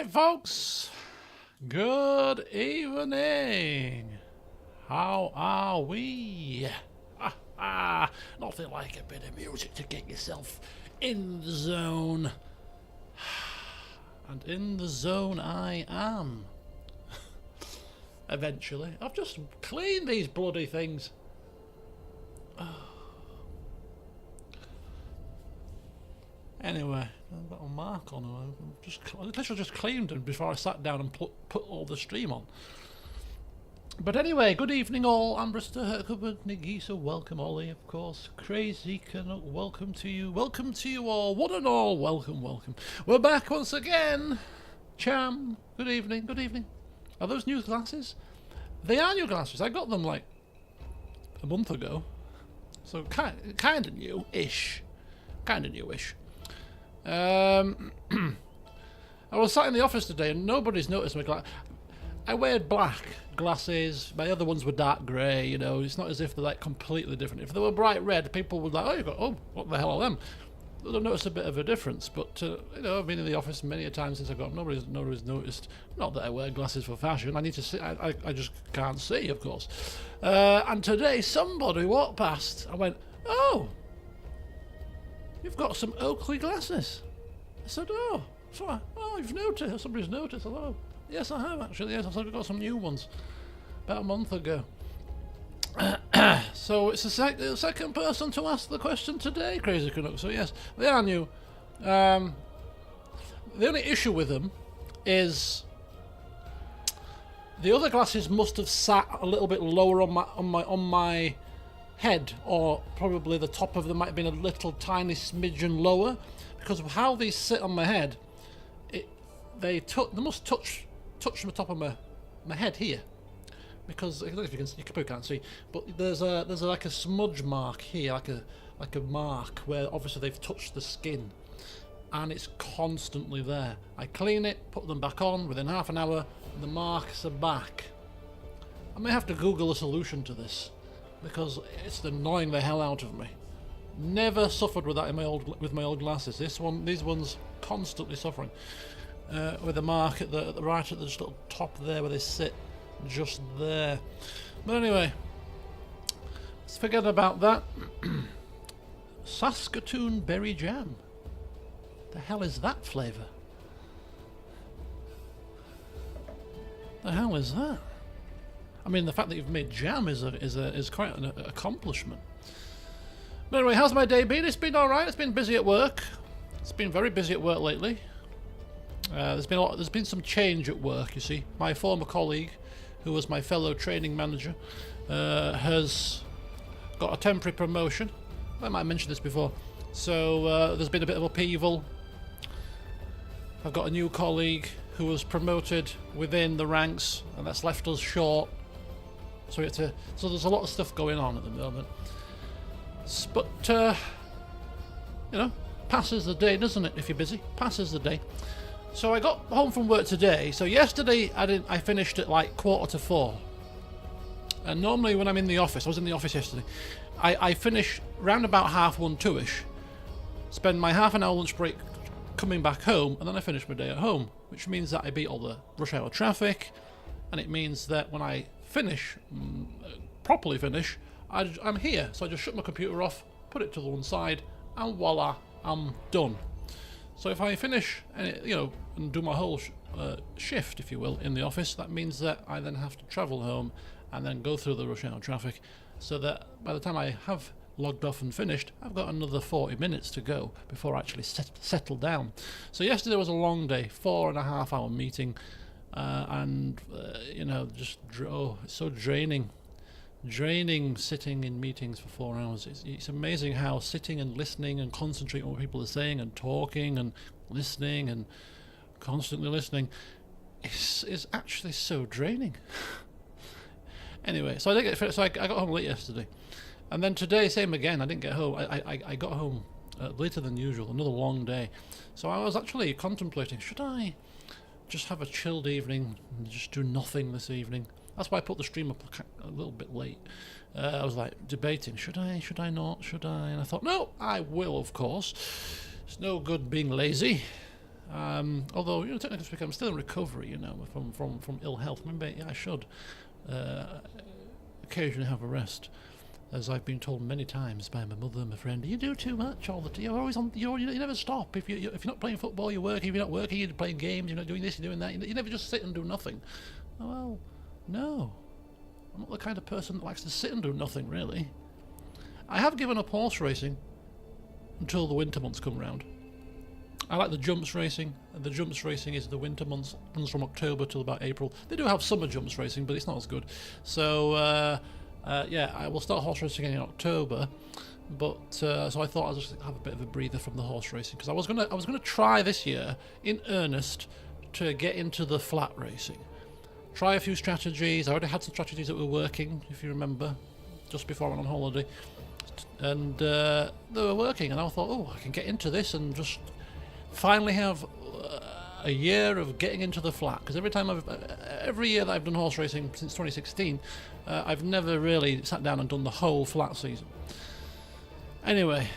Alright folks, good evening. How are we? Nothing like a bit of music to get yourself in the zone. And in the zone I am. Eventually. I've just cleaned these bloody things. Anyway, I've got a mark on them. I literally just cleaned them before I sat down and put all the stream on. But anyway, good evening all. Ambrister, Herkubert, Nagisa, welcome Ollie, of course. Crazy Canuck, welcome to you. Welcome to you all. One and all, welcome, welcome. We're back once again. Cham, good evening, good evening. Are those new glasses? They are new glasses. I got them like a month ago. So kind of new-ish. Kind of new-ish. I was sat in the office today and nobody's noticed my glasses. I wear black glasses, my other ones were dark grey, you know, it's not as if they're like completely different. If they were bright red, people would like, oh, what the hell are them? They'll notice a bit of a difference, but, you know, I've been in the office many a time since I got, nobody's noticed. Not that I wear glasses for fashion, I need to see, I just can't see, of course. And today somebody walked past, I went, oh, you've got some Oakley glasses. I said, oh, you've noticed, somebody's noticed, hello. Yes, I have actually, yes, I've got some new ones, about a month ago. So it's the second person to ask the question today, Crazy Canuck, so yes, they are new. The only issue with them is the other glasses must have sat a little bit lower on my head, or probably the top of them might have been a little tiny smidgen lower, because of how these sit on my head. They must touch the top of my head here, because I don't know if you probably can't see, but there's like a smudge mark here, like a mark where obviously they've touched the skin, and it's constantly there. I clean it, put them back on within half an hour, and the marks are back. I may have to Google a solution to this, because it's annoying the hell out of me. Never suffered with that with my old glasses. These ones constantly suffering with a mark at the right at the just little top there where they sit, just there. But anyway, let's forget about that. Saskatoon berry jam. The hell is that flavour? The hell is that? I mean, the fact that you've made jam is quite an accomplishment. But anyway, how's my day been? It's been alright. It's been busy at work. It's been very busy at work lately. There's been some change at work, you see. My former colleague, who was my fellow training manager, has got a temporary promotion. I might have mentioned this before. So there's been a bit of upheaval. I've got a new colleague who was promoted within the ranks, and that's left us short. So there's a lot of stuff going on at the moment. But you know, passes the day, doesn't it? If you're busy, passes the day. So I got home from work today. So yesterday I finished at like 3:45. And normally when I'm in the office, I was in the office yesterday, I finish round about 1:30, 2ish. Spend my half an hour lunch break coming back home, and then I finish my day at home, which means that I beat all the rush hour traffic, and it means that when I finish, properly finish, I'm here. So I just shut my computer off, put it to the one side, and voila, I'm done. So if I finish, and do my whole shift, if you will, in the office, that means that I then have to travel home and then go through the rush hour traffic, so that by the time I have logged off and finished, I've got another 40 minutes to go before I actually settle down. So yesterday was a long day, 4.5 hour meeting, just it's so draining sitting in meetings for 4 hours. It's amazing how sitting and listening and concentrating on what people are saying and talking and listening and constantly listening is actually so draining. Anyway, so I got home late yesterday, and then today same again. I didn't get home. I got home later than usual. Another long day. So I was actually contemplating, should I just have a chilled evening and just do nothing this evening? That's why I put the stream up a little bit late. I was like debating, should I not, and I thought, no, I will, of course. It's no good being lazy. Although, technically speaking, I'm still in recovery, from ill health. Maybe I should occasionally have a rest, as I've been told many times by my mother and my friend. You do too much all the time. You're always on. You never stop. If you're not playing football, you're working. If you're not working, you're playing games. You're not doing this. You're doing that. You never just sit and do nothing. Well, no, I'm not the kind of person that likes to sit and do nothing. Really, I have given up horse racing until the winter months come round. I like the jumps racing, and the jumps racing is the winter months, runs from October till about April. They do have summer jumps racing, but it's not as good. So yeah, I will start horse racing again in October. But so I thought I'd just have a bit of a breather from the horse racing, because I was gonna try this year in earnest to get into the flat racing. Try a few strategies. I already had some strategies that were working, if you remember, just before I went on holiday, and they were working. And I thought, oh, I can get into this and just finally have a year of getting into the flat, because every year that I've done horse racing since 2016, I've never really sat down and done the whole flat season. Anyway,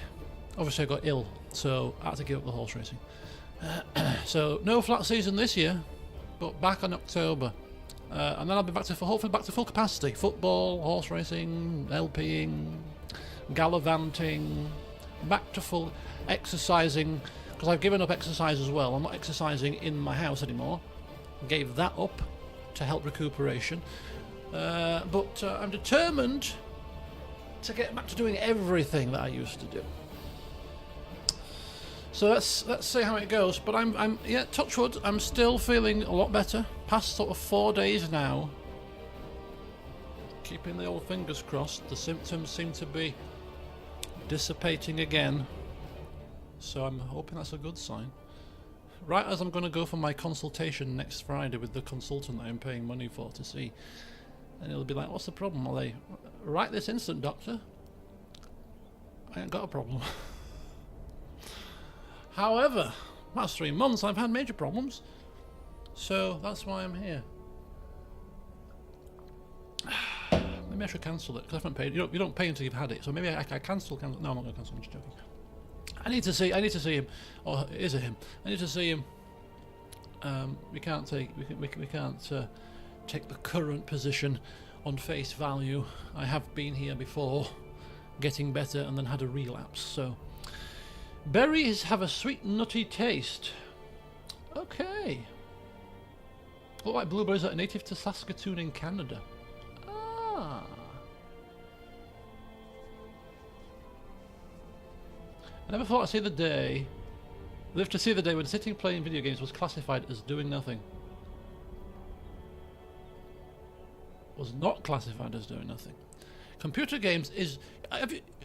obviously I got ill, so I had to give up the horse racing. So no flat season this year, but back in October, and then I'll be hopefully back to full capacity: football, horse racing, LPing, gallivanting, back to full exercising. Because I've given up exercise as well. I'm not exercising in my house anymore. Gave that up to help recuperation. But I'm determined to get back to doing everything that I used to do. So let's see how it goes. But I'm touch wood, I'm still feeling a lot better. Past sort of 4 days now. Keeping the old fingers crossed. The symptoms seem to be dissipating again. So I'm hoping that's a good sign. Right as I'm going to go for my consultation next Friday with the consultant that I'm paying money for to see. And he'll be like, what's the problem? Are they, right this instant, doctor? I ain't got a problem. However, last 3 months I've had major problems. So that's why I'm here. Maybe I should cancel it, because I haven't paid. You don't pay until you've had it. So maybe I cancel. No, I'm not going to cancel. I'm just joking. I need to see him, or is it him? I need to see him. We can't take the current position on face value. I have been here before, getting better, and then had a relapse. So berries have a sweet, nutty taste. Okay. Look like blueberries that are native to Saskatoon in Canada. Ah. I never thought I'd see the day, live to see the day when sitting playing video games was classified as doing nothing. Was not classified as doing nothing. Computer games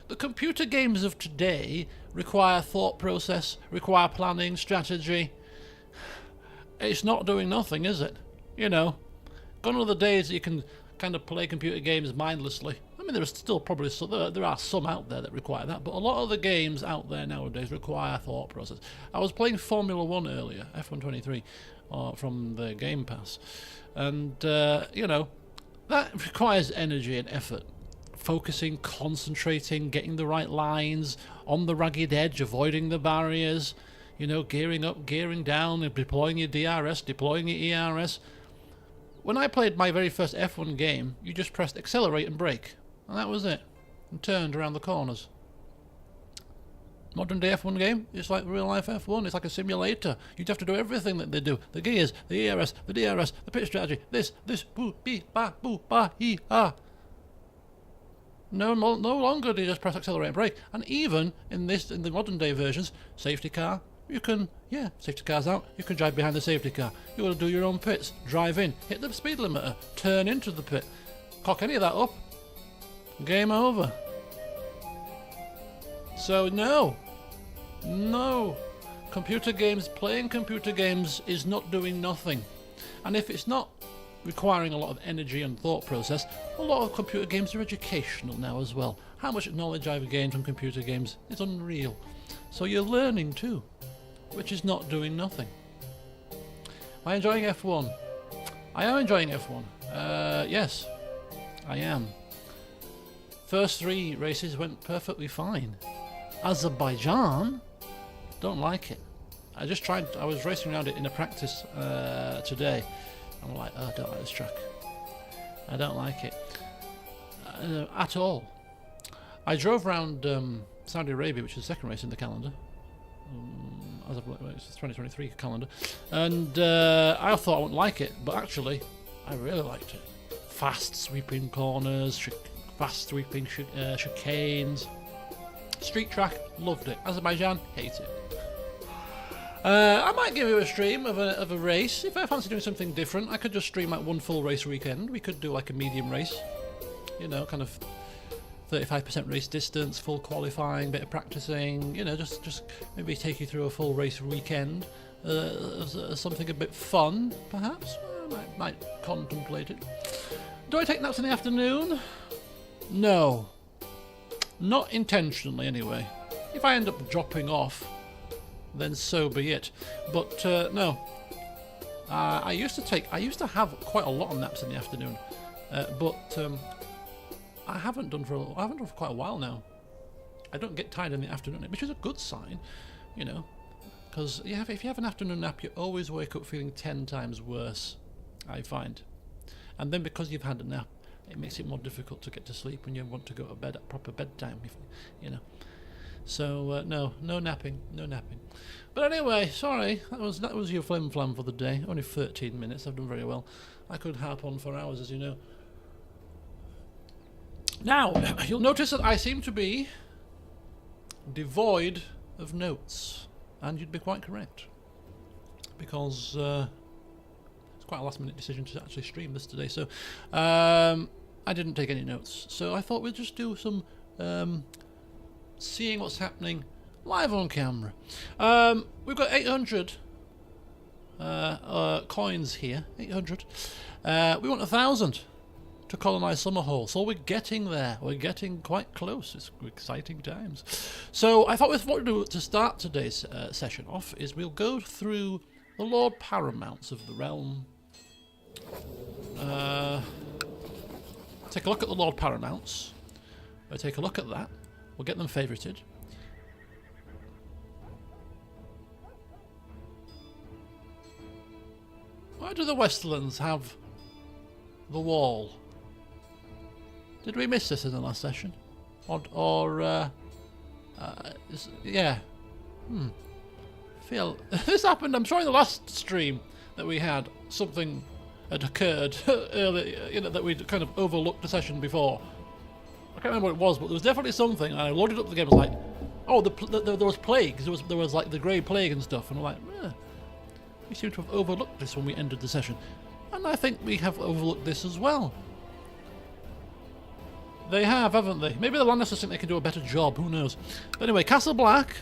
the computer games of today require thought process, require planning, strategy. It's not doing nothing, is it? Gone are the days that you can kind of play computer games mindlessly. I mean, there are still probably there are some out there that require that, but a lot of the games out there nowadays require thought process. I was playing Formula 1 earlier, F123, from the Game Pass, and that requires energy and effort. Focusing, concentrating, getting the right lines, on the ragged edge, avoiding the barriers, gearing up, gearing down, deploying your DRS, deploying your ERS. When I played my very first F1 game, you just pressed accelerate and brake. And that was it. And turned around the corners. Modern day F1 game, it's like real life F1. It's like a simulator. You'd have to do everything that they do. The gears, the ERS, the DRS, the pitch strategy, this, boo, bee, ba, hee, ha. No longer do you just press accelerate and brake. And even in the modern day versions, safety car, you can, safety car's out, you can drive behind the safety car. You want to do your own pits, drive in, hit the speed limiter, turn into the pit. Cock any of that up, game over. So no, playing computer games is not doing nothing. And if it's not requiring a lot of energy and thought process, a lot of computer games are educational now as well. How much knowledge I've gained from computer games is unreal. So you're learning too, which is not doing nothing. Am I enjoying F1? I am enjoying F1. Yes, I am. First 3 races went perfectly fine. Azerbaijan, don't like it. I was racing around it in a practice today. I'm like, oh, I don't like this track. I don't like it at all. I drove around Saudi Arabia, which is the second race in the calendar. As of it's the 2023 calendar, and I thought I wouldn't like it, but actually, I really liked it. Fast sweeping corners, fast sweeping chicanes, street track, loved it. Azerbaijan, hate it. I might give you a stream of a race if I fancy doing something different. I could just stream like one full race weekend. We could do like a medium race, you know, kind of 35% race distance, full qualifying, bit of practicing, you know, just maybe take you through a full race weekend, something a bit fun, perhaps. I might contemplate it. Do I take naps in the afternoon? No. Not intentionally, anyway. If I end up dropping off, then so be it. But, no. I used to have quite a lot of naps in the afternoon, but I haven't done for quite a while now. I don't get tired in the afternoon, which is a good sign, you know, because if you have an afternoon nap, you always wake up feeling 10 times worse, I find. And then because you've had a nap, it makes it more difficult to get to sleep when you want to go to bed at proper bedtime, you know. So no napping. But anyway, sorry, that was your flim flam for the day. Only 13 minutes. I've done very well. I could harp on for hours, as you know. Now, you'll notice that I seem to be devoid of notes, and you'd be quite correct, because it's quite a last-minute decision to actually stream this today. So I didn't take any notes. So I thought we'd just do some seeing what's happening live on camera. We've got 800 coins here. 800. We want 1,000. To colonise Summerhall, so we're getting there. We're getting quite close. It's exciting times. So I thought what we'll do to start today's session off is we'll go through the Lord Paramounts of the realm. Take a look at the Lord Paramounts. We'll take a look at that. We'll get them favourited. Why do the Westerlands have the wall? Did we miss this in the last session? Yeah. Feel this happened. I'm sure in the last stream that we had, something had occurred early, you know, that we'd kind of overlooked the session before. I can't remember what it was, but there was definitely something. And I loaded up the game. I was like, oh, there was plagues. There was like the Grey Plague and stuff. And I'm like, we seem to have overlooked this when we ended the session, and I think we have overlooked this as well. They have, haven't they? Maybe the Lannisters think they can do a better job, who knows. But anyway, Castle Black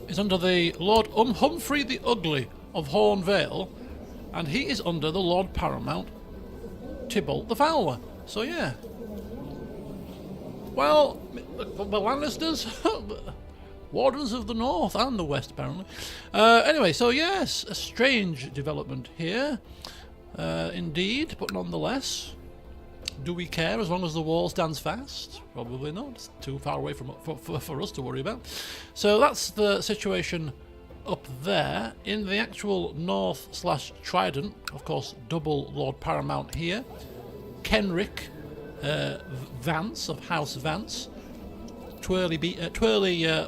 is under the Lord Humphrey the Ugly of Horn Vale, and he is under the Lord Paramount Tybalt the Fowler. So yeah. Well, the Lannisters, Wardens of the North and the West, apparently. Anyway, so yes, a strange development here. Indeed, but nonetheless. Do we care as long as the wall stands fast? Probably not. It's too far away for us to worry about. So that's the situation up there. In the actual north/Trident, of course, double Lord Paramount here. Kenrick Vance of House Vance. Twirly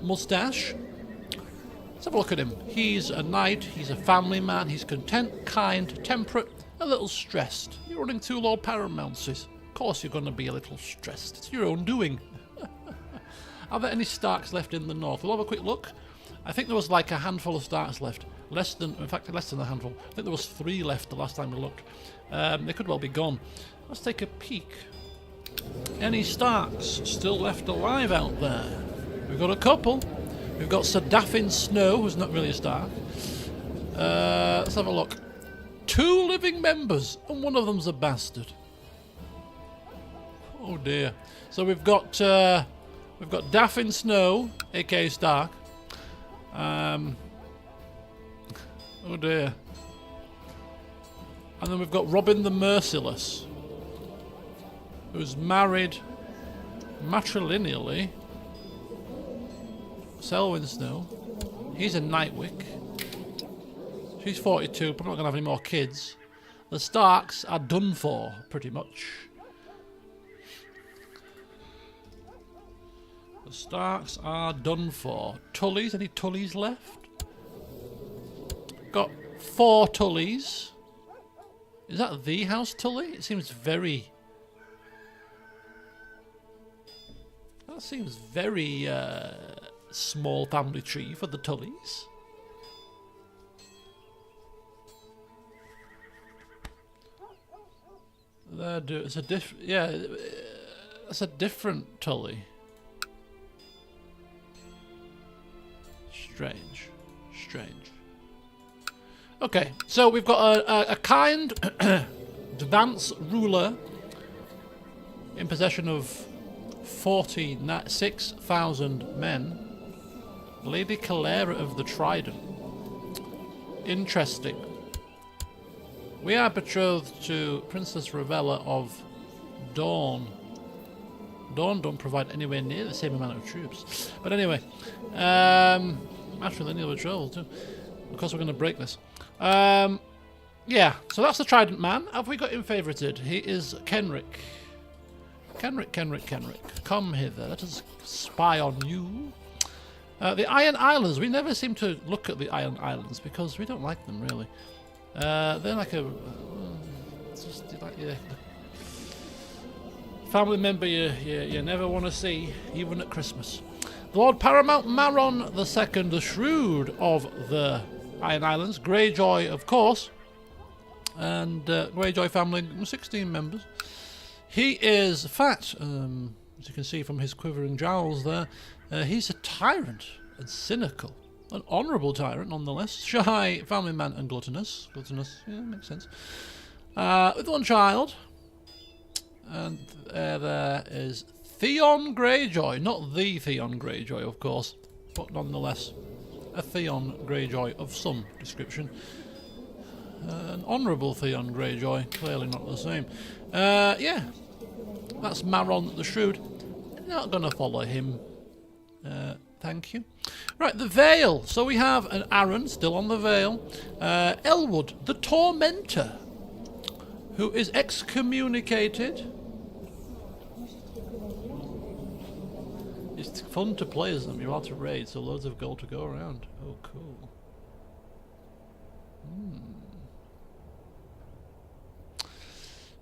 moustache. Let's have a look at him. He's a knight, he's a family man, he's content, kind, temperate, a little stressed. You're running 2 Lord Paramounts. Of course you're going to be a little stressed. It's your own doing. Are there any Starks left in the north? We'll have a quick look. I think there was like a handful of Starks left. In fact, less than a handful. I think there was 3 left the last time we looked. They could well be gone. Let's take a peek. Any Starks still left alive out there? We've got a couple. We've got Sir Daffin Snow, who's not really a Stark. Let's have a look. 2 living members, and one of them's a bastard. Oh dear. So we've got Daffin Snow, aka Stark. Oh dear. And then we've got Robin the Merciless, who's married matrilineally. Selwyn Snow. He's a Nightwick. She's 42, probably not going to have any more kids. The Starks are done for, pretty much. The Starks are done for. Tullys, any Tullys left? Got 4 Tullys. Is that the House Tully? It seems very... That seems very small family tree for the Tullys. It's a it's a different Tully. Strange. Okay, so we've got a kind advanced ruler in possession of 46,000 men. Lady Calera of the Trident. Interesting. We are betrothed to Princess Ravella of Dawn. Dawn don't provide anywhere near the same amount of troops. But anyway, actually, any other betrothal too. Of course, we're going to break this. Yeah, so that's the Trident Man. Have we got him favourited? He is Kenrick. Kenrick. Come hither. Let us spy on you. The Iron Islands. We never seem to look at the Iron Islands because we don't like them, really. They're like a... it's just like a family member you never want to see, even at Christmas. The Lord Paramount Maron II, the Shrewd of the Iron Islands. Greyjoy, of course. And Greyjoy family, 16 members. He is fat, as you can see from his quivering jowls there. He's a tyrant and cynical. An honourable tyrant, nonetheless. Shy, family man, and gluttonous. Gluttonous, yeah, makes sense. With one child. And there is Theon Greyjoy. Not the Theon Greyjoy, of course. But nonetheless, a Theon Greyjoy of some description. An honourable Theon Greyjoy. Clearly not the same. Yeah. That's Maron the Shrewd. Not going to follow him. Thank you. Right, the Vale. So we have an Aaron still on the Vale. Elwood, the Tormentor, who is excommunicated. It's fun to play as them. You're out to raid, so loads of gold to go around. Oh, cool.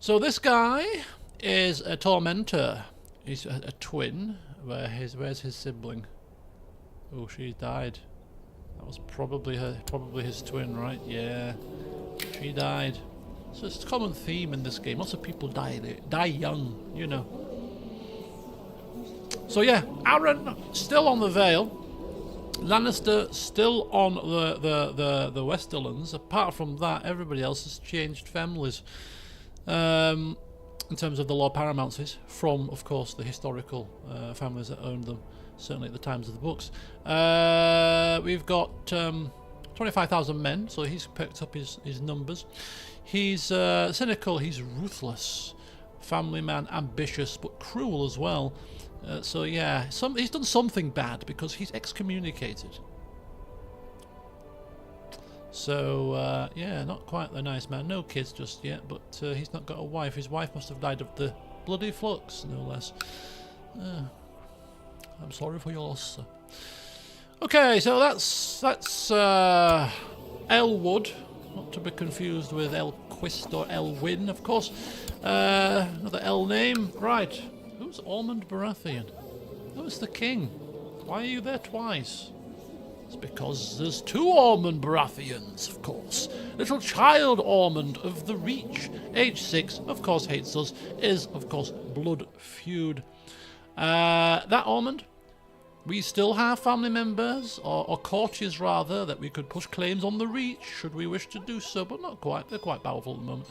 So this guy is a Tormentor. He's a twin. Where's his sibling? Oh, she died. That was probably his twin, right? Yeah, she died. So it's a common theme in this game. Lots of people die young, you know. So yeah, Aaron still on the Vale. Lannister still on the Westerlands. Apart from that, everybody else has changed families. In terms of the Lord Paramounts, from, of course, the historical families that owned them. Certainly at the times of the books. We've got 25,000 men, so he's picked up his numbers. He's cynical, he's ruthless. Family man, ambitious, but cruel as well. So yeah, he's done something bad because he's excommunicated. So yeah, not quite the nice man. No kids just yet, but he's not got a wife. His wife must have died of the bloody flux, no less. I'm sorry for your loss, sir. Okay, so that's Elwood, not to be confused with Elquist or Elwyn, of course. Another L name. Right, who's Ormond Baratheon? Who's the king? Why are you there twice? It's because there's 2 Ormond Baratheons, of course. Little child Ormond of the Reach, age 6, of course hates us, is, of course, blood feud. That Ormond, we still have family members, or courtiers rather, that we could push claims on the Reach, should we wish to do so, but not quite. They're quite powerful at the moment.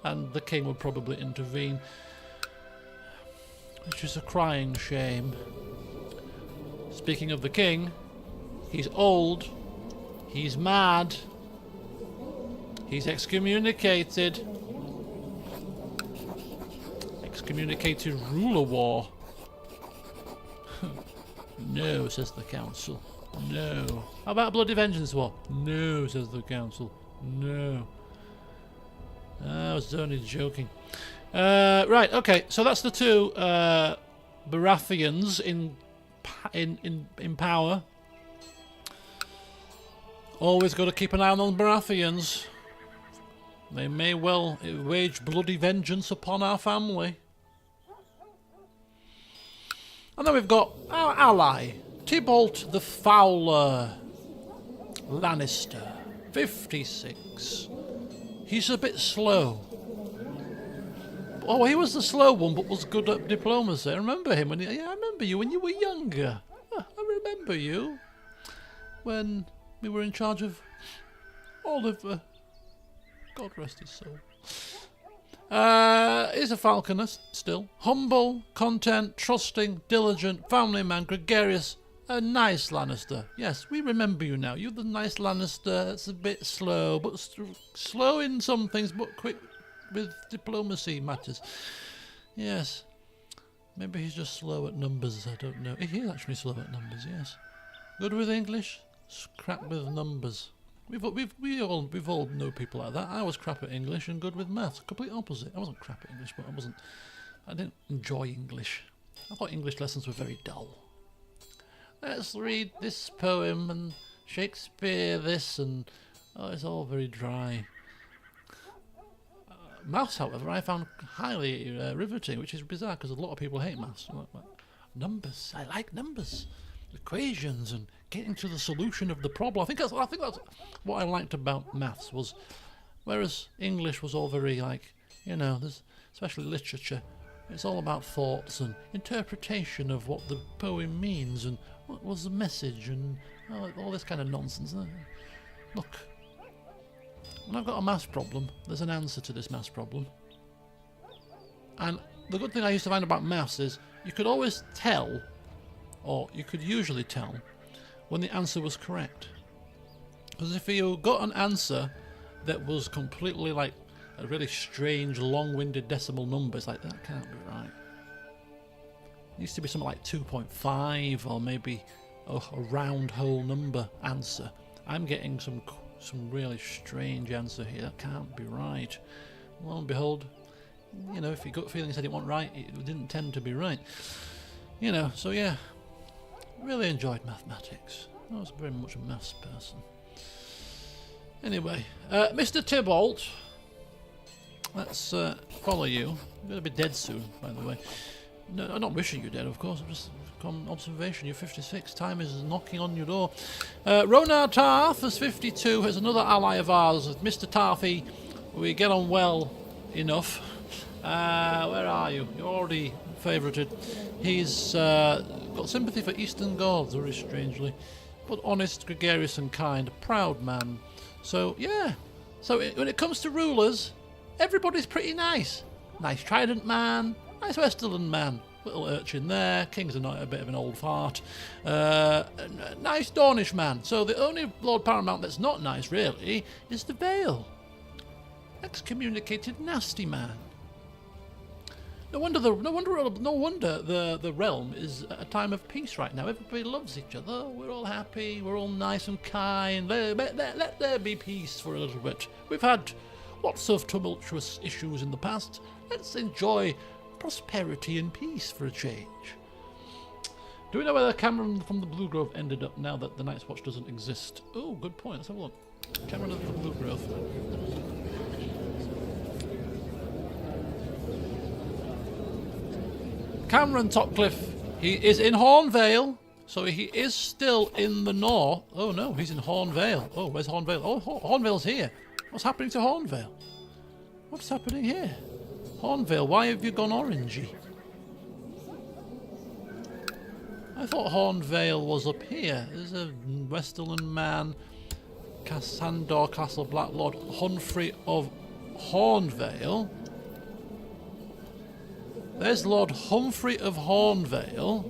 And the king would probably intervene, which is a crying shame. Speaking of the king, he's old, he's mad, he's excommunicated. Excommunicated ruler war. No, says the council. No. How about a bloody vengeance war? No, says the council. No. I was only joking. Right, okay, so that's the two Baratheons in power. Always got to keep an eye on those Baratheons. They may well wage bloody vengeance upon our family. And then we've got our ally, Tybalt the Fowler Lannister, 56. He's a bit slow. Oh, he was the slow one, but was good at diplomacy. I remember him I remember you when you were younger. I remember you when we were in charge of Oliver. God rest his soul. He's a falconer still. Humble, content, trusting, diligent, family man, gregarious, a nice Lannister. Yes, we remember you now. You're the nice Lannister. It's a bit slow, but slow in some things, but quick with diplomacy matters. Yes. Maybe he's just slow at numbers, I don't know. He is actually slow at numbers, yes. Good with English, crap with numbers. We all know people like that. I was crap at English and good with maths. Complete opposite. I wasn't crap at English, but I didn't enjoy English. I thought English lessons were very dull. Let's read this poem and Shakespeare this, and it's all very dry. Maths, however, I found highly riveting, which is bizarre because a lot of people hate maths. Numbers, I like numbers, equations, and getting to the solution of the problem. I think that's what I liked about maths was, whereas English was all very there's especially literature. It's all about thoughts and interpretation of what the poem means and what was the message and all this kind of nonsense. Look, when I've got a maths problem, there's an answer to this maths problem. And the good thing I used to find about maths is you could always tell, or you could usually tell, when the answer was correct. Because if you got an answer that was completely like a really strange, long-winded decimal number, it's like, that can't be right. It used to be something like 2.5 or maybe a round whole number answer. I'm getting some really strange answer here. That can't be right. Lo and behold, if your gut feeling said it wasn't right, it didn't tend to be right. So yeah, really enjoyed mathematics. I was very much a maths person. Anyway, Mr. Tybalt, let's follow you. You're going to be dead soon, by the way. No, I'm not wishing you dead, of course. I'm just on observation. You're 56. Time is knocking on your door. Ronar Tarth is 52. Is another ally of ours. With Mr. Tarthy, we get on well enough. Where are you? You're already favourited. He's got sympathy for Eastern gods, very strangely. But honest, gregarious and kind. A proud man. So, yeah. So when it comes to rulers, everybody's pretty nice. Nice Trident man. Nice Westerland man. Little urchin there. King's a bit of an old fart. Nice Dornish man. So the only Lord Paramount that's not nice, really, is the Vale. Excommunicated nasty man. No wonder the realm is at a time of peace right now. Everybody loves each other. We're all happy. We're all nice and kind. Let there be peace for a little bit. We've had lots of tumultuous issues in the past. Let's enjoy prosperity and peace for a change. Do we know where the Cameron from the Blue Grove ended up now that the Night's Watch doesn't exist? Oh, good point. Let's have a look. Cameron of the Blue Grove. Cameron Topcliffe, he is in Hornvale, so he is still in the north. Oh no, he's in Hornvale. Oh, where's Hornvale? Oh, Hornvale's here. What's happening to Hornvale? What's happening here? Hornvale, why have you gone orangey? I thought Hornvale was up here. There's a Westerland man, Cassandor Castle Black Lord Humphrey of Hornvale. There's Lord Humphrey of Hornvale,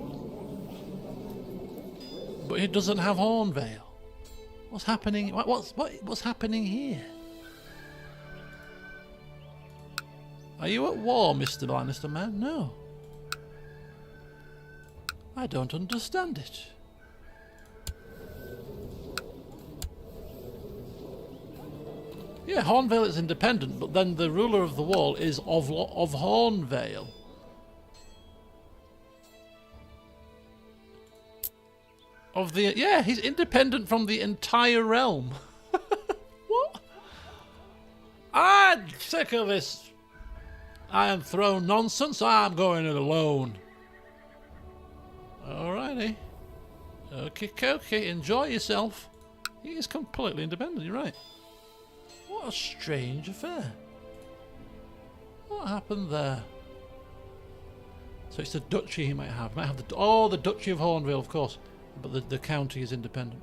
but he doesn't have Hornvale. What's happening? What's happening here? Are you at war, Mr. Lannister man? No. I don't understand it. Yeah, Hornvale is independent, but then the ruler of the wall is of Hornvale. Yeah, he's independent from the entire realm. What? I'm sick of this Iron Throne nonsense. I'm going it alone. Alrighty. Okay, enjoy yourself. He is completely independent, you're right. What a strange affair. What happened there? So it's the duchy he might have. He might have the Duchy of Hornvale, of course. But the county is independent.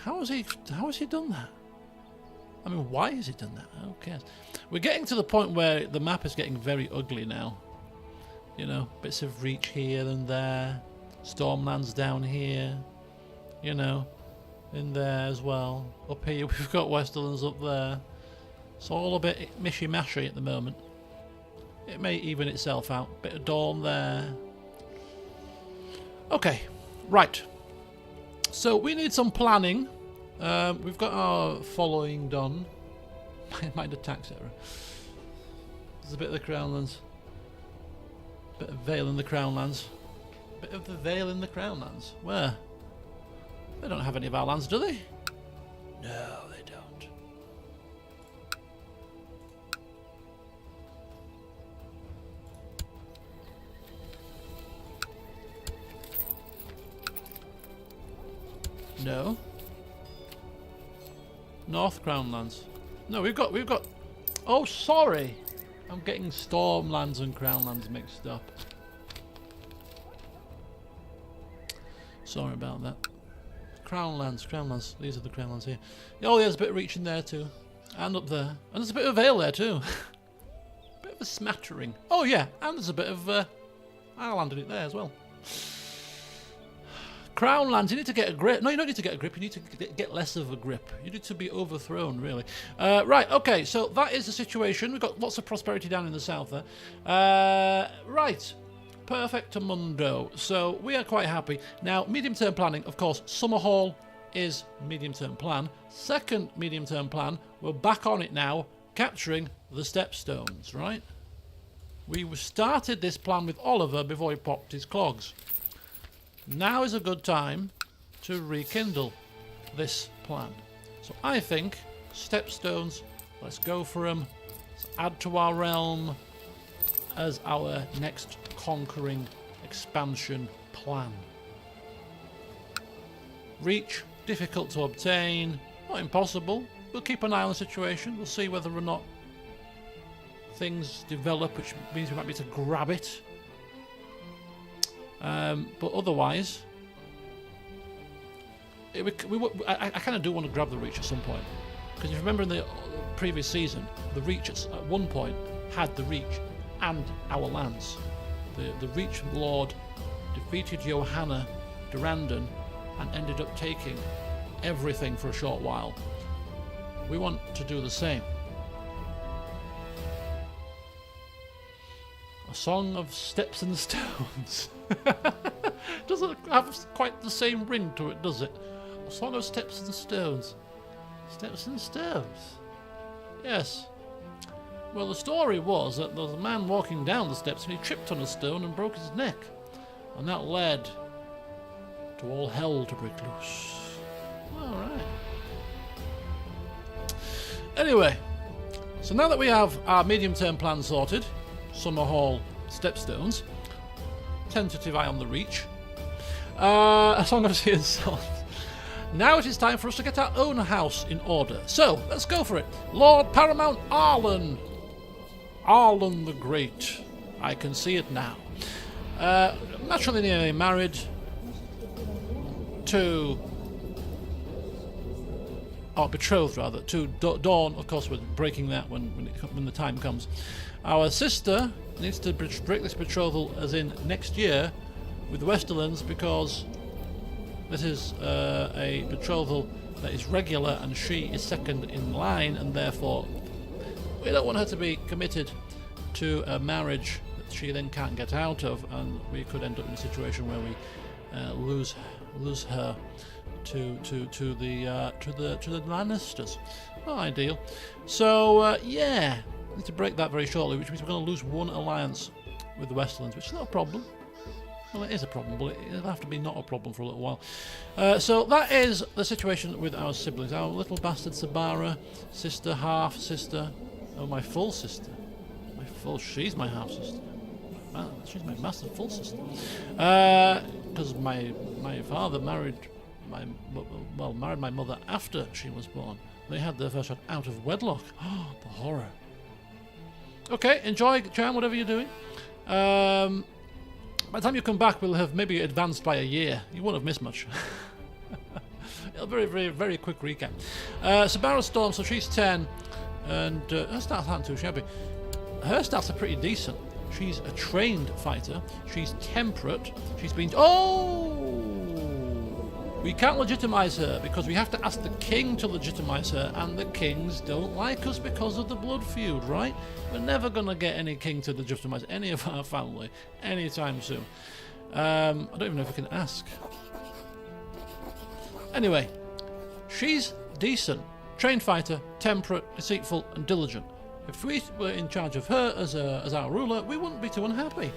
How has he done that? I mean, why has he done that? Who cares? We're getting to the point where the map is getting very ugly now. You know, bits of reach here and there. Stormlands down here. You know, in there as well. Up here we've got Westerlands up there. It's all a bit mishy-mashy at the moment. It may even itself out. Bit of dawn there. Okay, right. So we need some planning. We've got our following done. Mind attacks error. There's a bit of the Crownlands. Bit of Vale in the Crownlands. Bit of the Vale in the Crownlands. Where? They don't have any of our lands, do they? No, they don't. No. North Crownlands. No, we've got. Oh, sorry. I'm getting Stormlands and Crownlands mixed up. Sorry about that. Crownlands. These are the Crownlands here. Oh, there's a bit of reach in there too. And up there. And there's a bit of Vale there too. Bit of a smattering. Oh yeah, and there's a bit of Arlan in it there as well. Crownlands, you need to get a grip. No, you don't need to get a grip. You need to get less of a grip. You need to be overthrown, really. Right, okay, so that is the situation. We've got lots of prosperity down in the south there. Right, perfectamundo. So we are quite happy. Now, medium-term planning, of course, Summer Hall is medium-term plan. Second medium-term plan, we're back on it now, capturing the Stepstones, right? We started this plan with Oliver before he popped his clogs. Now is a good time to rekindle this plan. So I think Stepstones, let's go for them. Let's add to our realm as our next conquering expansion plan. Reach, difficult to obtain, not impossible. We'll keep an eye on the situation. We'll see whether or not things develop, which means we might be able to grab it. But otherwise, I kind of do want to grab the Reach at some point. Because if you remember in the previous season, the Reach at one point had the Reach and our lands. The Reach Lord defeated Johanna Durandon and ended up taking everything for a short while. We want to do the same. A Song of Steps and Stones. Doesn't have quite the same ring to it, does it? A Song of Steps and Stones. Steps and Stones. Yes. Well, the story was that there was a man walking down the steps and he tripped on a stone and broke his neck. And that led to all hell to break loose. Alright. Anyway, so now that we have our medium-term plan sorted, Summer Hall, Stepstones, tentative eye on the Reach, A Song of Sea and Salt. Now it is time for us to get our own house in order. So, let's go for it. Lord Paramount Arlan. Arlan the Great. I can see it now. Matrilineally married to... Oh, betrothed rather, to Dawn. Of course, we're breaking that when the time comes. Our sister needs to break this betrothal as in next year with the Westerlands because this is a betrothal that is regular and she is second in line, and therefore we don't want her to be committed to a marriage that she then can't get out of, and we could end up in a situation where we lose her the Lannisters. Not ideal. So yeah, need to break that very shortly, which means we're going to lose one alliance with the Westerlands, which is not a problem. Well, it is a problem, but it'll have to be not a problem for a little while. So that is the situation with our siblings. Our little bastard Sabara, sister, half sister. Oh, my full sister. She's my half sister. She's my master full sister. Because my father married my mother after she was born. They had their first child out of wedlock. Oh, the horror. Okay, enjoy, Jam, whatever you're doing. By the time you come back, we'll have maybe advanced by a year. You won't have missed much. A very, very, very quick recap. Sabara Storm, so she's 10, and her stats aren't too shabby. Her stats are pretty decent. She's a trained fighter. She's temperate. She's been... Oh! We can't legitimize her because we have to ask the king to legitimize her, and the kings don't like us because of the blood feud, right? We're never going to get any king to legitimize any of our family anytime soon. I don't even know if we can ask. Anyway, she's decent. Trained fighter, temperate, deceitful, and diligent. If we were in charge of her as our ruler, we wouldn't be too unhappy.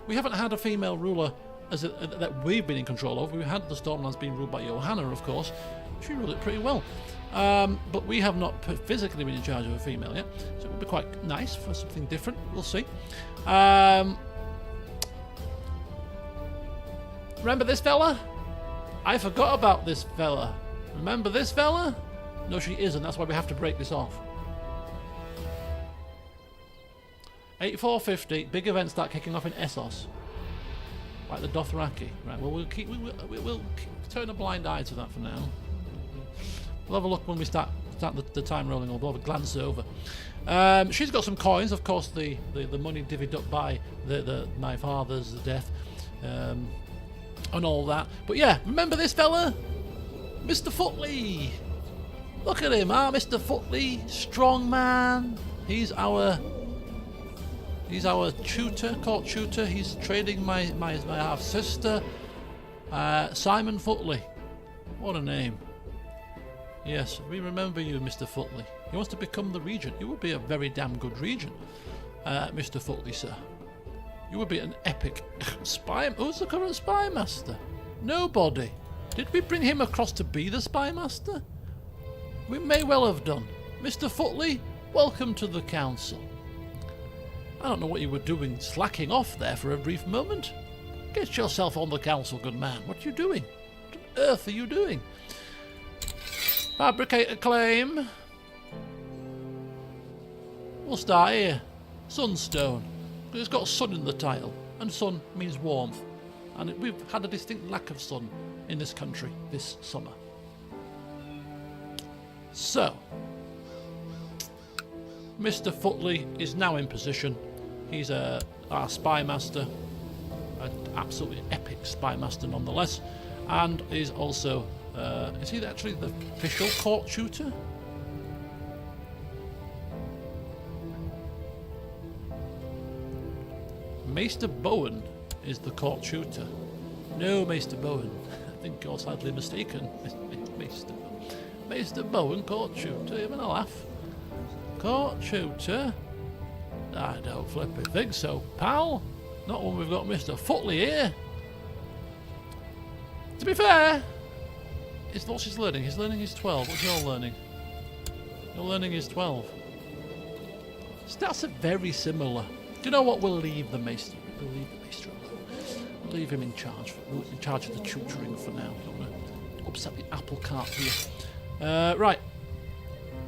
We haven't had a female ruler that we've been in control of. We had the Stormlands being ruled by Johanna, of course. She ruled it pretty well. But we have not physically been in charge of a female yet, so it would be quite nice for something different. We'll see. Remember this fella? I forgot about this fella. Remember this fella? No, she isn't. That's why we have to break this off. 8450, big events start kicking off in Essos. Like the Dothraki. Right, well, we'll turn a blind eye to that for now. We'll have a look when we start the time rolling, or we'll have a glance over. She's got some coins, of course, the money divvied up by my father's death, and all that. But yeah, remember this fella? Mr. Footley! Look at him, Mr. Footley, strong man. He's our tutor, court tutor. He's trading my half sister, Simon Footley. What a name! Yes, we remember you, Mr. Footley. He wants to become the regent. You would be a very damn good regent, Mr. Footley, sir. You would be an epic spy. Who's the current spy master? Nobody. Did we bring him across to be the spy master? We may well have done. Mr. Footley, welcome to the council. I don't know what you were doing, slacking off there for a brief moment. Get yourself on the council, good man. What are you doing? What on earth are you doing? Fabricate a claim. We'll start here. Sunstone. It's got sun in the title, and sun means warmth. And we've had a distinct lack of sun in this country this summer. So, Mr. Footley is now in position. He's our spy master, an absolutely epic spy master nonetheless, and is also, is he actually the official court tutor? Maester Bowen is the court tutor. No, Maester Bowen. I think you're sadly mistaken, Maester Bowen, court tutor. Even a laugh. Court tutor? I don't flipping think so, pal. Not when we've got Mr. Footley here. To be fair, what's his learning? His learning is 12. What's your learning? Your learning is 12. Stats are very similar. Do you know what? We'll leave the Maester. We'll leave the Maester alone. We'll leave him in charge. In charge of the tutoring for now. Don't want to upset the apple cart here. Right.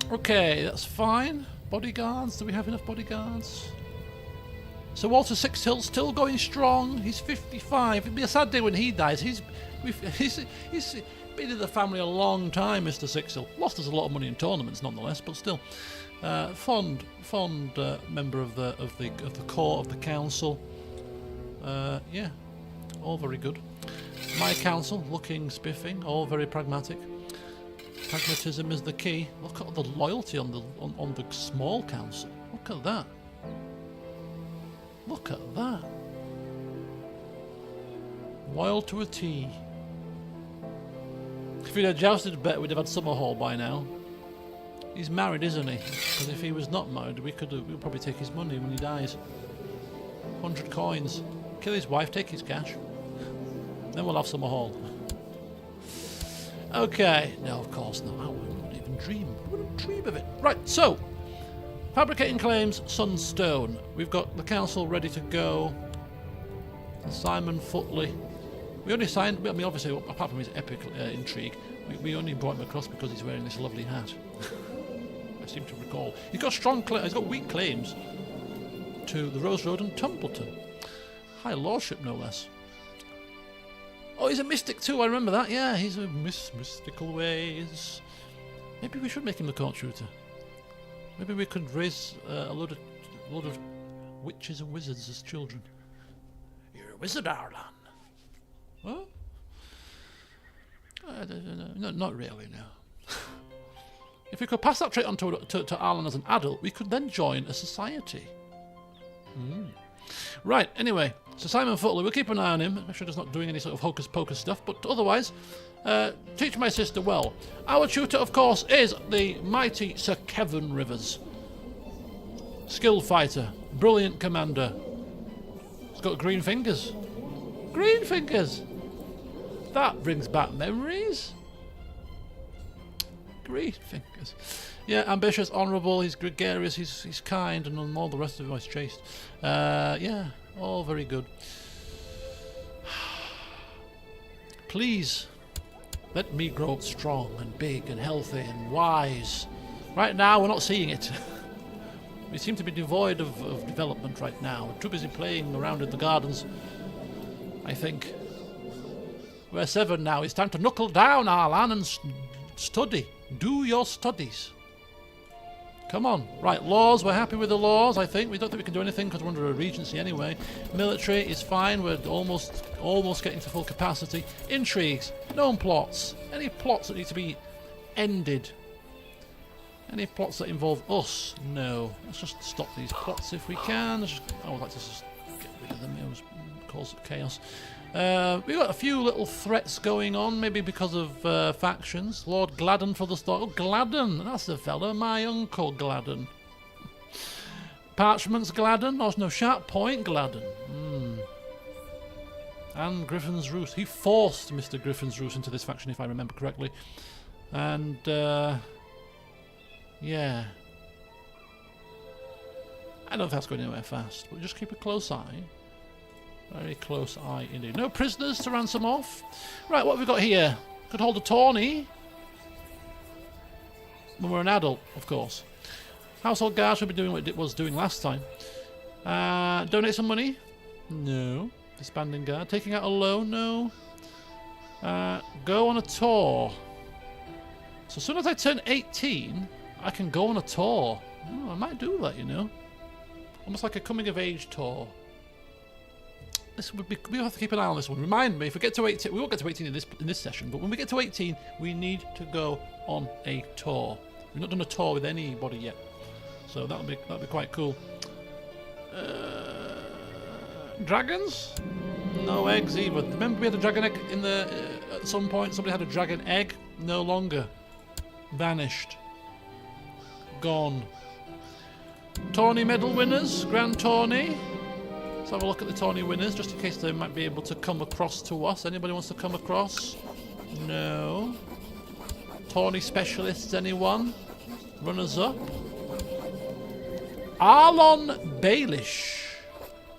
Okay, that's fine. Bodyguards. Do we have enough bodyguards? So Walter Sixhill's still going strong. He's 55. It'd be a sad day when he dies. He's been in the family a long time, Mr. Sixhill. Lost us a lot of money in tournaments, nonetheless, but still, fond member of the court of the council. Yeah, all very good. My council looking spiffing, all very pragmatic. Pragmatism is the key. Look at the loyalty on the small council. Look at that. Look at that. Loyal to a T. If we'd had jousted better, we'd have had Summer Hall by now. He's married, isn't he? Because if he was not married, we'd probably take his money when he dies. 100 coins. Kill his wife, take his cash. Then we'll have Summer Hall. Okay. No, of course not. I wouldn't even dream. I wouldn't dream of it. Right, so. Fabricating claims, Sunstone. We've got the council ready to go. Simon Footley. We only signed, I mean, obviously, apart from his epic intrigue, we only brought him across because he's wearing this lovely hat. I seem to recall. He's got he's got weak claims to the Rose Road and Tumbleton. High Lordship, no less. Oh, he's a mystic too, I remember that. Yeah, he's a mystical ways. Maybe we should make him the court shooter. Maybe we could raise a load of witches and wizards as children. You're a wizard, Arlan. What? No, not really, no. If we could pass that trait on to Arlan as an adult, we could then join a society. Right, anyway, so Simon Footley, we'll keep an eye on him. Make sure he's not doing any sort of hocus-pocus stuff, but otherwise, teach my sister well. Our tutor, of course, is the mighty Sir Kevin Rivers. Skilled fighter, brilliant commander. He's got green fingers. Green fingers! That brings back memories. Green fingers. Yeah, ambitious, honourable, he's gregarious, he's kind, and all the rest of it is chaste. Yeah, all very good. Please, let me grow strong and big and healthy and wise. Right now, we're not seeing it. We seem to be devoid of development right now. We're too busy playing around in the gardens, I think. We're 7 now. It's time to knuckle down, Arlan, and study. Do your studies. Come on. Right, laws. We're happy with the laws, I think. We don't think we can do anything because we're under a regency anyway. Military is fine. We're almost getting to full capacity. Intrigues. Known plots. Any plots that need to be ended? Any plots that involve us? No. Let's just stop these plots if we can. I would like to just get rid of them. It was cause chaos. We've got a few little threats going on, maybe because of factions. Lord Gladden for the start. Oh, Gladden! That's the fella. My uncle Gladden. Parchments Gladden. Oh, no, Sharp Point Gladden. And Griffin's Roost. He forced Mr. Griffin's Roost into this faction, if I remember correctly. And, yeah. I don't know if that's going anywhere fast, but just keep a close eye. Very close eye indeed. No prisoners to ransom off. Right, what have we got here? Could hold a tourney. When we're an adult, of course. Household guards should be doing what it was doing last time. Donate some money? No. Disbanding guard. Taking out a loan? No. Go on a tour. So as soon as I turn 18, I can go on a tour. Oh, I might do that, you know. Almost like a coming of age tour. This would be. We'll have to keep an eye on this one. Remind me if we get to 18. We won't get to 18 in this session, but when we get to 18, we need to go on a tour. We've not done a tour with anybody yet, so that'll be quite cool. Dragons? No eggs either. Remember we had a dragon egg in the at some point. Somebody had a dragon egg. No longer. Vanished. Gone. Tourney medal winners. Grand tourney. Let's have a look at the tourney winners, just in case they might be able to come across to us. Anybody wants to come across? No. Tourney specialists, anyone? Runners-up? Arlan Baelish.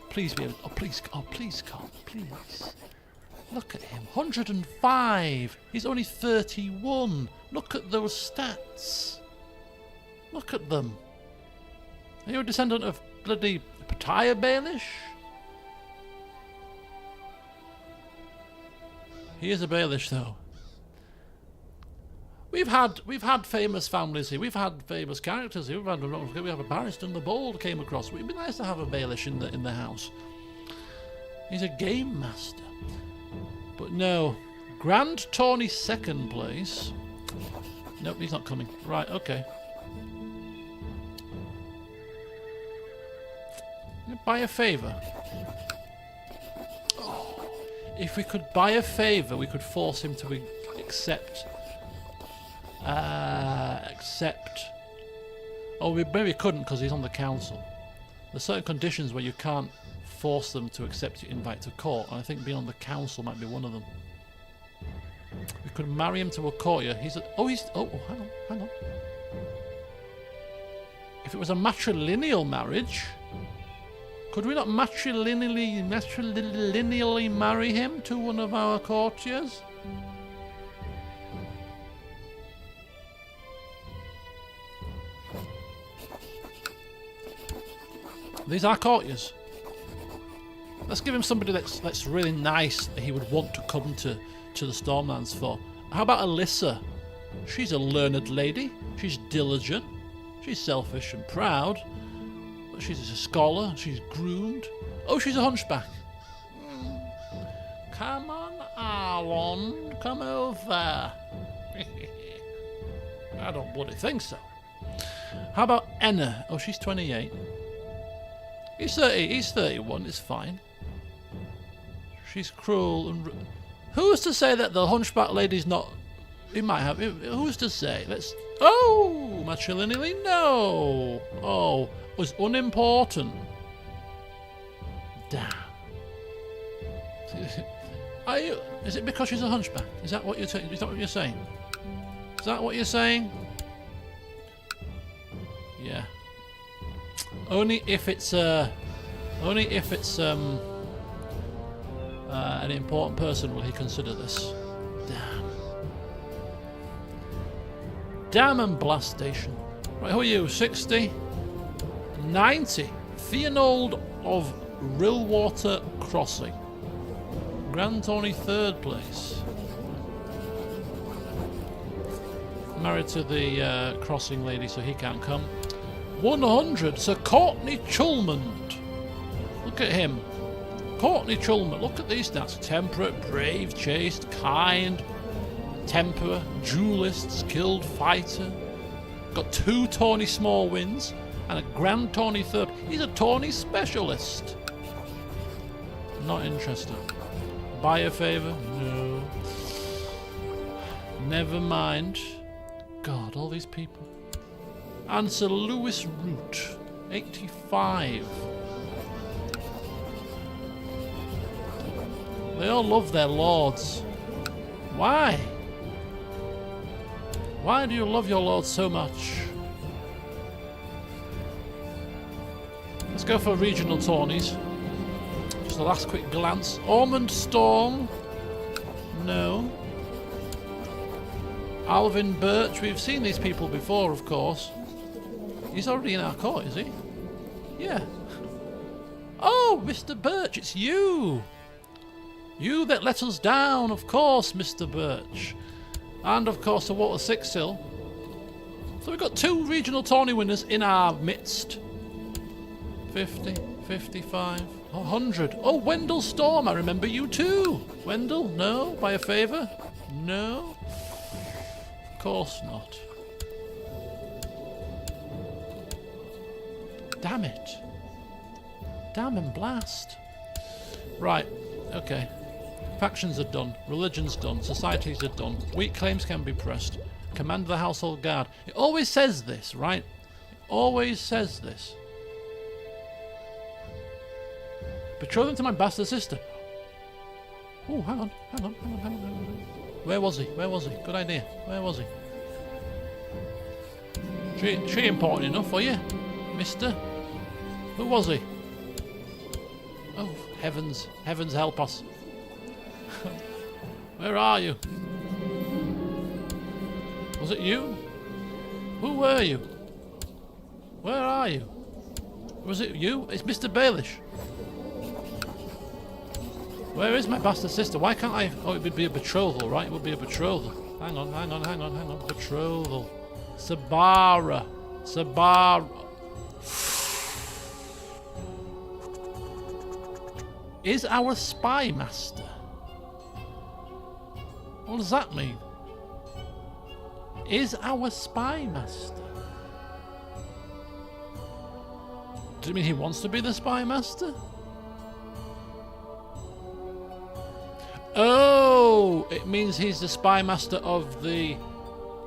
Please be able... Oh, please come, please. Look at him. 105. He's only 31. Look at those stats. Look at them. Are you a descendant of bloody Pattaya Baelish? He is a Baelish, though. We've had famous families here. We've had famous characters here. We have a Barristan the Bold came across. It'd be nice to have a Baelish in the house. He's a game master. But no. Grand Tourney second place. Nope, he's not coming. Right, okay. Buy a favour. Oh, if we could buy a favour, we could force him to accept. Oh, we maybe couldn't because he's on the council. There's certain conditions where you can't force them to accept your invite to court, and I think being on the council might be one of them. We could marry him to a courtier. Hang on. If it was a matrilineal marriage, could we not matrilineally marry him to one of our courtiers? These are courtiers. Let's give him somebody that's really nice that he would want to come to the Stormlands for. How about Alyssa? She's a learned lady. She's diligent. She's selfish and proud. But she's a scholar. She's groomed. Oh, she's a hunchback. Come on, Arlan. Come over. I don't bloody think so. How about Enna? Oh, she's 28. He's 30. He's 31. It's fine. She's cruel and... Who's to say that the hunchback lady's not... He might have... Who's to say? Let's... Oh! Matrilineally? No! Oh, was unimportant. Damn. Are you... Is it because she's a hunchback? Is that what you're saying? Is that what you're saying? Is that what you're saying? Yeah. Only if it's an important person will he consider this. Damn and blast station. Right, who are you? 60? 90. Theonold of Rillwater Crossing. Grand Tony 3rd place. Married to the crossing lady, so he can't come. 100, Sir Courtney Chulmond. Look at him. Courtney Chulmond, look at these stats. Temperate, brave, chaste, kind, temper, duelist, skilled fighter. Got 2 Tawny small wins and a Grand Tawny 3rd. He's a Tawny specialist. Not interested. Buy a favour? No. Never mind. God, all these people. And Sir Lewis Root, 85. They all love their lords. Why? Why do you love your lords so much? Let's go for regional tourneys. Just a last quick glance. Ormond Storm. No. Alvin Birch. We've seen these people before, of course. He's already in our court, is he? Yeah. Oh, Mr. Birch, it's you! You that let us down, of course, Mr. Birch. And, of course, the Water 6 Hill. So we've got 2 regional tourney winners in our midst. 50, 55, 100. Oh, Wendell Storm, I remember you too. Wendell, no? By a favour? No? Of course not. Damn it. Damn and blast. Right, okay. Factions are done. Religion's done. Societies are done. Weak claims can be pressed. Command of the household guard. It always says this, right? It always says this. Betroth them to my bastard sister. Oh, hang on. Where was he? Good idea. Where was he? She important enough for you, mister? Who was he? Oh, heavens help us. Where are you? Was it you? Who were you? Where are you? Was it you? It's Mr. Baelish. Where is my bastard sister? Why can't I... Oh, it would be a betrothal, right? It would be a betrothal. Hang on. Betrothal. Sabara. Is our spy master? What does that mean? Is our spy master? Does it mean he wants to be the spy master? Oh, Oh, it means he's the spy master of the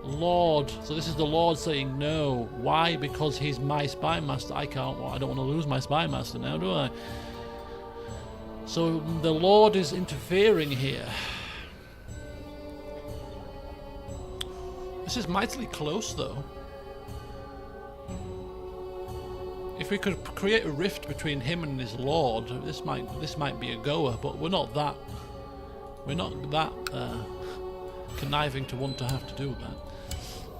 Lord. So this is the Lord saying no. Why? Because he's my spy master. I don't want to lose my spy master now, do I? So the Lord is interfering here. This is mightily close, though. If we could create a rift between him and his Lord, this might be a goer. But we're not that conniving to want to have to do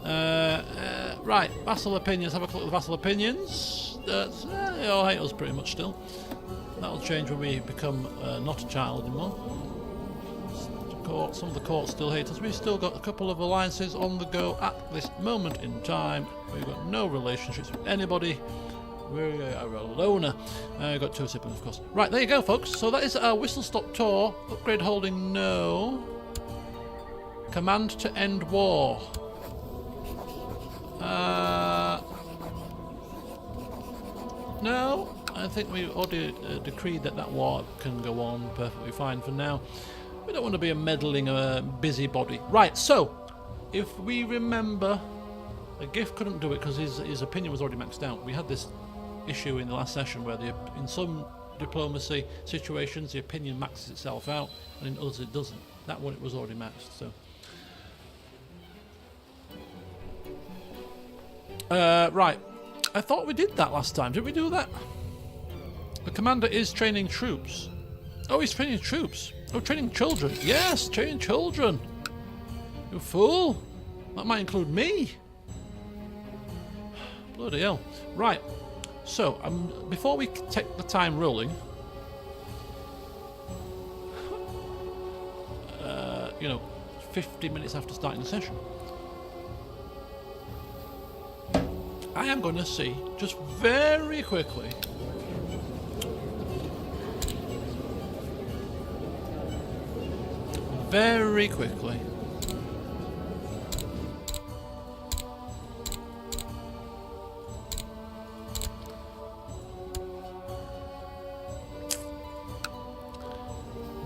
that. Right, vassal opinions. Have a look at the vassal opinions. They all hate us pretty much still. That'll change when we become not a child anymore. Some of the courts still hate us. We've still got a couple of alliances on the go at this moment in time. We've got no relationships with anybody. We are a loner. We've got 2 siblings, of course. Right, there you go, folks. So that is our whistle-stop tour. Upgrade holding, no. Command to end war. No. I think we already decreed that war can go on perfectly fine for now. We don't want to be a meddling busybody. Right, so, if we remember, the GIF couldn't do it because his opinion was already maxed out. We had this issue in the last session where in some diplomacy situations the opinion maxes itself out, and in others it doesn't. That one it was already maxed, so. Right, I thought we did that last time. Did we do that? The commander is training troops. Oh, he's training troops. Oh, training children. Yes, training children. You fool. That might include me. Bloody hell. Right. So, before we take the time rolling, 50 minutes after starting the session, I am going to see, just very quickly,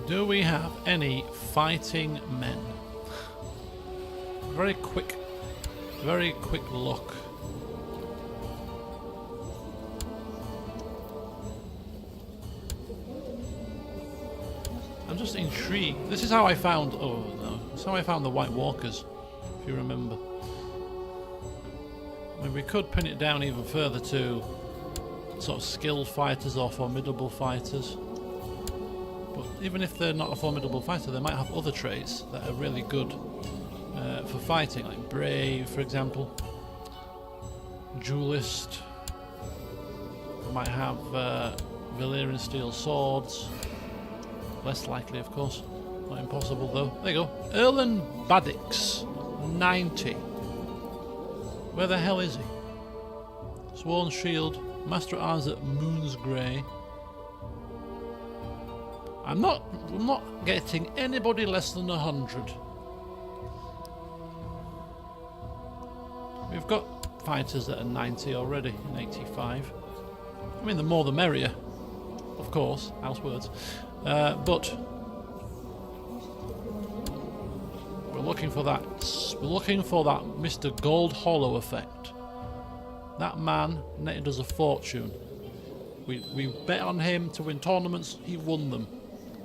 do we have any fighting men? Very quick look. I'm just intrigued. This is how I found. Oh no! This is how I found the White Walkers, if you remember. I mean, we could pin it down even further to sort of skilled fighters or formidable fighters. But even if they're not a formidable fighter, they might have other traits that are really good for fighting, like brave, for example. Duelist. Might have Valyrian steel swords. Less likely, of course. Not impossible, though. There you go. Arlan Badix, 90. Where the hell is he? Sworn Shield, Master at Arms at Moonsgrey. I'm not getting anybody less than 100. We've got fighters that are 90 already, and 85. I mean, the more the merrier, of course, house words. But we're looking for that. We're looking for that Mr. Gold Hollow effect. That man netted us a fortune. We bet on him to win tournaments. He won them,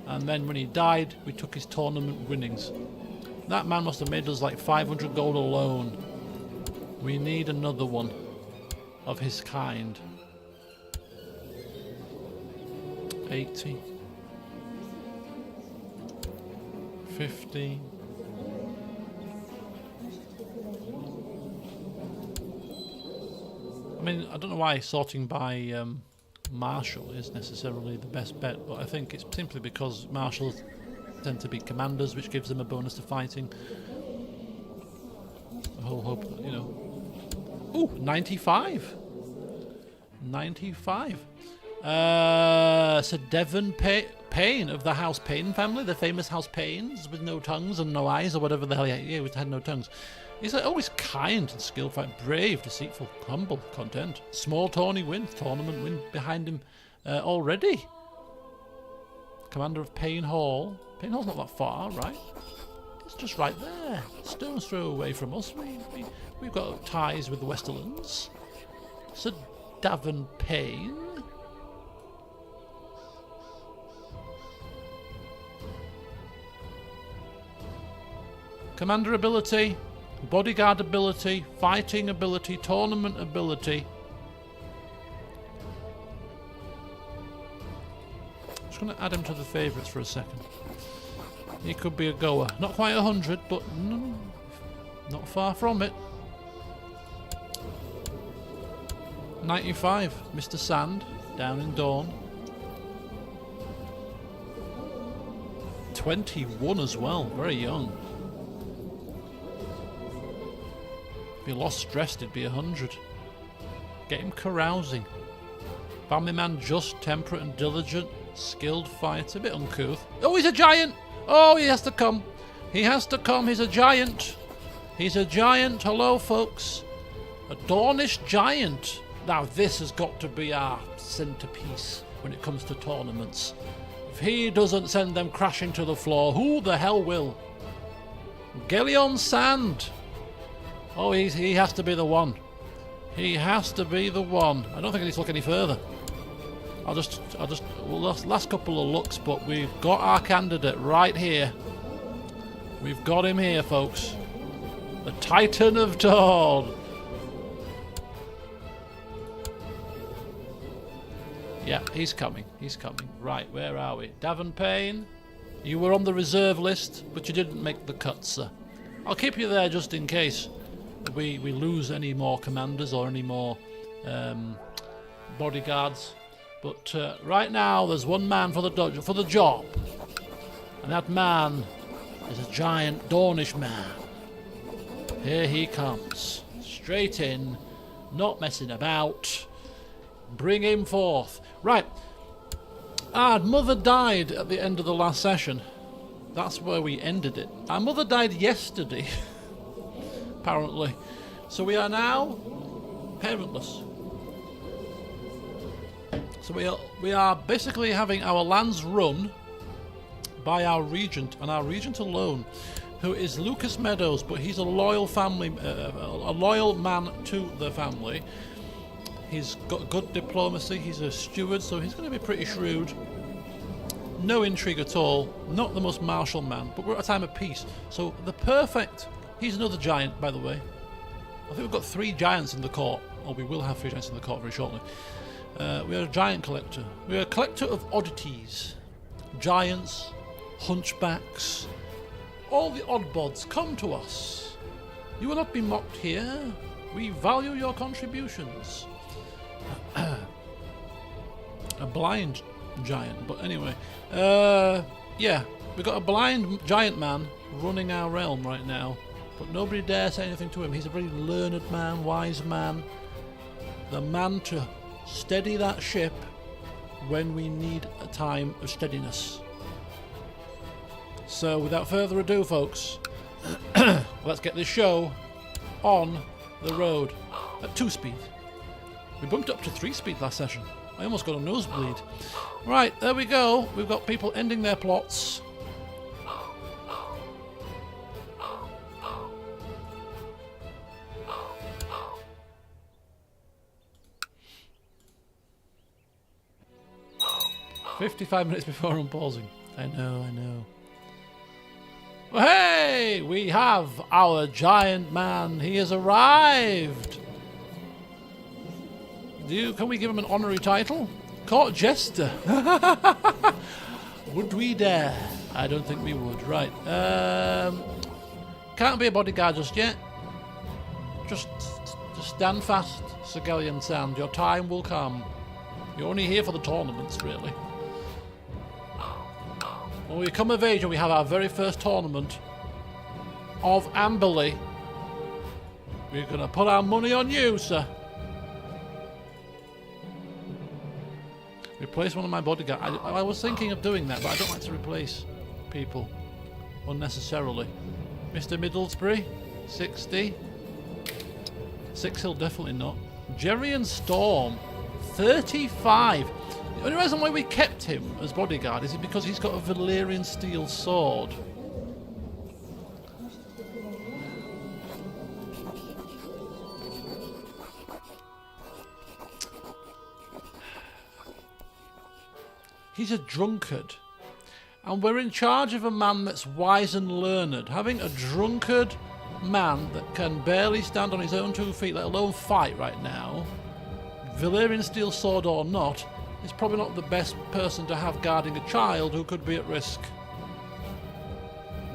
and then when he died, we took his tournament winnings. That man must have made us like 500 gold alone. We need another one of his kind. 80. 50. I mean, I don't know why sorting by Marshal is necessarily the best bet, but I think it's simply because Marshals tend to be commanders, which gives them a bonus to fighting. The whole hope, you know. Ooh, 95. 95. Sir Devon Payne of the House Payne family, the famous House Paynes with no tongues and no eyes, or whatever the hell he had no tongues. He's always kind and skilled, brave, deceitful, humble, content. Small tournament win behind him already. Commander of Payne Hall, Pinhole's not that far, right? It's just right there. Stone's throw away from us. We've got ties with the Westerlands. Sir Davin Payne. Commander ability, bodyguard ability, fighting ability, tournament ability. Just going to add him to the favourites for a second. He could be a goer. Not quite 100, but not far from it. 95, Mr. Sand, down in Dawn. 21 as well, very young. If he lost stress, it'd be 100. Get him carousing. Family man, just, temperate and diligent. Skilled fighter, a bit uncouth. Oh, he's a giant! Oh, he has to come. He has to come. He's a giant. He's a giant. Hello, folks. A Dornish giant. Now, this has got to be our centerpiece when it comes to tournaments. If he doesn't send them crashing to the floor, who the hell will? Gelion Sand. Oh, he has to be the one. He has to be the one. I don't think I need to look any further. Last couple of looks, but we've got our candidate right here. We've got him here, folks. The Titan of Dawn. Yeah, he's coming. He's coming. Right, where are we? Davin Payne. You were on the reserve list, but you didn't make the cut, sir. I'll keep you there just in case we lose any more commanders or any more bodyguards. But right now, there's one man for the job, and that man is a giant Dornish man. Here he comes, straight in, not messing about. Bring him forth. Right. Our mother died at the end of the last session. That's where we ended it. Our mother died yesterday, apparently. So we are now parentless. So we are basically having our lands run by our regent, and our regent alone, who is Lucas Meadows, but he's a loyal family, a loyal man to the family. He's got good diplomacy. He's a steward, so he's going to be pretty shrewd. No intrigue at all. Not the most martial man, but we're at a time of peace. So the perfect. He's another giant, by the way. I think we've got 3 giants in the court, or we will have 3 giants in the court very shortly. We are a giant collector. We are a collector of oddities. Giants, hunchbacks, all the oddbods come to us. You will not be mocked here. We value your contributions. A blind giant, but anyway. Yeah, we've got a blind giant man running our realm right now, but nobody dares say anything to him. He's a very learned man, wise man. The man to steady that ship when we need a time of steadiness. So without further ado, folks, let's get this show on the road at 2 speed. We bumped up to 3 speed last session. I almost got a nosebleed. Right, there we go. We've got people ending their plots. "55 minutes before unpausing." I know. Well, hey! We have our giant man. He has arrived. Can we give him an honorary title? Court Jester. Would we dare? I don't think we would. Right. Can't be a bodyguard just yet. Just stand fast, Sir Gelion Sand. Your time will come. You're only here for the tournaments, really. When we come of age and we have our very first tournament of Amberley, we're going to put our money on you, sir. Replace one of my bodyguards. I was thinking of doing that, but I don't like to replace people unnecessarily. Mr. Middlesbury, 60. 6 Hill, definitely not. Jerry and Storm, 35. The only reason why we kept him as bodyguard is because he's got a Valyrian steel sword. He's a drunkard. And we're in charge of a man that's wise and learned. Having a drunkard man that can barely stand on his own 2 feet, let alone fight right now, Valyrian steel sword or not, is probably not the best person to have guarding a child who could be at risk.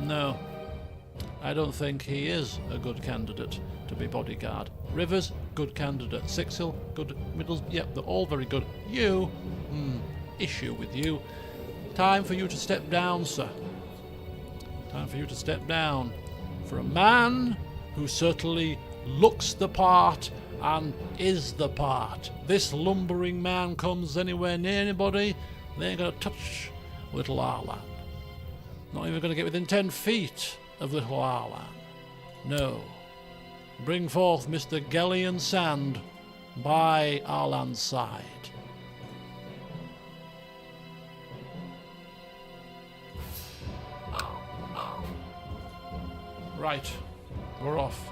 No, I don't think he is a good candidate to be bodyguard. Rivers, good candidate. Sixhill, good. Middles, yep, they're all very good. You, issue with you. Time for you to step down, sir. Time for you to step down. For a man who certainly looks the part and is the part. This lumbering man comes anywhere near anybody, they ain't gonna touch little Arlan. Not even gonna get within 10 feet of little Arlan. No. Bring forth Mr. Gellian Sand by Arlan's side. Right, we're off.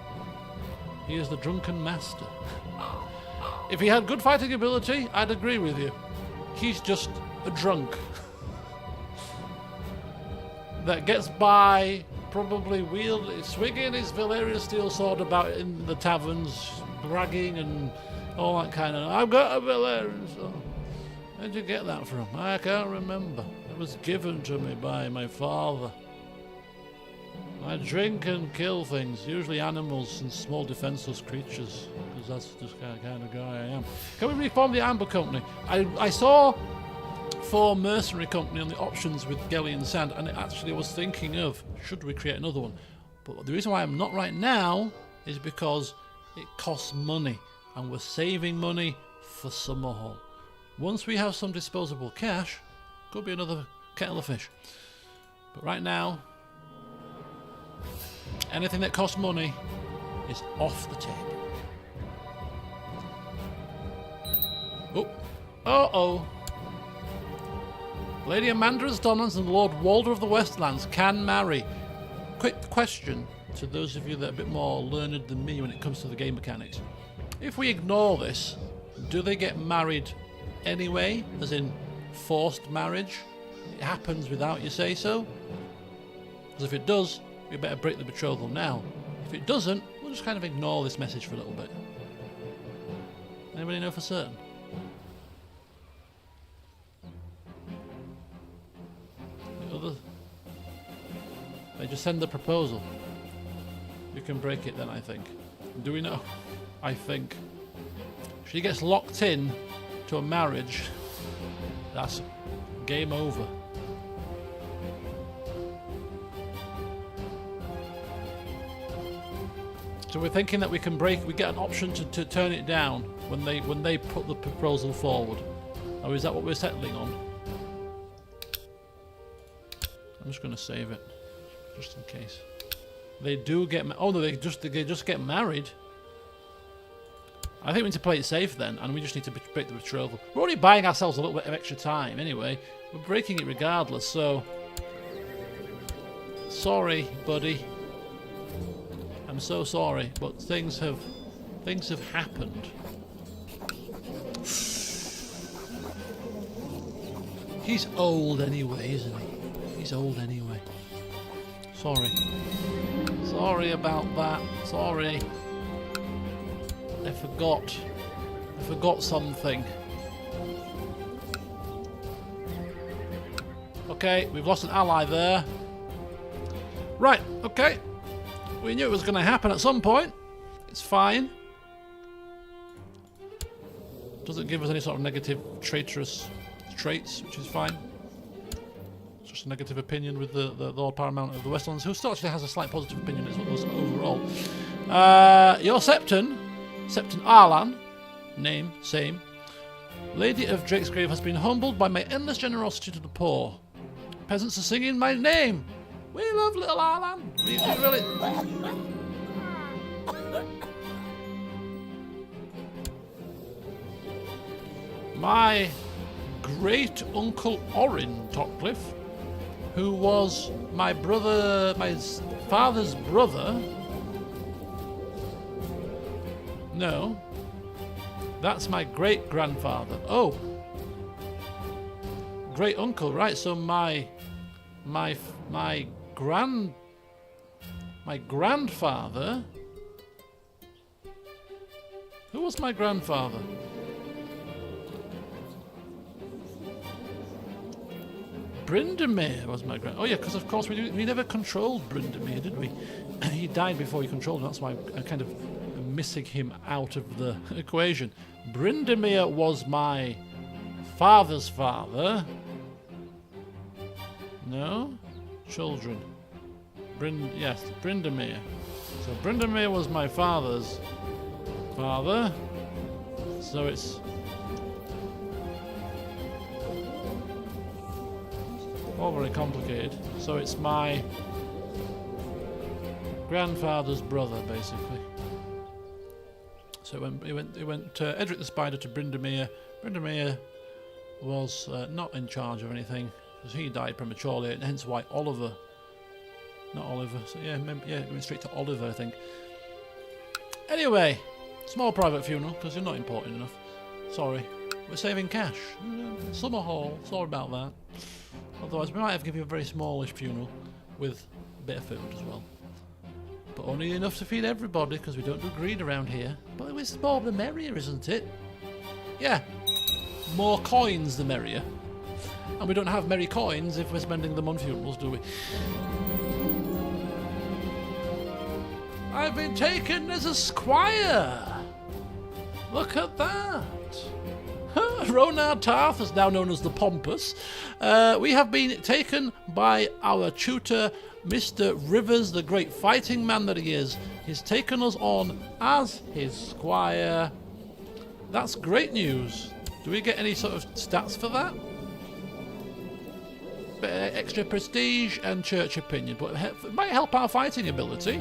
He is the drunken master. If he had good fighting ability, I'd agree with you. He's just a drunk. That gets by, probably swinging his Valyrian steel sword about in the taverns, bragging and all that kind of, I've got a Valyrian sword. Where'd you get that from? I can't remember. It was given to me by my father. I drink and kill things, usually animals and small defenseless creatures, because that's just the kind of guy I am. Can we reform the Amber Company? I saw for Mercenary Company on the options with Gellian Sand, and actually I was thinking of, should we create another one? But the reason why I'm not right now is because it costs money, and we're saving money for Summerhall. Once we have some disposable cash, could be another kettle of fish. But right now, anything that costs money is off the table. Oh. Uh-oh. Lady Amanda's Donnans and Lord Walder of the Westlands can marry. Quick question to those of you that are a bit more learned than me when it comes to the game mechanics. If we ignore this, do they get married anyway? As in forced marriage? It happens without you say so? Because if it does, we better break the betrothal now. If it doesn't, we'll just kind of ignore this message for a little bit. Anybody know for certain? The other? They just send the proposal. We can break it then, I think. Do we know? I think. If she gets locked in to a marriage, that's game over. So we're thinking that we get an option to turn it down when they put the proposal forward. Or is that what we're settling on? I'm just going to save it, just in case. They do get they just get married. I think we need to play it safe then, and we just need to break the betrothal. We're already buying ourselves a little bit of extra time anyway. We're breaking it regardless, so sorry, buddy. I'm so sorry, but things have happened. He's old anyway, isn't he? He's old anyway. Sorry. Sorry about that. Sorry. I forgot something. Okay, we've lost an ally there. Right, okay. We knew it was going to happen at some point. It's fine. Doesn't give us any sort of negative traitorous traits, which is fine. It's just a negative opinion with the Lord Paramount of the Westlands, who still actually has a slight positive opinion as well as overall. Your Septon Arlan, name, same. Lady of Drakesgrave has been humbled by my endless generosity to the poor. Peasants are singing my name. We love little Arlan. We do really. my great uncle Orrin Topcliffe, who was my father's brother. No, that's my great grandfather. Oh, great uncle, right? So my grandfather. Who was my grandfather? Brindamere was my grand. Oh yeah, because of course we never controlled Brindamere, did we? He died before we controlled him. That's why I'm kind of missing him out of the equation. Brindamere was my father's father. No, children. Yes, Brindamere. So Brindamere was my father's father. So it's all very complicated. So it's my grandfather's brother, basically. So it went Edric the Spider to Brindamere. Brindamere was not in charge of anything because he died prematurely, and hence why Oliver. Not Oliver. So yeah, it went straight to Oliver, I think. Anyway, small private funeral because you're not important enough. Sorry, we're saving cash. Summer hall. Sorry about that. Otherwise, we might have to give you a very smallish funeral with a bit of food as well. But only enough to feed everybody because we don't do greed around here. But it's more the merrier, isn't it? Yeah, more coins the merrier. And we don't have merry coins if we're spending them on funerals, do we? I've been taken as a squire. Look at that. Ronard Tarth is now known as the Pompous. We have been taken by our tutor, Mr. Rivers, the great fighting man that he is. He's taken us on as his squire. That's great news. Do we get any sort of stats for that? Bit of extra prestige and church opinion, but it might help our fighting ability.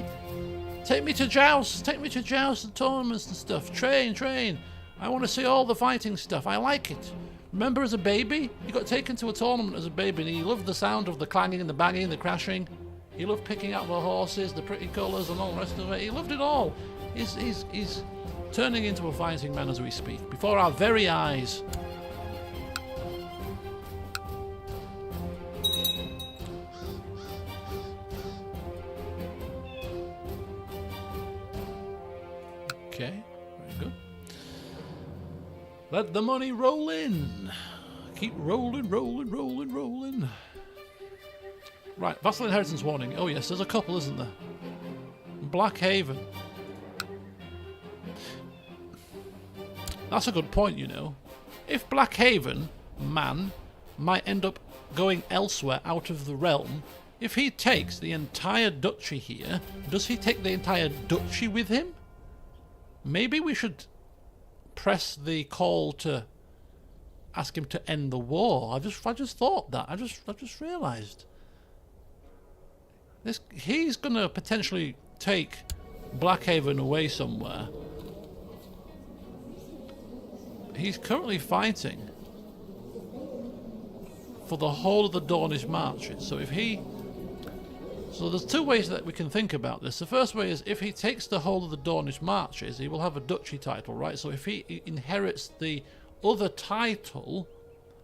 Take me to jousts and tournaments and stuff. Train. I want to see all the fighting stuff. I like it. Remember as a baby? You got taken to a tournament as a baby and he loved the sound of the clanging and the banging and the crashing. He loved picking out the horses, the pretty colours and all the rest of it. He loved it all. He's turning into a fighting man as we speak, before our very eyes. Okay, very good. Let the money roll in. Keep rolling. Right, vassal inheritance warning. Oh yes, there's a couple, isn't there? Blackhaven. That's a good point, you know. If Blackhaven, man, might end up going elsewhere out of the realm, if he takes the entire duchy here, does he take the entire duchy with him? Maybe we should press the call to ask him to end the war. I just thought that. I just realised. He's gonna potentially take Blackhaven away somewhere. He's currently fighting for the whole of the Dornish marches. So there's two ways that we can think about this. The first way is if he takes the whole of the Dornish marches, he will have a duchy title, right? So if he inherits the other title,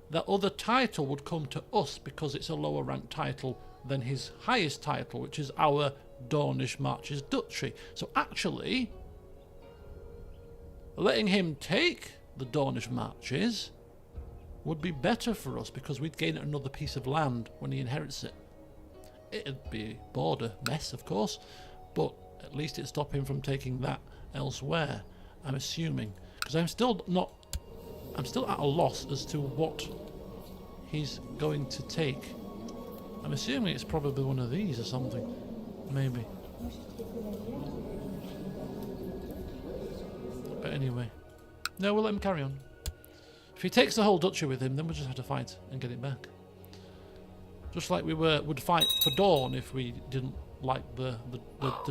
that other title would come to us because it's a lower ranked title than his highest title, which is our Dornish marches duchy. So actually, letting him take the Dornish marches would be better for us because we'd gain another piece of land when he inherits it. It'd be a border mess, of course, but at least it'd stop him from taking that elsewhere, I'm assuming. Because I'm still at a loss as to what he's going to take. I'm assuming it's probably one of these or something. Maybe. But anyway. No, we'll let him carry on. If he takes the whole duchy with him, then we'll just have to fight and get it back. Just like we would fight for Dawn if we didn't like the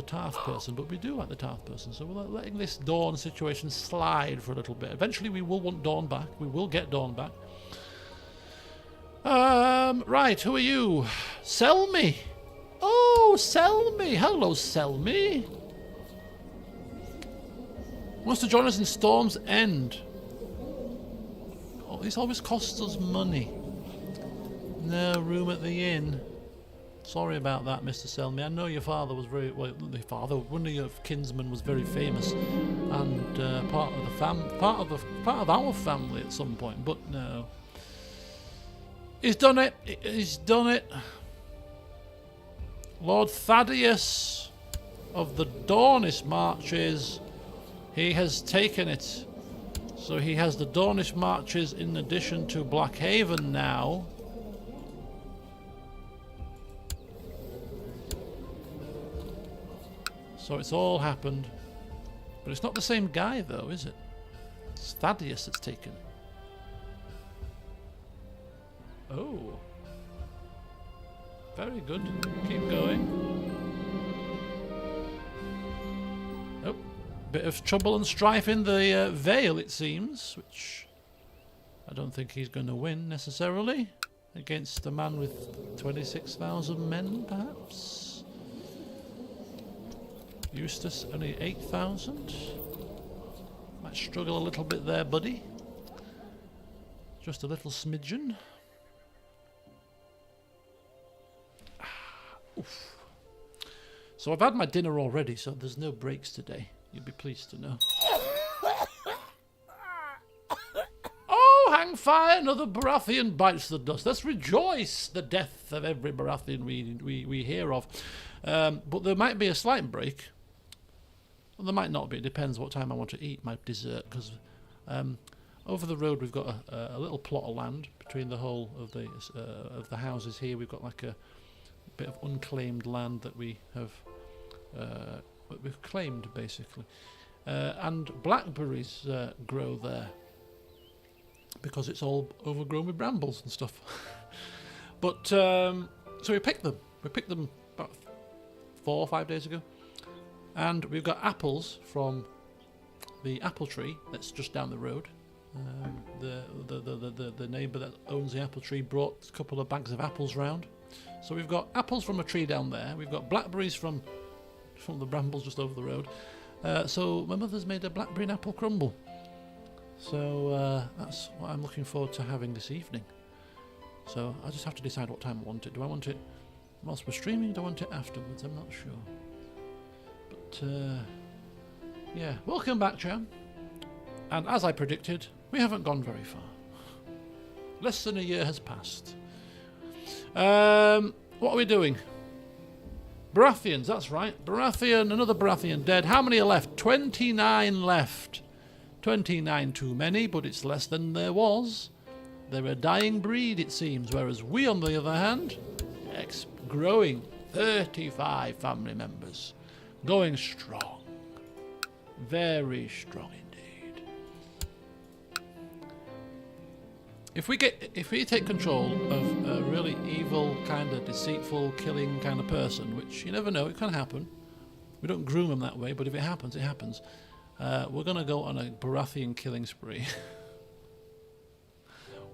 Tarth person, but we do like the Tarth person, so we're letting this Dawn situation slide for a little bit. Eventually we will want Dawn back. We will get Dawn back. Right, who are you? Sell me. Oh, sell me. Hello, sell me. Wants to join us in Storm's End. Oh, this always costs us money. No room at the inn. Sorry about that, Mr. Selmy. I know your father was very well. Your father, one of your kinsmen, was very famous, and part of our family at some point. But no, he's done it. He's done it. Lord Thaddeus of the Dornish Marches. He has taken it. So he has the Dornish Marches in addition to Blackhaven now. So it's all happened. But it's not the same guy though, is it? It's Thaddeus that's taken. Oh. Very good. Keep going. Oh. Bit of trouble and strife in the Vale, it seems, which I don't think he's going to win necessarily against a man with 26,000 men, perhaps. Eustace only 8,000. Might struggle a little bit there, buddy. Just a little smidgen. Oof. So I've had my dinner already, so there's no breaks today. You'd be pleased to know. Oh, hang fire! Another Baratheon bites the dust. Let's rejoice the death of every Baratheon we hear of. But there might be a slight break. Well, there might not be. It depends what time I want to eat my dessert. Because over the road we've got a little plot of land between the whole of the houses here. We've got like a bit of unclaimed land that we have we've claimed basically, and blackberries grow there because it's all overgrown with brambles and stuff. But so we picked them. We picked them about 4 or 5 days ago. And we've got apples from the apple tree that's just down the road. The neighbour that owns the apple tree brought a couple of bags of apples round. So we've got apples from a tree down there. We've got blackberries from the brambles just over the road. So my mother's made a blackberry and apple crumble. So that's what I'm looking forward to having this evening. So I just have to decide what time I want it. Do I want it whilst we're streaming? Do I want it afterwards? I'm not sure. Yeah, welcome back, Cham. And as I predicted, we haven't gone very far. Less than a year has passed. What are we doing? Baratheons, that's right. Baratheon, another Baratheon dead. How many are left? 29 left. 29 too many, but it's less than there was. They're a dying breed, it seems, whereas we, on the other hand, growing 35 family members. Going strong. Very strong indeed. If we take control of a really evil, kind of deceitful, killing kind of person, which you never know, it can happen. We don't groom them that way, but if it happens, it happens. We're going to go on a Baratheon killing spree.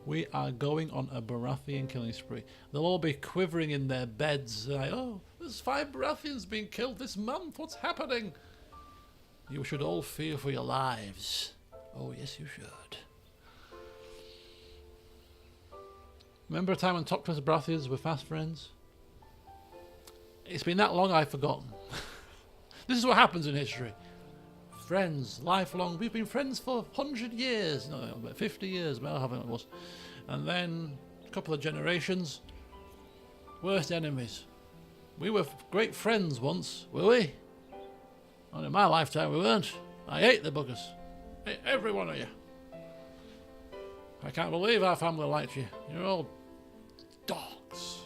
We are going on a Baratheon killing spree. They'll all be quivering in their beds. Like, oh, there's 5 Baratheons being killed this month. What's happening? You should all fear for your lives. Oh, yes, you should. Remember a time when Toctras Baratheons were fast friends? It's been that long, I've forgotten. This is what happens in history. Friends, lifelong. We've been friends for 100 years. No, about 50 years, well, I think it was. And then a couple of generations. Worst enemies. We were great friends once, were we? Not in my lifetime we weren't. I hate the buggers. I hate every one of you. I can't believe our family liked you. You're all dogs.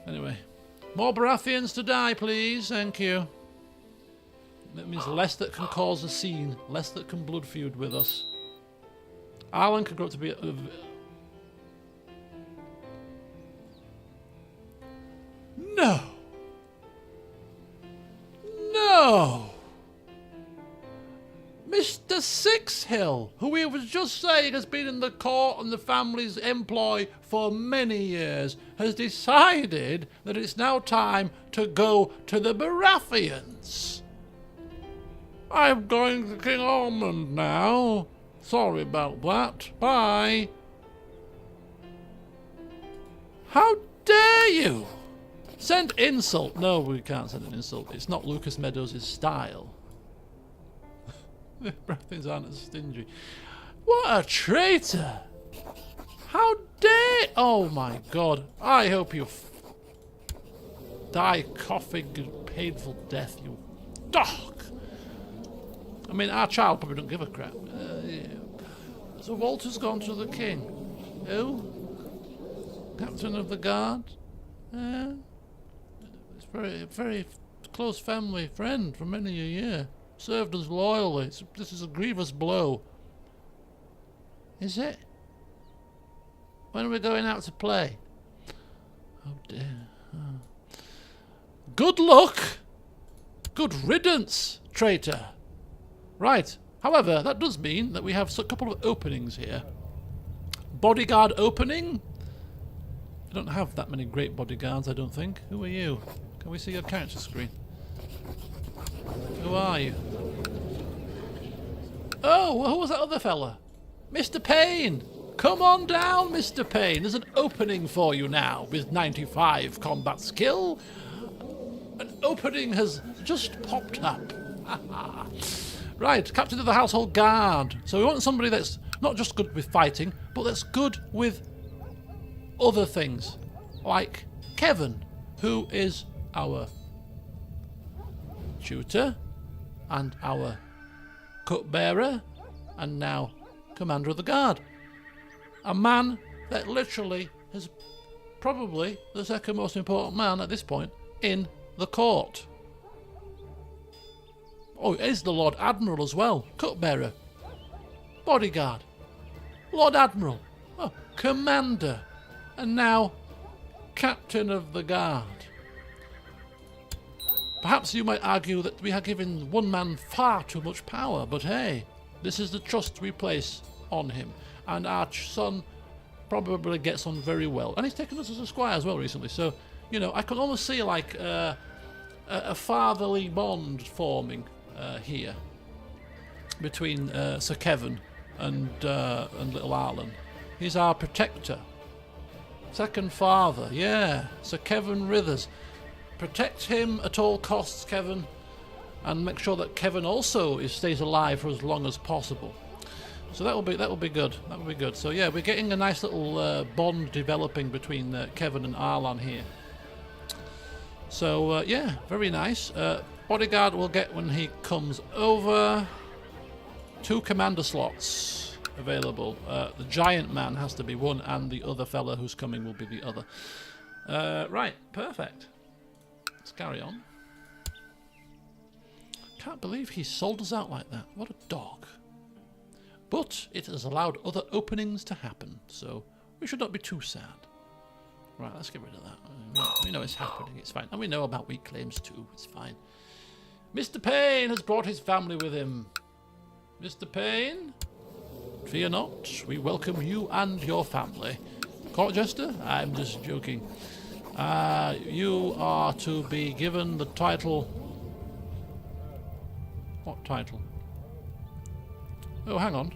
Anyway. More Baratheons to die, please. Thank you. That means less that can cause a scene. Less that can blood feud with us. Arlan could grow up to be... No. No. Mr. Sixhill, who we was just saying has been in the court and the family's employ for many years, has decided that it's now time to go to the Baratheons. I'm going to King Almond now. Sorry about that. Bye. How dare you? Send insult. No, we can't send an insult. It's not Lucas Meadows' style. The Baratheons aren't as stingy. What a traitor! How dare... Oh my god. I hope you die coughing a painful death, you dog! I mean, our child probably don't give a crap. Yeah. So Walter's gone to the king. Who? Captain of the guard? It's very close family friend for many a year. Served us loyally. This is a grievous blow. Is it? When are we going out to play? Oh dear. Oh. Good luck! Good riddance, traitor. Right. However, that does mean that we have a couple of openings here. Bodyguard opening. I don't have that many great bodyguards, I don't think. Who are you? Can we see your character screen? Who are you? Oh, who was that other fella? Mr. Payne! Come on down, Mr. Payne. There's an opening for you now with 95 combat skill. An opening has just popped up. Right, Captain of the Household Guard. So we want somebody that's not just good with fighting, but that's good with other things. Like Kevin, who is our tutor and our cupbearer and now commander of the guard. A man that literally is probably the second most important man at this point in the court. Oh, he is the Lord Admiral as well. Cupbearer. Bodyguard. Lord Admiral. Oh, Commander. And now Captain of the Guard. Perhaps you might argue that we are giving one man far too much power, but hey, this is the trust we place on him. And our son probably gets on very well. And he's taken us as a squire as well recently, so, you know, I can almost see like a fatherly bond forming here between Sir Kevin and little Arlan. He's our protector. Second father, yeah, Sir Kevin Rithers. Protect him at all costs, Kevin, and make sure that Kevin also stays alive for as long as possible. So that will be good. That will be good. So yeah, we're getting a nice little bond developing between Kevin and Arlan here. So yeah, very nice. Bodyguard will get when he comes over. 2 commander slots available. The giant man has to be one, and the other fella who's coming will be the other. Right, perfect. Let's carry on. Can't believe he sold us out like that. What a dog. But it has allowed other openings to happen, so we should not be too sad. Right, let's get rid of that. We know it's happening, it's fine. And we know about weak claims too, it's fine. Mr. Payne has brought his family with him. Mr. Payne, fear not, we welcome you and your family. Court Jester? I'm just joking. You are to be given the title... What title? Oh, hang on.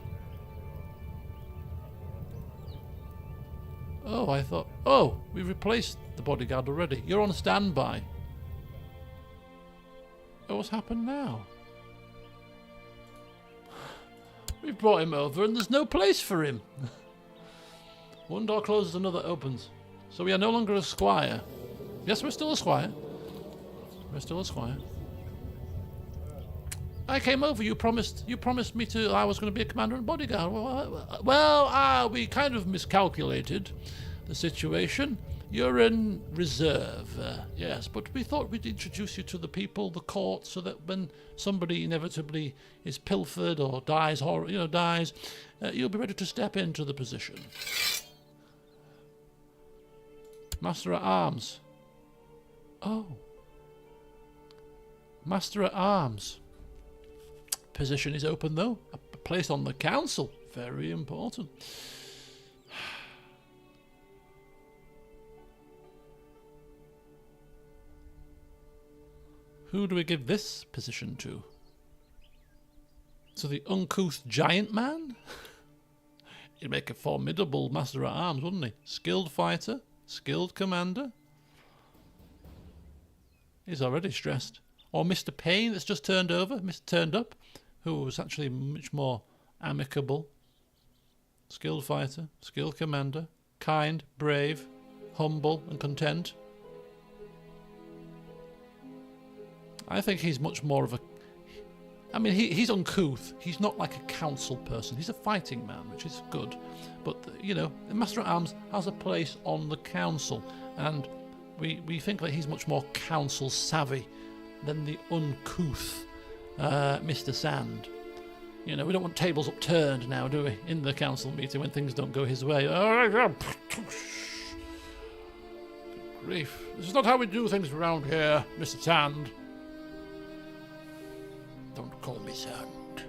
Oh, I thought... Oh, we replaced the bodyguard already. You're on standby. Oh, what's happened now? We've brought him over and there's no place for him. One door closes, another opens. So we are no longer a squire. Yes, we're still a squire. We're still a squire. I came over. You promised me I was going to be a commander and bodyguard. Well, we kind of miscalculated the situation. You're in reserve, yes, but we thought we'd introduce you to the people, the court, so that when somebody inevitably is pilfered or dies, you'll be ready to step into the position. Master at Arms. Oh. Master at Arms. Position is open though. A place on the council. Very important. Who do we give this position to? To the uncouth giant man? He'd make a formidable master at arms, wouldn't he? Skilled fighter, skilled commander. He's already stressed. Or Mr. Payne that's just turned up, who was actually much more amicable. Skilled fighter, skilled commander, kind, brave, humble and content. I think he's much more of a... I mean, he's uncouth. He's not like a council person. He's a fighting man, which is good. But, you know, the Master at Arms has a place on the council. And we think that he's much more council savvy than the uncouth Mr. Sand. You know, we don't want tables upturned now, do we? In the council meeting when things don't go his way. Good grief. This is not how we do things around here, Mr. Sand. Don't call me Sand.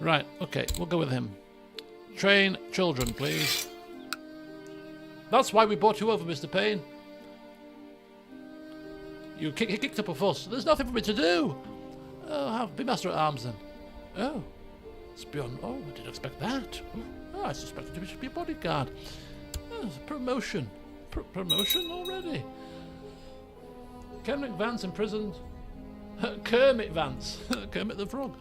Right, okay, we'll go with him. Train children, please. That's why we brought you over, Mr. Payne. He kicked up a fuss. There's nothing for me to do. Oh, be Master at Arms then. Oh, it's beyond... Oh, I didn't expect that. Oh, I suspected you should be a bodyguard. Oh, it's a promotion. Promotion already. Kenrick Vance imprisoned. Kermit Vance. Kermit the Frog.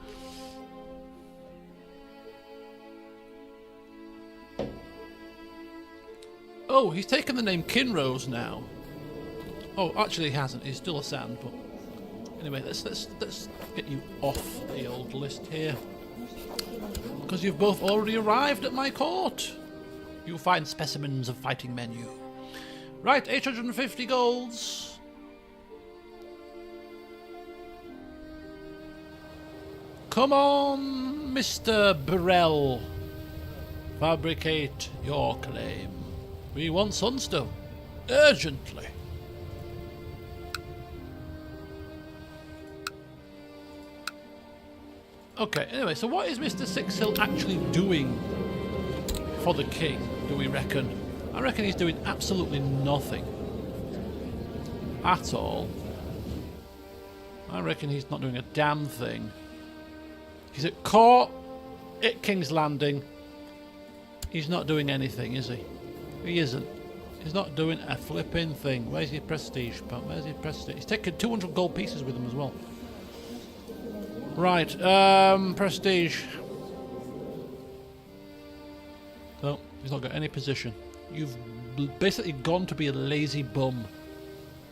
Oh, he's taken the name Kinrose now. Oh, actually he hasn't. He's still a Sand, but... Anyway, let's get you off the old list here. Because you've both already arrived at my court. You'll find specimens of fighting menu. Right, 850 golds. Come on, Mr. Burrell. Fabricate your claim. We want Sunstone. Urgently. Okay, anyway, so what is Mr. Sixhill actually doing for the king, do we reckon? I reckon he's doing absolutely nothing. At all. I reckon he's not doing a damn thing. He's at court, at King's Landing. He's not doing anything, is he? He isn't. He's not doing a flipping thing. Where's your prestige, pal? Where's your prestige? He's taken 200 gold pieces with him as well. Right, prestige. No, he's not got any position. You've basically gone to be a lazy bum.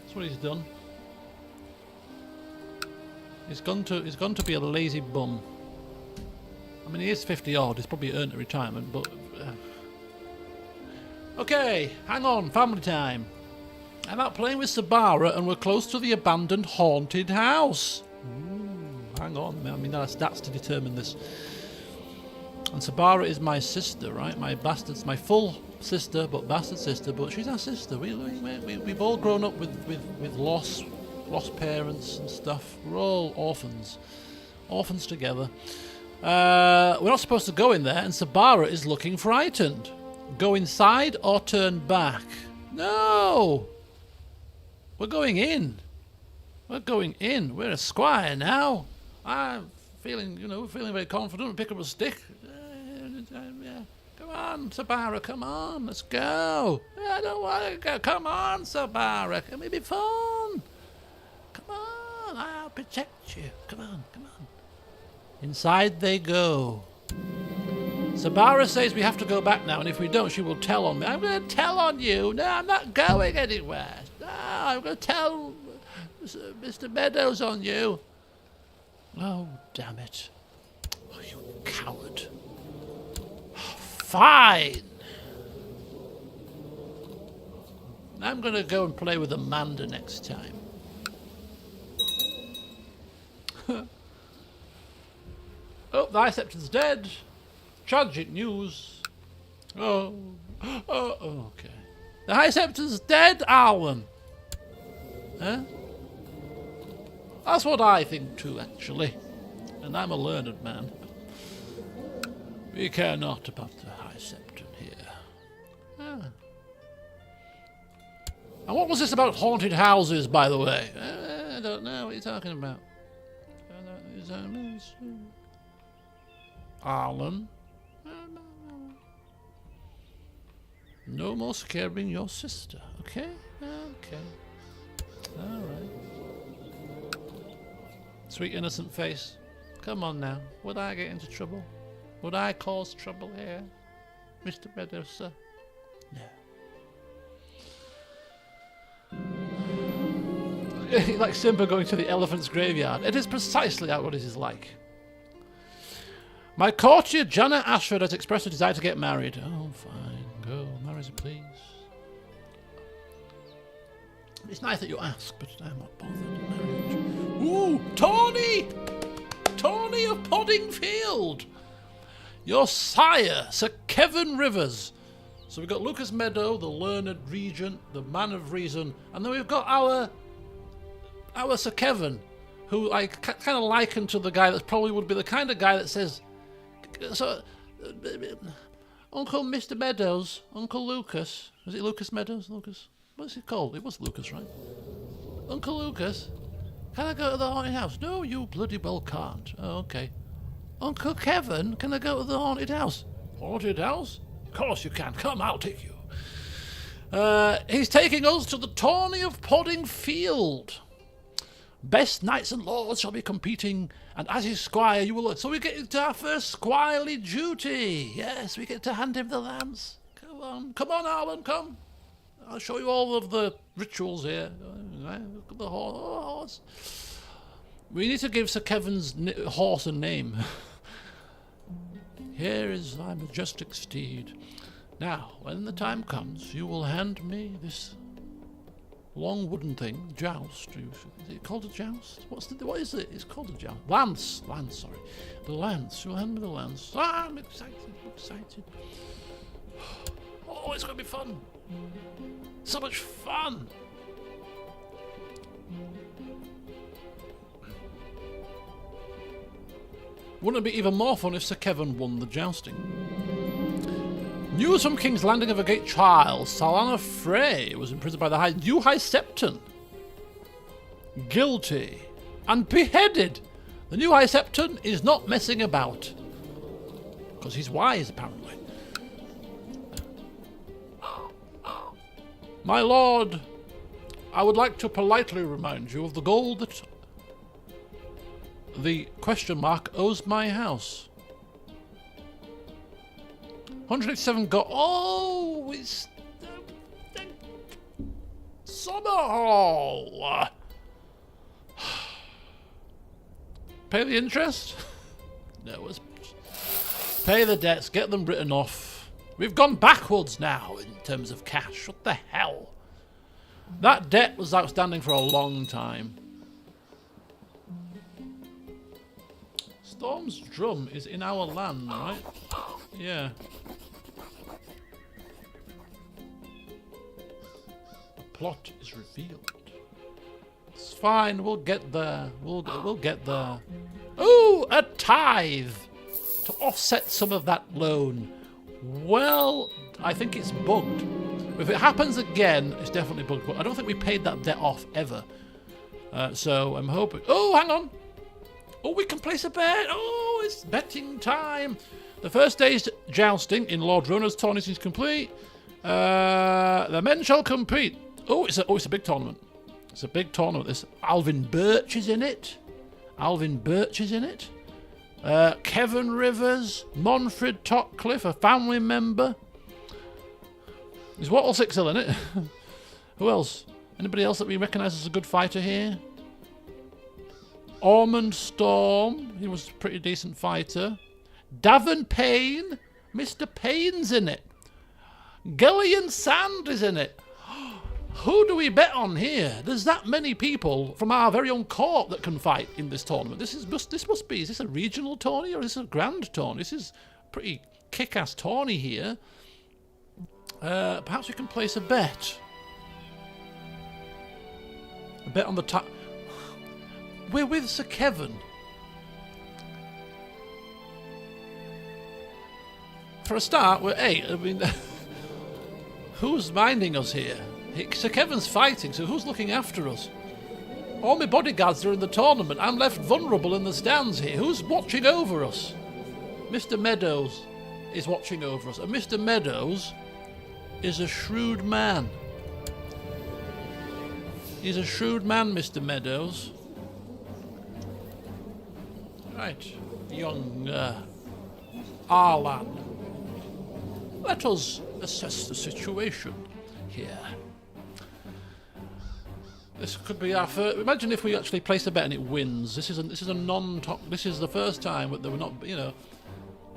That's what he's done. He's gone to be a lazy bum. I mean, he is 50 odd. He's probably earned a retirement, but okay, hang on, family time. I'm out playing with Sabara, and we're close to the abandoned haunted house. Hang on, I mean that's to determine this. And Sabara is my sister, right? My full sister, but bastard sister. But she's our sister. We've all grown up with lost parents and stuff. We're all orphans together. We're not supposed to go in there, and Sabara is looking frightened. Go inside or turn back? No, we're going in. We're going in. We're a squire now. I'm feeling very confident. Pick up a stick. Yeah. Come on, Sabara, come on. Let's go. I don't want to go. Come on, Sabara. Can we be fun? Come on, I'll protect you. Come on. Inside they go. Sabara says we have to go back now, and if we don't, she will tell on me. I'm going to tell on you. No, I'm not going anywhere. No, I'm going to tell Mr. Meadows on you. Oh, damn it. Oh, you coward. Fine. I'm going to go and play with Amanda next time. Oh, the High Septon's dead. Tragic news. Oh, okay. The High Septon's dead, Arlan. Huh? That's what I think too, actually. And I'm a learned man. We care not about the High Septon here. Ah. And what was this about haunted houses, by the way? I don't know what you're talking about. Arlan? No more scaring your sister, okay? Okay. Alright. Sweet innocent face. Come on now. Would I get into trouble? Would I cause trouble here? Mr. Meadows, sir? No. Like Simba going to the elephant's graveyard. It is precisely what it is like. My courtier Janet Ashford has expressed a desire to get married. Oh, fine. Go. Marry her, please. It's nice that you ask, but I'm not bothered. Marriage. Ooh! Tawny! Tawny of Poddingfield! Your sire, Sir Kevin Rivers. So we've got Lucas Meadow, the learned regent, the man of reason, and then we've got our Sir Kevin, who I kind of liken to the guy that probably would be the kind of guy that says, so, Uncle Mr. Meadows, Uncle Lucas, was it Lucas Meadows? Lucas? What's it called? It was Lucas, right? Uncle Lucas, can I go to the haunted house? No, you bloody well can't. Oh, okay. Uncle Kevin, can I go to the haunted house? Haunted house? Of course you can. Come, I'll take you. He's taking us to the tourney of Poddingfield. Best knights and lords shall be competing, and as his squire you will... So we get into our first squirely duty. Yes, we get to hand him the lance. Come on, Arlan, come. I'll show you all of the rituals here. Look at the horse. We need to give Sir Kevin's horse a name. Here is thy majestic steed. Now, when the time comes, you will hand me this long wooden thing, joust. Is it called a joust? What is it? It's called a joust. Lance, sorry. The lance. You'll hand me the lance. Ah, I'm excited. Oh, it's going to be fun. So much fun. Wouldn't it be even more fun if Sir Kevin won the jousting? News from King's Landing of a great trial. Salana Frey was imprisoned by the new High Septon. Guilty. And beheaded. The new High Septon is not messing about. Because he's wise, apparently. My lord, I would like to politely remind you of the gold that the question mark owes my house. 187 got. Oh, it's Summerhall. Pay the interest? No, it's pay the debts, get them written off. We've gone backwards now in terms of cash. What the hell? That debt was outstanding for a long time. Storm's drum is in our land, right? Yeah. The plot is revealed. It's fine, we'll get there. We'll get there. Ooh, a tithe to offset some of that loan. Well, I think it's bugged. If it happens again, it's definitely bugged. But I don't think we paid that debt off ever. So I'm hoping. Oh, hang on. Oh, we can place a bet. Oh, it's betting time. The first day's jousting in Lord Rona's tournament is complete. The men shall compete. Oh, it's a big tournament. It's a big tournament. This Alvin Birch is in it. Kevin Rivers, Monfred Totcliffe, a family member. Is Wattle Sixhill in it? Who else? Anybody else that we recognise as a good fighter here? Ormond Storm, he was a pretty decent fighter. Davin Payne, Mr. Payne's in it. Gillian Sand is in it. Who do we bet on here? There's that many people from our very own court that can fight in this tournament. This must be, is this a regional tourney or is this a grand tourney? This is a pretty kick-ass tourney here. Perhaps we can place a bet. A bet on the top. We're with Sir Kevin. For a start, we're I mean, who's minding us here? Sir Kevin's fighting, so who's looking after us? All my bodyguards are in the tournament. I'm left vulnerable in the stands here. Who's watching over us? Mr. Meadows is watching over us. And Mr. Meadows is a shrewd man. He's a shrewd man, Mr. Meadows. Right, young Arlan. Let us assess the situation here. This could be our first. Imagine if we actually place a bet and it wins. This is a non-top. This is the first time that we're not. You know,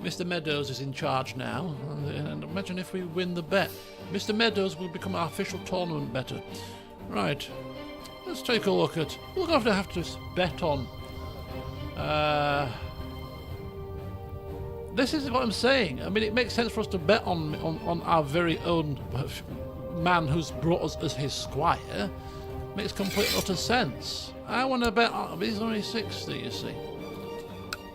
Mr. Meadows is in charge now, and imagine if we win the bet. Mr. Meadows will become our official tournament bettor. Right. Let's take a look at. We're going to have to bet on. This is what I'm saying. I mean, it makes sense for us to bet on our very own man who's brought us as his squire. Makes complete and utter sense. I want to bet on. He's only 60, you see.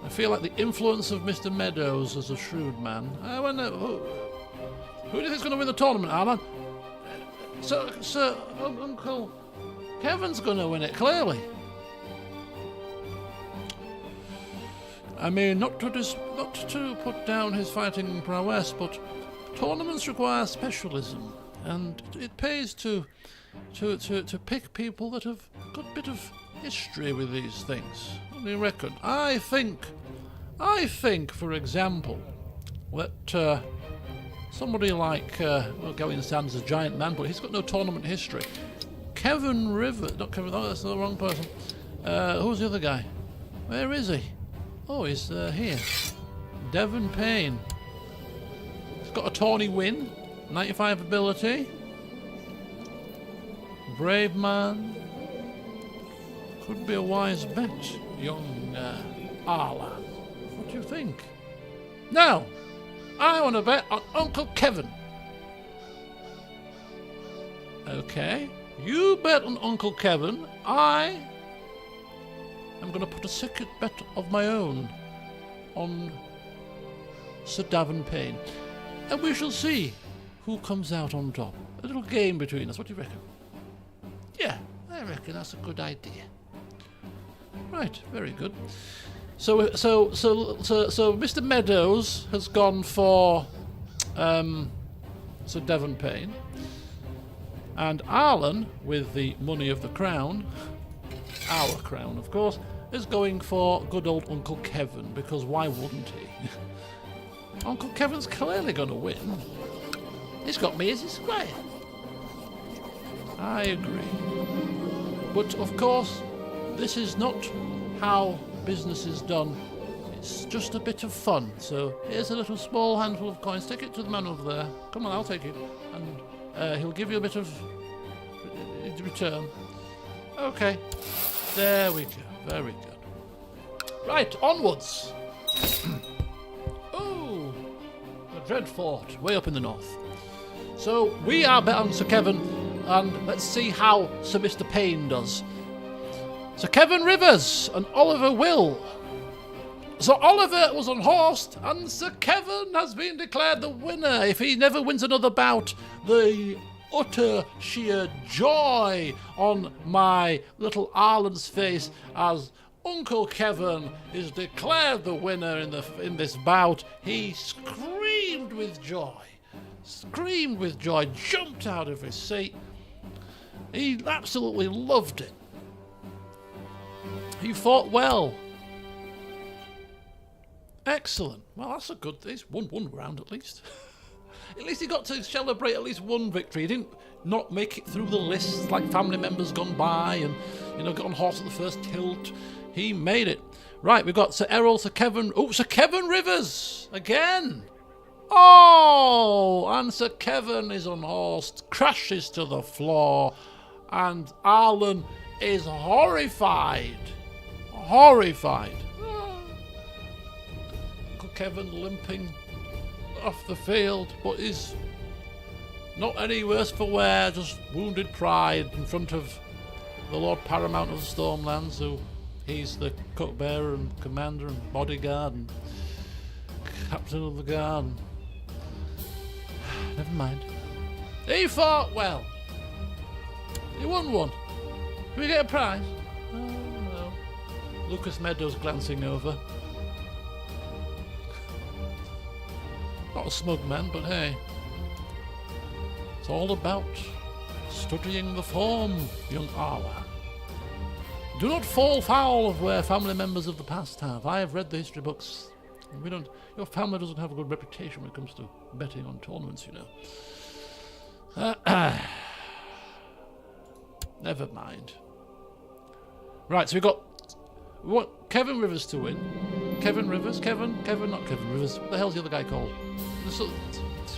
I feel like the influence of Mr. Meadows as a shrewd man. I wonder who do you think's going to win the tournament, Arlan? Sir, Uncle Kevin's going to win it, clearly. I mean, not to put down his fighting prowess, but tournaments require specialism, and it pays to pick people that have got a bit of history with these things. What do you reckon? I think, for example, that somebody like, well, Gavin Sands is a giant man, but he's got no tournament history. Kevin River, not Kevin, oh, that's the wrong person. Who's the other guy? Where is he? Oh, he's here. Devon Payne. He's got a tawny win, 95 ability. Brave man. Could be a wise bet, young Arlan. What do you think? Now, I want to bet on Uncle Kevin. Okay, you bet on Uncle Kevin. I'm going to put a secret bet of my own on Sir Devon Payne. And we shall see who comes out on top. A little game between us. What do you reckon? Yeah, I reckon that's a good idea. Right, very good. So Mr. Meadows has gone for Sir Devon Payne. And Arlan, with the money of the crown, our crown, of course, is going for good old Uncle Kevin, because why wouldn't he? Uncle Kevin's clearly going to win. He's got me as his squire. I agree. But, of course, this is not how business is done. It's just a bit of fun. So, here's a little small handful of coins. Take it to the man over there. Come on, I'll take it. And he'll give you a bit of return. Okay. There we go. Very good. Right, onwards. Oh, the Dread Fort, way up in the north. So we are bet on Sir Kevin, and let's see how Sir Mr. Payne does. Sir Kevin Rivers and Oliver Will. So Oliver was unhorsed, and Sir Kevin has been declared the winner. If he never wins another bout, the utter sheer joy on my little Arlan's face as Uncle Kevin is declared the winner in this bout. He screamed with joy, jumped out of his seat. He absolutely loved it. He fought well. Excellent. Well, that's a good thing. He's won one round at least. At least he got to celebrate at least one victory. He didn't not make it through the lists like family members gone by and, got on horse at the first tilt. He made it. Right, we've got Sir Errol, Sir Kevin... Oh, Sir Kevin Rivers! Again! Oh! And Sir Kevin is unhorsed, crashes to the floor, and Arlan is horrified. Horrified. Uncle Kevin limping off the field, but is not any worse for wear, just wounded pride in front of the Lord Paramount of the Stormlands, who he's the cupbearer and commander and bodyguard and captain of the guard. Never mind. He fought well. He won one. Did we get a prize? Oh no. Lucas Meadows glancing over. Not a smug man, but hey. It's all about studying the form, young Arlan. Do not fall foul of where family members of the past have. I have read the history books. Your family doesn't have a good reputation when it comes to betting on tournaments, you know. Never mind. Right, so we want Kevin Rivers to win. Kevin, not Kevin Rivers. What the hell's the other guy called? There's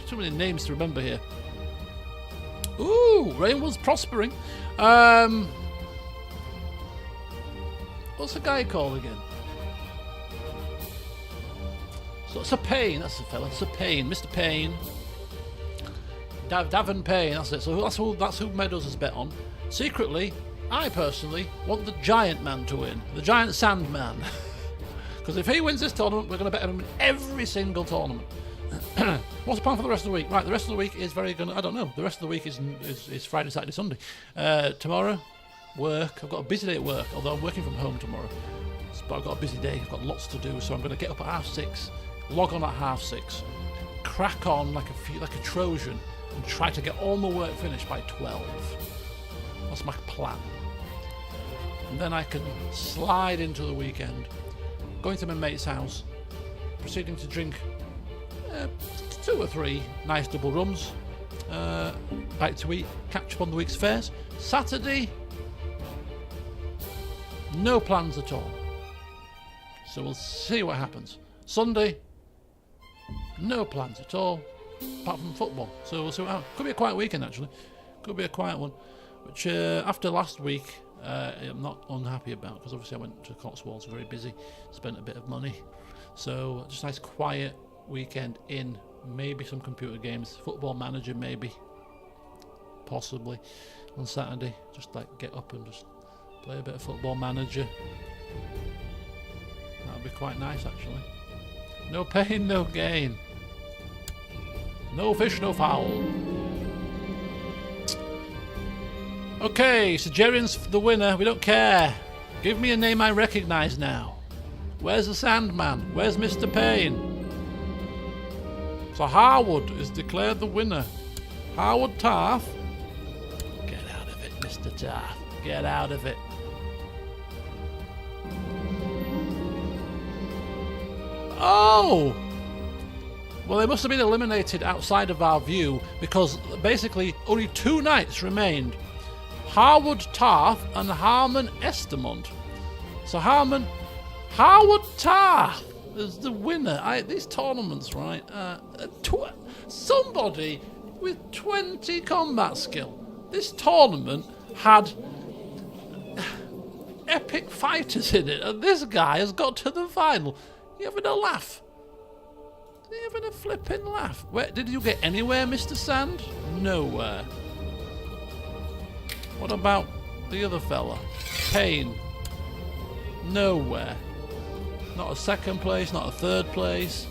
too many names to remember here. Ooh, Rainwell's prospering. What's the guy called again? So Sir Payne, that's the fella. Sir Payne, Mr. Payne. Davin Payne, that's it. So that's who Meadows has bet on. Secretly, I personally want the Giant Man to win. The Giant Sandman. Because if he wins this tournament, we're going to bet on him in every single tournament. What's the plan for the rest of the week? Right, the rest of the week is I don't know. The rest of the week is Friday, Saturday, Sunday. Tomorrow, work. I've got a busy day at work, although I'm working from home tomorrow. But I've got a busy day. I've got lots to do, so I'm going to get up at 6:30, log on at 6:30, crack on like a Trojan, and try to get all my work finished by 12. That's my plan. And then I can slide into the weekend, going to my mate's house, proceeding to drink 2 or 3 nice double rums, bite to eat, catch up on the week's fares. Saturday, no plans at all. So we'll see what happens. Sunday, no plans at all, apart from football. So we'll see what happens. Could be a quiet weekend, actually. Could be a quiet one. Which, after last week, I'm not unhappy about, because obviously I went to Cotswolds, very busy, spent a bit of money. So just a nice quiet weekend in, maybe some computer games, Football Manager maybe, possibly, on Saturday. Just like get up and just play a bit of Football Manager. That'll be quite nice, actually. No pain, no gain. No fish, no fowl. Okay, so Jerry's the winner. We don't care. Give me a name I recognise now. Where's the Sandman? Where's Mr. Payne? So Harwood is declared the winner. Harwood Tarth. Get out of it, Mr. Tarth. Get out of it. Oh! Well, they must have been eliminated outside of our view, because basically only 2 knights remained. Harwood Tarth and Harmon Estamont. So Harwood Tarth is the winner. These tournaments, right? Somebody with 20 combat skill. This tournament had epic fighters in it, and this guy has got to the final. You having a laugh? You having a flipping laugh? Where did you get anywhere, Mr. Sand? Nowhere. What about the other fella? Payne. Nowhere. Not a 2nd place, not a 3rd place.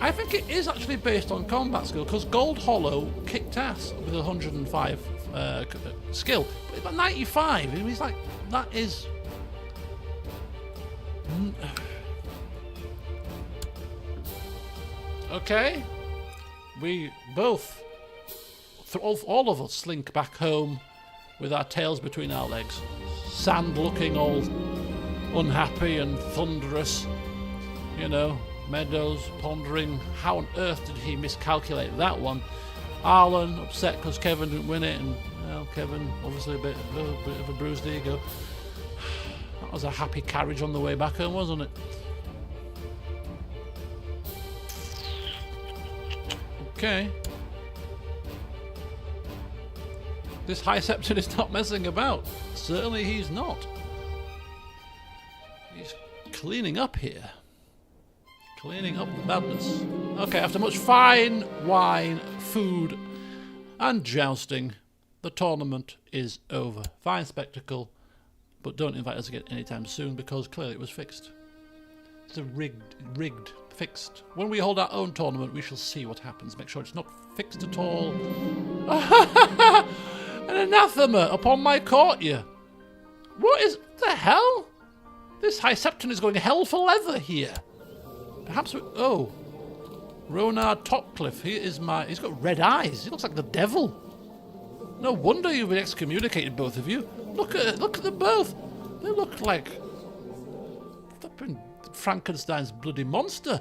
I think it is actually based on combat skill, because Gold Hollow kicked ass with 105 skill. But about 95, he's like, that is... Okay. We both... all of us slink back home with our tails between our legs. Sand looking all unhappy and thunderous. You know, Meadows pondering how on earth did he miscalculate that one. Arlan upset because Kevin didn't win it, and well, Kevin obviously a bit of a bruised ego. That was a happy carriage on the way back home, wasn't it? Okay. This High Septon is not messing about. Certainly he's not. He's cleaning up here. Cleaning up the madness. Okay, after much fine wine, food, and jousting, the tournament is over. Fine spectacle, but don't invite us again anytime soon because clearly it was fixed. It's a rigged, fixed. When we hold our own tournament, we shall see what happens. Make sure it's not fixed at all. An anathema upon my courtier. What is the hell? This High Septon is going hell for leather here. Perhaps we... Oh. Ronard Topcliffe. He's got red eyes. He looks like the devil. No wonder you've been excommunicated, both of you. Look at them both. They look like... Frankenstein's bloody monster.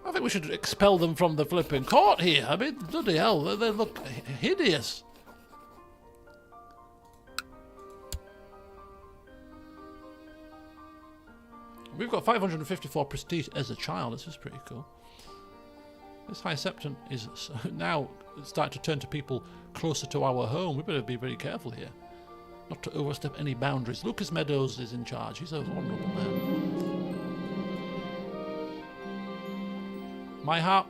I think we should expel them from the flipping court here. I mean, bloody hell, they look hideous. We've got 554 prestige as a child. This is pretty cool. This High Septon is now starting to turn to people closer to our home. We better be very careful here, not to overstep any boundaries. Lucas Meadows is in charge. He's a honourable man. My heart.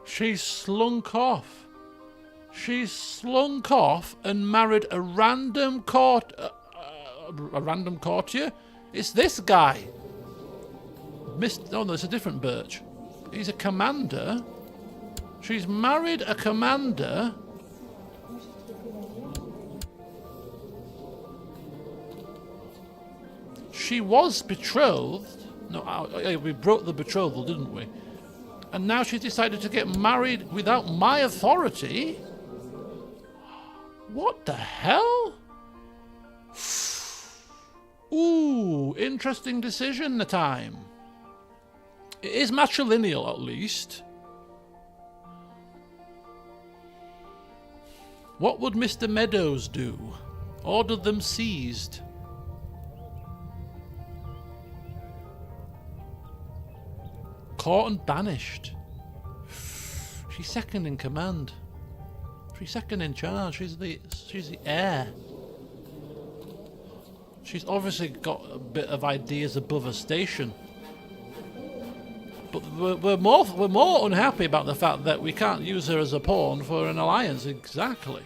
She slunk off. She slunk off and married a random courtier. It's this guy. Oh no, it's a different Birch. He's a commander. She's married a commander. She was betrothed. No, we broke the betrothal, didn't we? And now she's decided to get married without my authority? What the hell? Ooh, interesting decision time. It is matrilineal, at least. What would Mr. Meadows do? Order them seized. Caught and banished. She's second in command. She's second in charge. She's the heir. She's obviously got a bit of ideas above her station. But we're more unhappy about the fact that we can't use her as a pawn for an alliance. Exactly.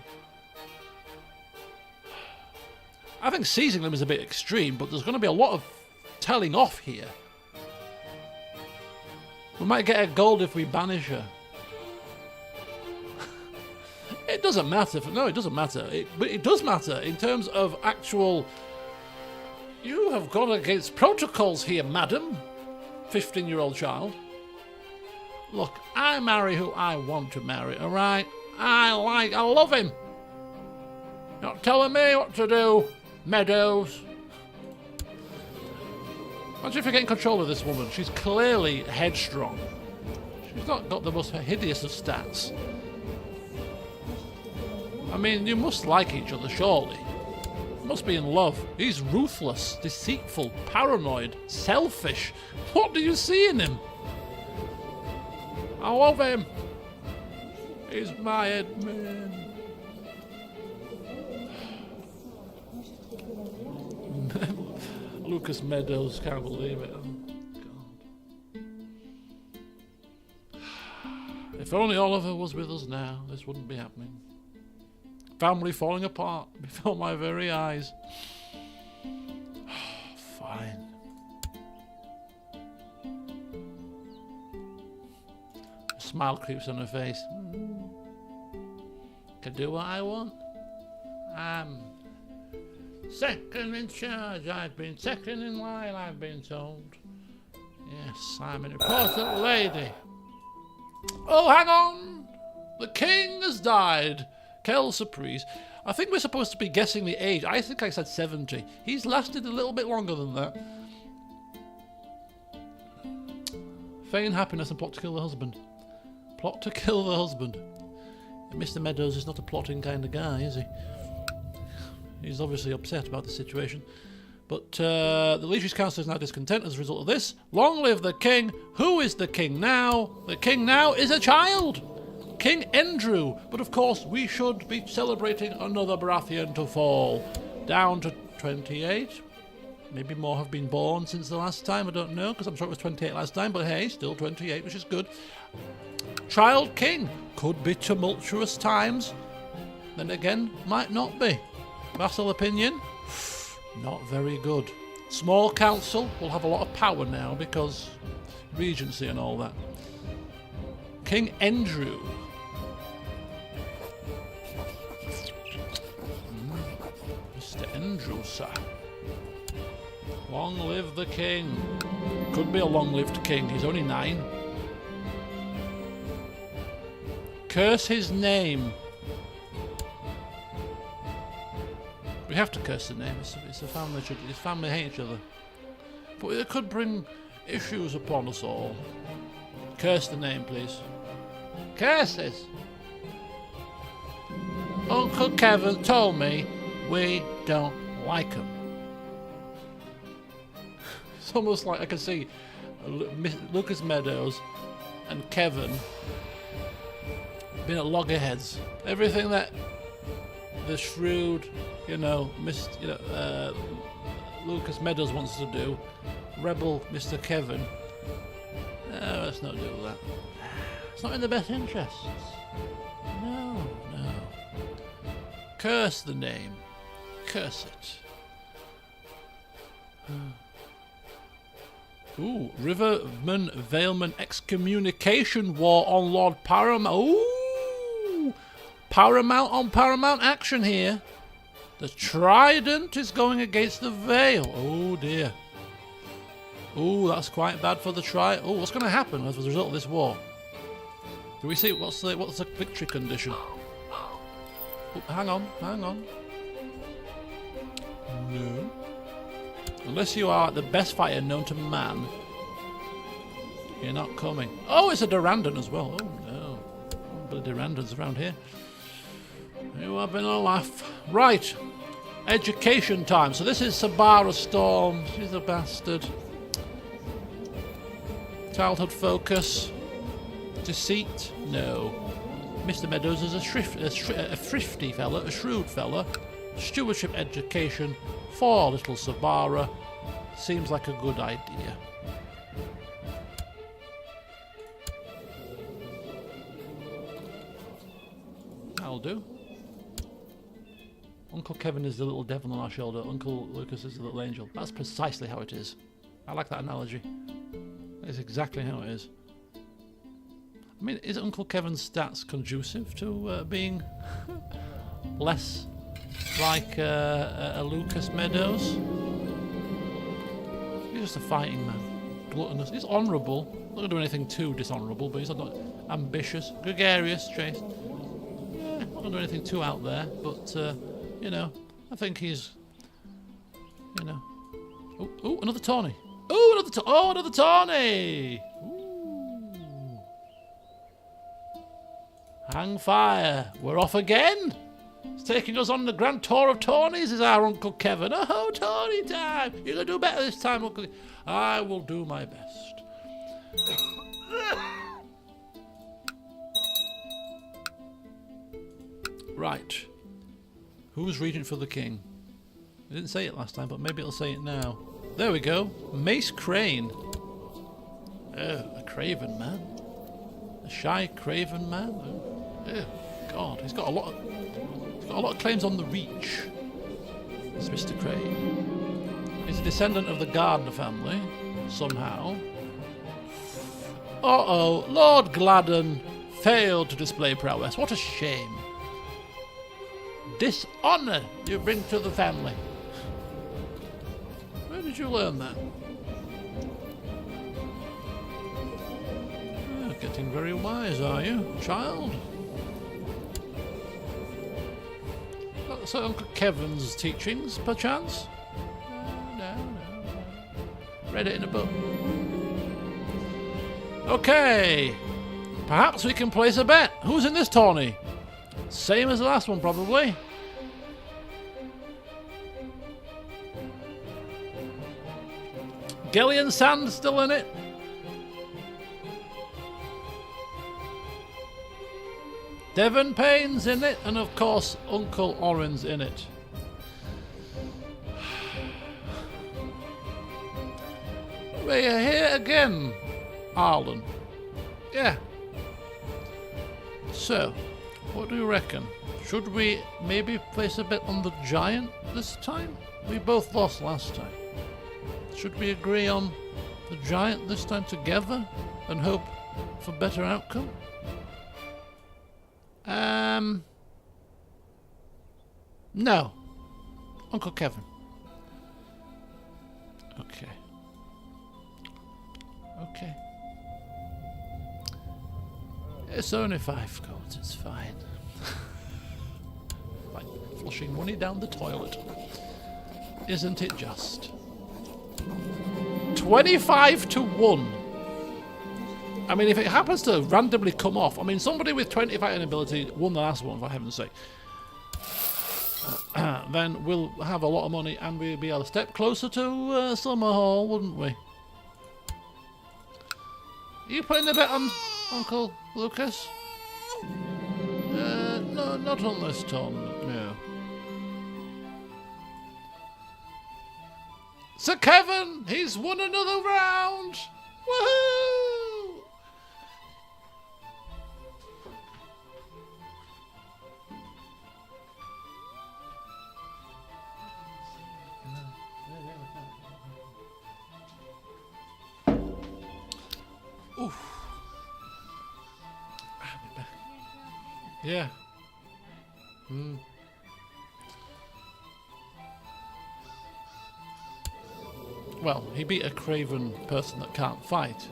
I think seizing them is a bit extreme, but there's going to be a lot of telling off here. We might get her gold if we banish her. It doesn't matter. No, it doesn't matter. But it does matter in terms of actual... You have gone against protocols here, madam. 15-year-old child. Look, I marry who I want to marry, alright? I love him. Not telling me what to do, Meadows. Imagine if you're getting control of this woman. She's clearly headstrong. She's not got the most hideous of stats. I mean, you must like each other, surely. You must be in love. He's ruthless, deceitful, paranoid, selfish. What do you see in him? I love him. He's my admin. Lucas Meadows, can't believe it. Oh, God. If only Oliver was with us now, this wouldn't be happening. Family falling apart before my very eyes. Fine. A smile creeps on her face. Can do what I want. I'm second in charge. I've been second in line, I've been told. Yes, I'm an important lady. Oh, hang on! The king has died. Quelle surprise. I think we're supposed to be guessing the age. I think I said 70. He's lasted a little bit longer than that. Feign happiness and plot to kill the husband. Plot to kill the husband. Mr. Meadows is not a plotting kind of guy, is he? He's obviously upset about the situation. But the Liege's Council is now discontent as a result of this. Long live the king. Who is the king now? The king now is a child. King Andrew. But of course, we should be celebrating another Baratheon to fall. Down to 28. Maybe more have been born since the last time, I don't know, because I'm sure it was 28 last time, but hey, still 28, which is good. Child King. Could be tumultuous times. Then again, might not be. Vassal opinion? Not very good. Small council will have a lot of power now because regency and all that. King Andrew. Mr. Andrew, sir. Long live the king. Could be a long-lived king. He's only 9. Curse his name. We have to curse the name. It's a family. His family hate each other. But it could bring issues upon us all. Curse the name, please. Curses. Uncle Kevin told me we don't like him. It's almost like I can see Lucas Meadows and Kevin being at loggerheads. Everything that the shrewd, Lucas Meadows wants to do, rebel Mr. Kevin. No, let's not do that. It's not in the best interests. No. Curse the name. Curse it. Ooh, Riverman Valeman excommunication war on Lord Paramount. Ooh, Paramount on Paramount action here. The Trident is going against the Vale. Oh dear. Ooh, that's quite bad for the Trident. Oh, what's going to happen as a result of this war? Do we see what's the victory condition? Oh, hang on. No. Unless you are the best fighter known to man, you're not coming. Oh, it's a Durandon as well. Oh no. But a Durandon's around here. You have been a laugh. Right. Education time. So this is Sabara Storm. She's a bastard. Childhood focus. Deceit. No. Mr. Meadows is a thrifty fella, a shrewd fella. Stewardship education for little Sabara. Seems like a good idea. That'll do. Uncle Kevin is the little devil on our shoulder. Uncle Lucas is the little angel. That's precisely how it is. I like that analogy. That is exactly how it is. I mean, is Uncle Kevin's stats conducive to being less like a Lucas Meadows? He's just a fighting man. Gluttonous. He's honourable. Not going to do anything too dishonourable, but he's not ambitious. Gregarious, Chase. Yeah, not going to do anything too out there, but, I think he's, Oh, another Tawny. Another Tawny! Ooh. Hang fire. We're off again? It's taking us on the grand tour of Tawnies, is our Uncle Kevin. Oh, Tawny time! You're going to do better this time, Uncle. I will do my best. Right. Who's regent for the king? I didn't say it last time, but maybe it'll say it now. There we go. Mace Crane. Oh, a craven man. A shy craven man. Oh, God, he's got a lot of claims on the reach. It's Mr. Crane. He's a descendant of the Gardner family, somehow. Uh-oh, Lord Gladden failed to display prowess. What a shame. Dishonour you bring to the family. Where did you learn that? You're getting very wise, are you, child? So Uncle Kevin's teachings, perchance? No. Read it in a book. Okay. Perhaps we can place a bet. Who's in this tourney? Same as the last one, probably. Gellion Sand still in it. Devon Payne's in it, and of course Uncle Oren's in it. We're here again, Arlan. Yeah. So, what do you reckon? Should we maybe place a bet on the giant this time? We both lost last time. Should we agree on the giant this time together and hope for better outcome? No. Uncle Kevin. Okay. Okay. It's only 5 gold, it's fine. Like flushing money down the toilet. Isn't it just? 25 to 1. I mean, if it happens to randomly come off, I mean, somebody with 20 fighting ability won the last one, for heaven's sake. Then we'll have a lot of money and we'll be able to step closer to Summerhall, wouldn't we? Are you putting a bet on Uncle Lucas? No, not on this tournament, no. Sir Kevin, he's won another round! Woohoo! Oof. Yeah. Well, he beat a craven person that can't fight.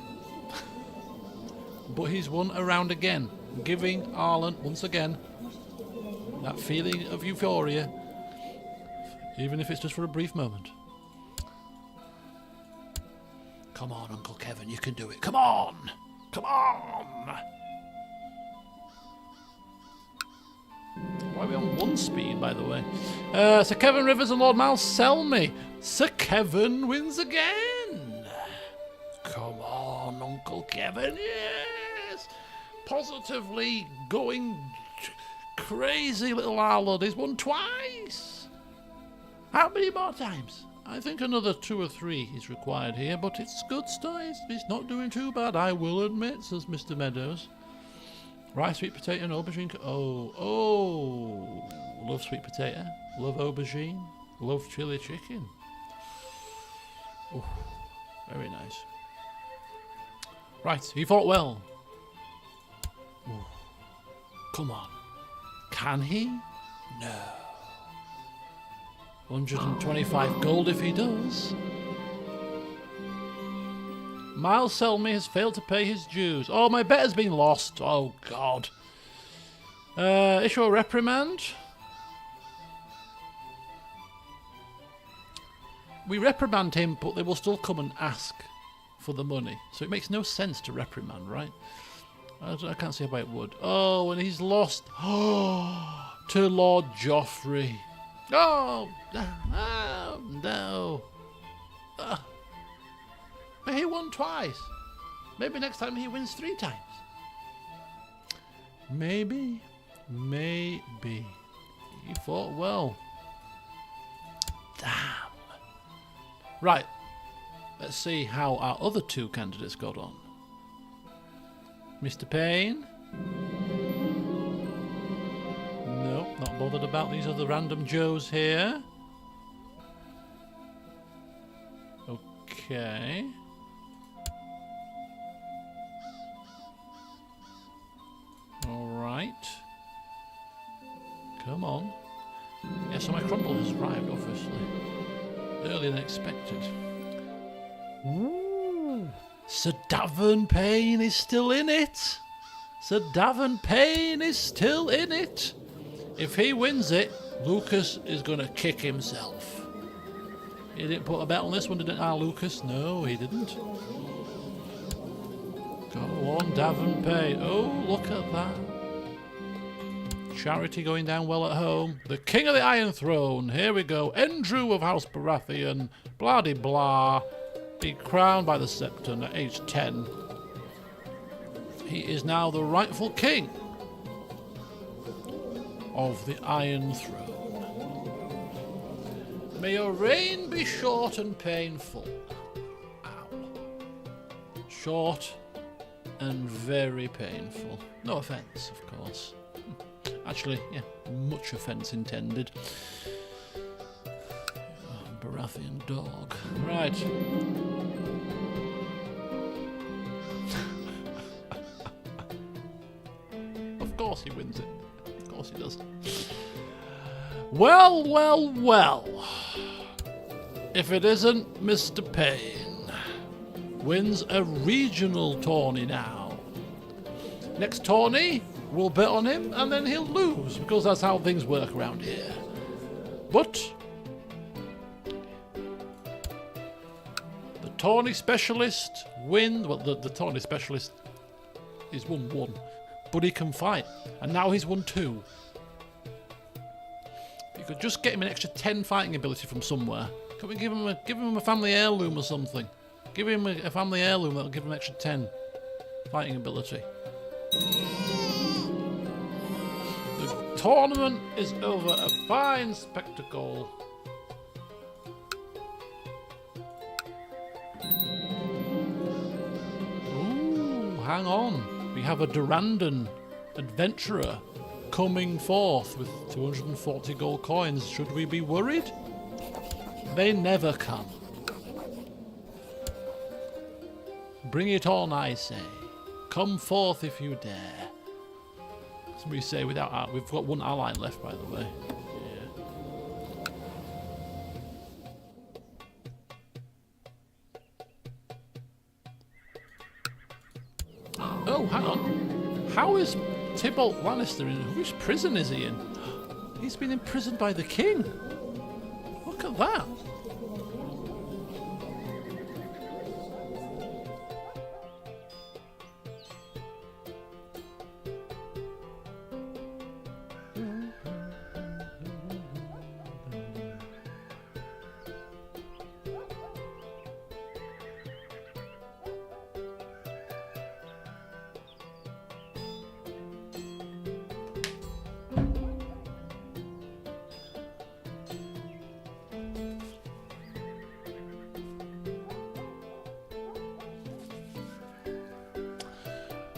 But he's won a round again, giving Arlan, once again, that feeling of euphoria, even if it's just for a brief moment. Come on, Uncle Kevin, you can do it. Come on! Come on! Why are we on 1 speed, by the way? Sir Kevin Rivers and Lord Miles sell me. Sir Kevin wins again. Come on, Uncle Kevin, yes! Positively going crazy, little Arlan. He's won twice. How many more times? I think another 2 or 3 is required here, but it's good stuff. He's not doing too bad, I will admit, says Mr. Meadows. Rice, sweet potato and aubergine. Oh. Love sweet potato. Love aubergine. Love chili chicken. Oh, very nice. Right, he fought well. Ooh. Come on. Can he? No. 125 gold if he does. Miles Selmy has failed to pay his dues. Oh, my bet has been lost. Oh, God. Issue a reprimand. We reprimand him, but they will still come and ask for the money. So it makes no sense to reprimand, right? I can't see why it would. Oh, and he's lost. Oh, to Lord Joffrey. Oh, no. But he won twice. Maybe next time he wins 3 times. Maybe. He fought well. Damn. Right. Let's see how our other 2 candidates got on. Mr. Payne. Nope, not bothered about these other random Joes here. Okay. Alright. Come on. Yeah, so my crumble has arrived, obviously. Earlier than expected. Ooh. Sir Davern Payne is still in it. Sir Davern Payne is still in it. If he wins it, Lucas is going to kick himself. He didn't put a bet on this one, didn't our Lucas? No, he didn't. Go on, Davern Payne. Oh, look at that. Charity going down well at home. The King of the Iron Throne. Here we go. Andrew of House Baratheon. Blah de blah. Be crowned by the Septon at age 10. He is now the rightful king. of the Iron Throne. May your reign be short and painful. Ow. Short and very painful. No offence, of course. Actually, yeah, much offence intended. Oh, Baratheon dog. Right. Of course he wins it. Of course he does. Well, well, well. If it isn't Mr. Payne. Wins a regional tourney now. Next tourney, we'll bet on him and then he'll lose, because that's how things work around here. But the tourney specialist wins. Well, the tourney specialist is won 1, but he can fight, and now he's won 2. You could just get him an extra 10 fighting ability from somewhere. Can we give him a family heirloom or something? Give him a family heirloom that'll give him an extra 10 fighting ability. The tournament is over. A fine spectacle. Ooh, hang on. We have a Durandon adventurer coming forth with 240 gold coins. Should we be worried? They never come. Bring it on, I say. Come forth if you dare. As we say, without we've got 1 ally left, by the way. Yeah. Oh, hang on. How is Tybalt Lannister in? Which prison is he in? He's been imprisoned by the king. Look at that.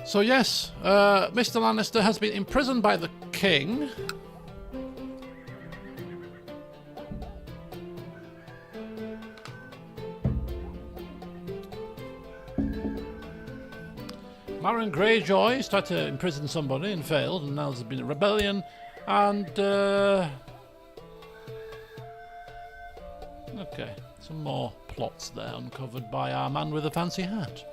So yes, Mr. Lannister has been imprisoned by the king. Marin Greyjoy tried to imprison somebody and failed, and now there's been a rebellion, and okay, some more plots there uncovered by our man with a fancy hat.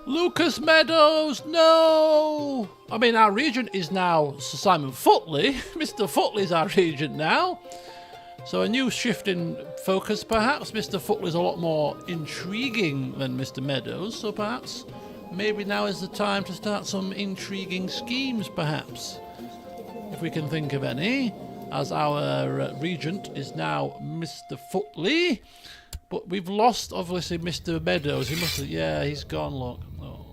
Lucas Meadows, no! I mean, our regent is now Sir Simon Footly. Mr. Footly's our regent now. So a new shift in focus, perhaps. Mr. Footly's a lot more intriguing than Mr. Meadows, so perhaps maybe now is the time to start some intriguing schemes, perhaps. If we can think of any, as our regent is now Mr. Footly. But we've lost, obviously, Mr. Meadows. He must have, yeah, he's gone, look. Oh.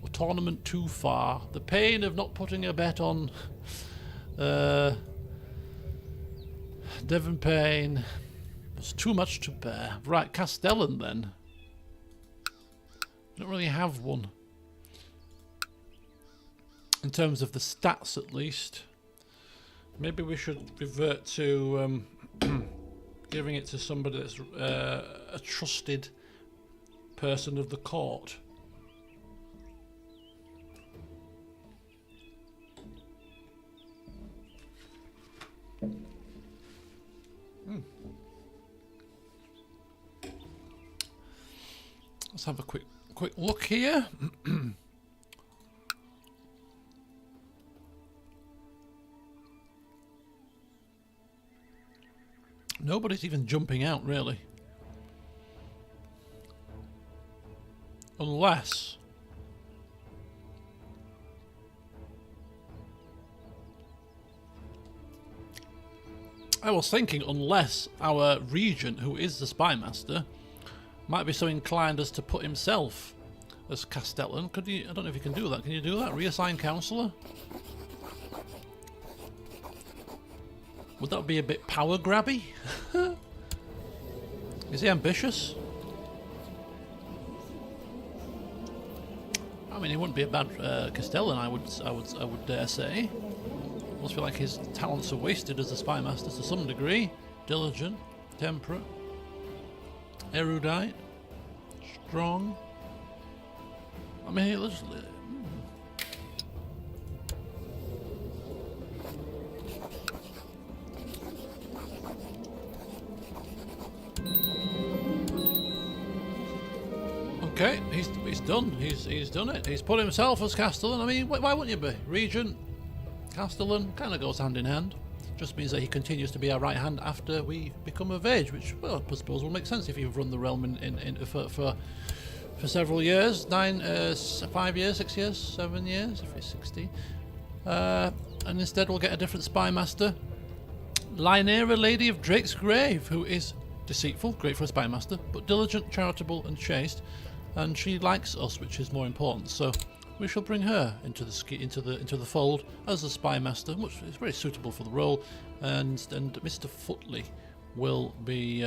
A tournament too far. The pain of not putting a bet on Devon Payne was too much to bear. Right, Castellan then. Don't really have one. In terms of the stats, at least. Maybe we should revert to giving it to somebody that's a trusted person of the court. Let's have a quick look here. Nobody's even jumping out, really. Unless... I was thinking, unless our regent, who is the spy master, might be so inclined as to put himself as Castellan. Could you? I don't know if you can do that. Can you do that? Reassign councillor? Would that be a bit power grabby? Is he ambitious? I mean, he wouldn't be a bad Castellan. I would dare say. Must feel like his talents are wasted as a spy master to some degree. Diligent, temperate, erudite, strong. I mean, let's. Okay, he's done. He's done it. He's put himself as Castellan. I mean, why wouldn't you be? Regent, Castellan, kind of goes hand in hand. Just means that he continues to be our right hand after we become of age, which, well, I suppose will make sense if you've run the realm for several years, 5 years, 6 years, 7 years, if he's 16. And instead we'll get a different spy master, Lynera, Lady of Drake's Grave, who is deceitful, great for a spy master, but diligent, charitable, and chaste, and she likes us, which is more important. So we shall bring her into the fold as a spy master, which is very suitable for the role, and Mr. Footley will be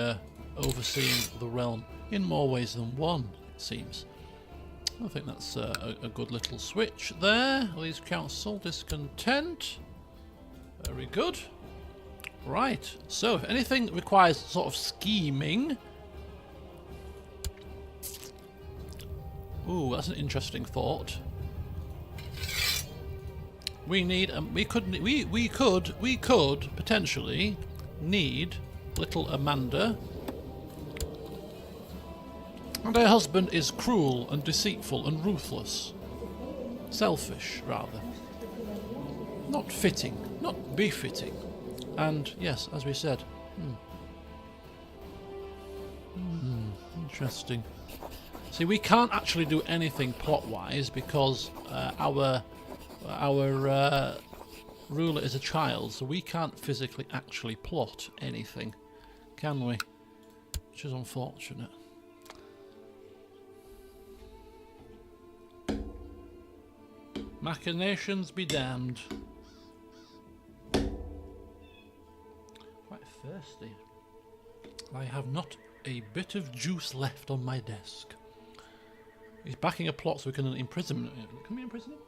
overseeing the realm in more ways than one, it seems. I think that's a good little switch there. Leeds Council discontent. Very good. Right, so if anything requires sort of scheming. Ooh, that's an interesting thought. We could potentially need little Amanda. And her husband is cruel and deceitful and ruthless. Selfish, rather. Not fitting, not befitting. And, yes, as we said. Interesting. See, we can't actually do anything plot-wise because our ruler is a child, so we can't physically actually plot anything, can we? Which is unfortunate. Machinations be damned. Quite thirsty. I have not a bit of juice left on my desk. He's backing a plot so we can imprison him. Can we imprison him?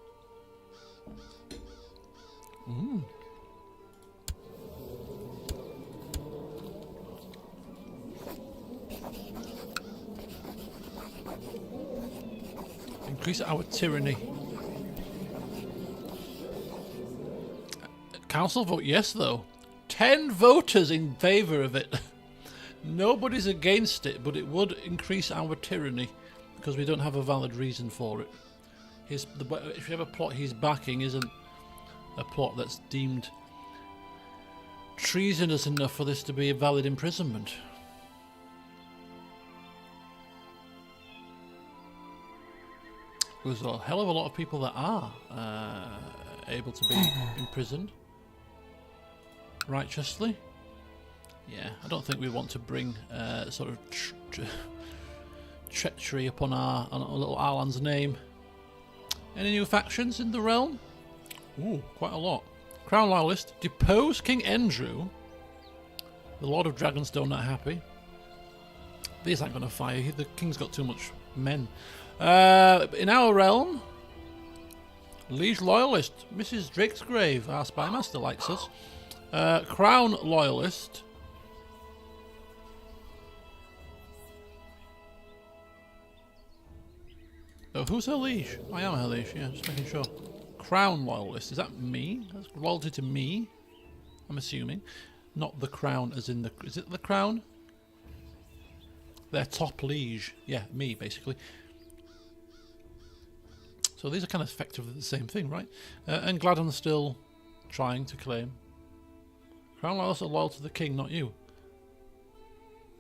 Increase our tyranny. Council vote yes, though. 10 voters in favour of it. Nobody's against it, but it would increase our tyranny because we don't have a valid reason for it. If you have a plot he's backing isn't a plot that's deemed treasonous enough for this to be a valid imprisonment. There's a hell of a lot of people that are able to be imprisoned righteously. Yeah, I don't think we want to bring sort of treachery upon our little Arlan's name. Any new factions in the realm? Ooh, quite a lot. Crown Loyalist, depose King Andrew. The Lord of Dragonstone not happy. These aren't going to fire. The king's got too much men. In our realm, Liege Loyalist, Mrs. Drake's Grave, our spy master likes us. Crown Loyalist. Oh, who's her liege? I am her liege, yeah, just making sure. Crown Loyalist, is that me? That's loyalty to me, I'm assuming. Not the crown as in the... Is it the crown? Their top liege. Yeah, me, basically. So these are kind of effectively the same thing, right? And Gladden's still trying to claim. Crown Loyalists are loyal to the king, not you.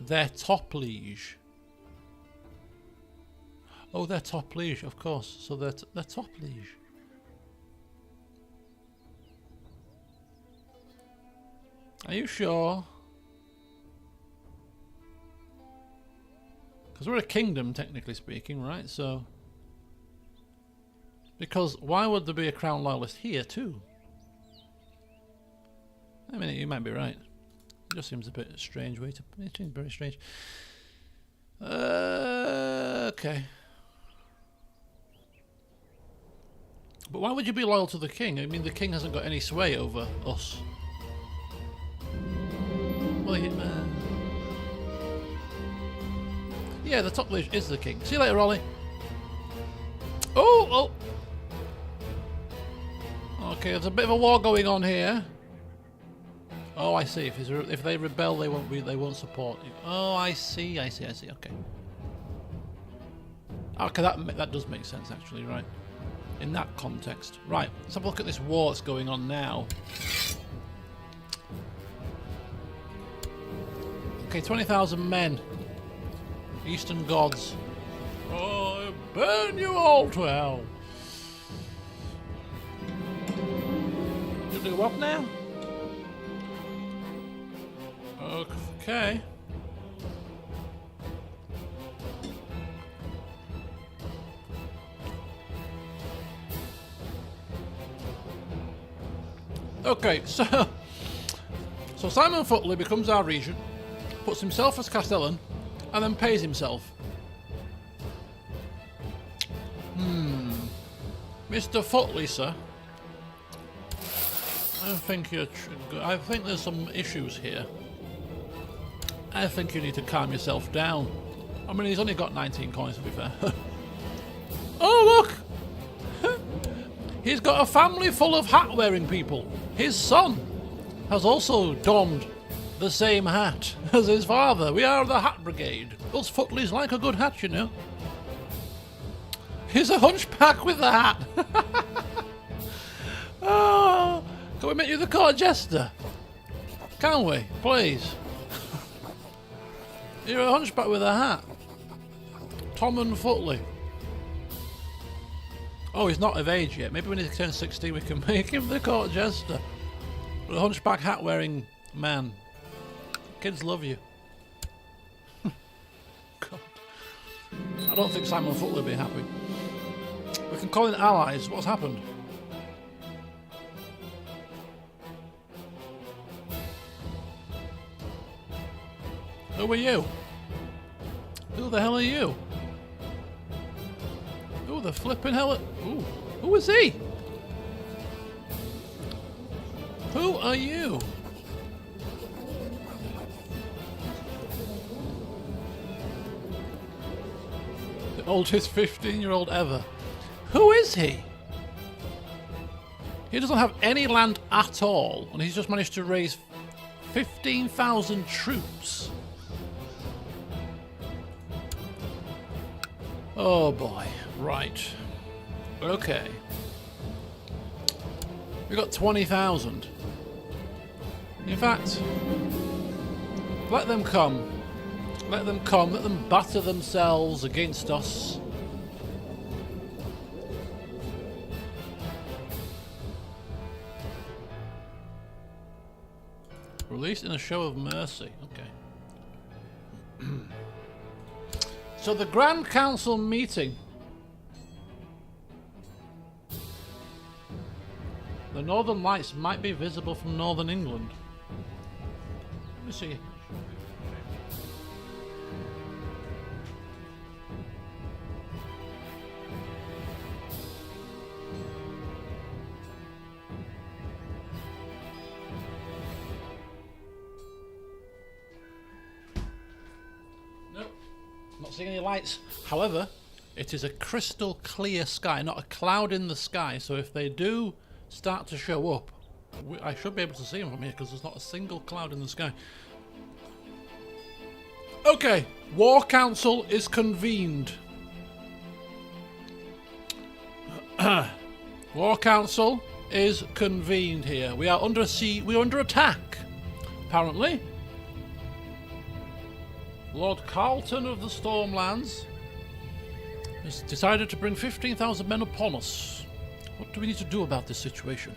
Their top liege. Oh, they're top liege, of course. So they're top liege. Are you sure? Because we're a kingdom, technically speaking, right? So... Because why would there be a crown loyalist here, too? I mean, you might be right. It just seems a bit strange way to... It seems very strange. Okay. But why would you be loyal to the king? I mean, the king hasn't got any sway over us. Well, yeah, the top leader is the king. See you later, Ollie. Oh! Okay, there's a bit of a war going on here. Oh, I see. If they rebel, they won't support you. Oh, I see. Okay. Okay, that does make sense actually, right? In that context, right? Let's have a look at this war that's going on now. Okay, 20,000 men. Eastern gods. Oh, burn you all to hell. You do what now? Okay. Okay, so Simon Fotley becomes our regent, puts himself as Castellan, and then pays himself. Mr. Fotley, sir. I think there's some issues here. I think you need to calm yourself down. I mean, he's only got 19 coins, to be fair. Oh, look! He's got a family full of hat-wearing people. His son has also donned the same hat as his father. We are the Hat Brigade. Us Fotleys like a good hat, you know. He's a hunchback with the hat. Oh, can we make you the court jester? Can we, please? You're a hunchback with a hat. Tom and Fotley. Oh, he's not of age yet. Maybe when he turns 16 we can make him the court jester. But a hunchback hat wearing man. Kids love you. God. I don't think Simon Fotley will be happy. We can call in allies. What's happened? Who are you? Who the hell are you? Who the flipping hell? Ooh, who is he? Who are you? The oldest 15-year-old ever. Who is he? He doesn't have any land at all, and he's just managed to raise 15,000 troops. Oh boy, right. Okay. We got 20,000. In fact, let them come. Let them come, let them batter themselves against us. Released in a show of mercy. Okay. So the Grand Council meeting. The Northern Lights might be visible from Northern England. Let me see. Not seeing any lights. However, it is a crystal clear sky, not a cloud in the sky. So if they do start to show up, I should be able to see them from here because there's not a single cloud in the sky. Okay, War Council is convened. War Council is convened here. We are under siege. We're under attack, apparently. Lord Carlton of the Stormlands has decided to bring 15,000 men upon us. What do we need to do about this situation?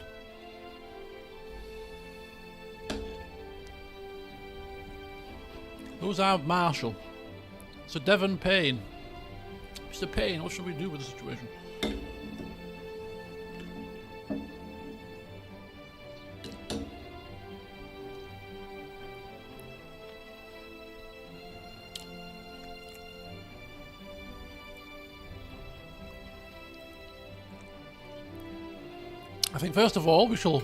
Who's our marshal? Sir Devon Payne. Mr. Payne, what should we do with the situation? I think first of all we shall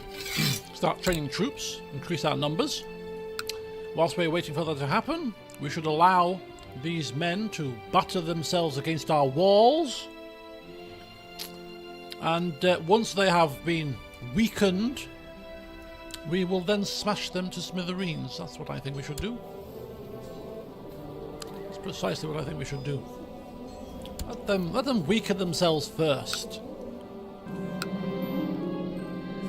start training troops, increase our numbers. Whilst we're waiting for that to happen, we should allow these men to batter themselves against our walls. And once they have been weakened, we will then smash them to smithereens. That's what I think we should do. That's precisely what I think we should do. Let them weaken themselves first.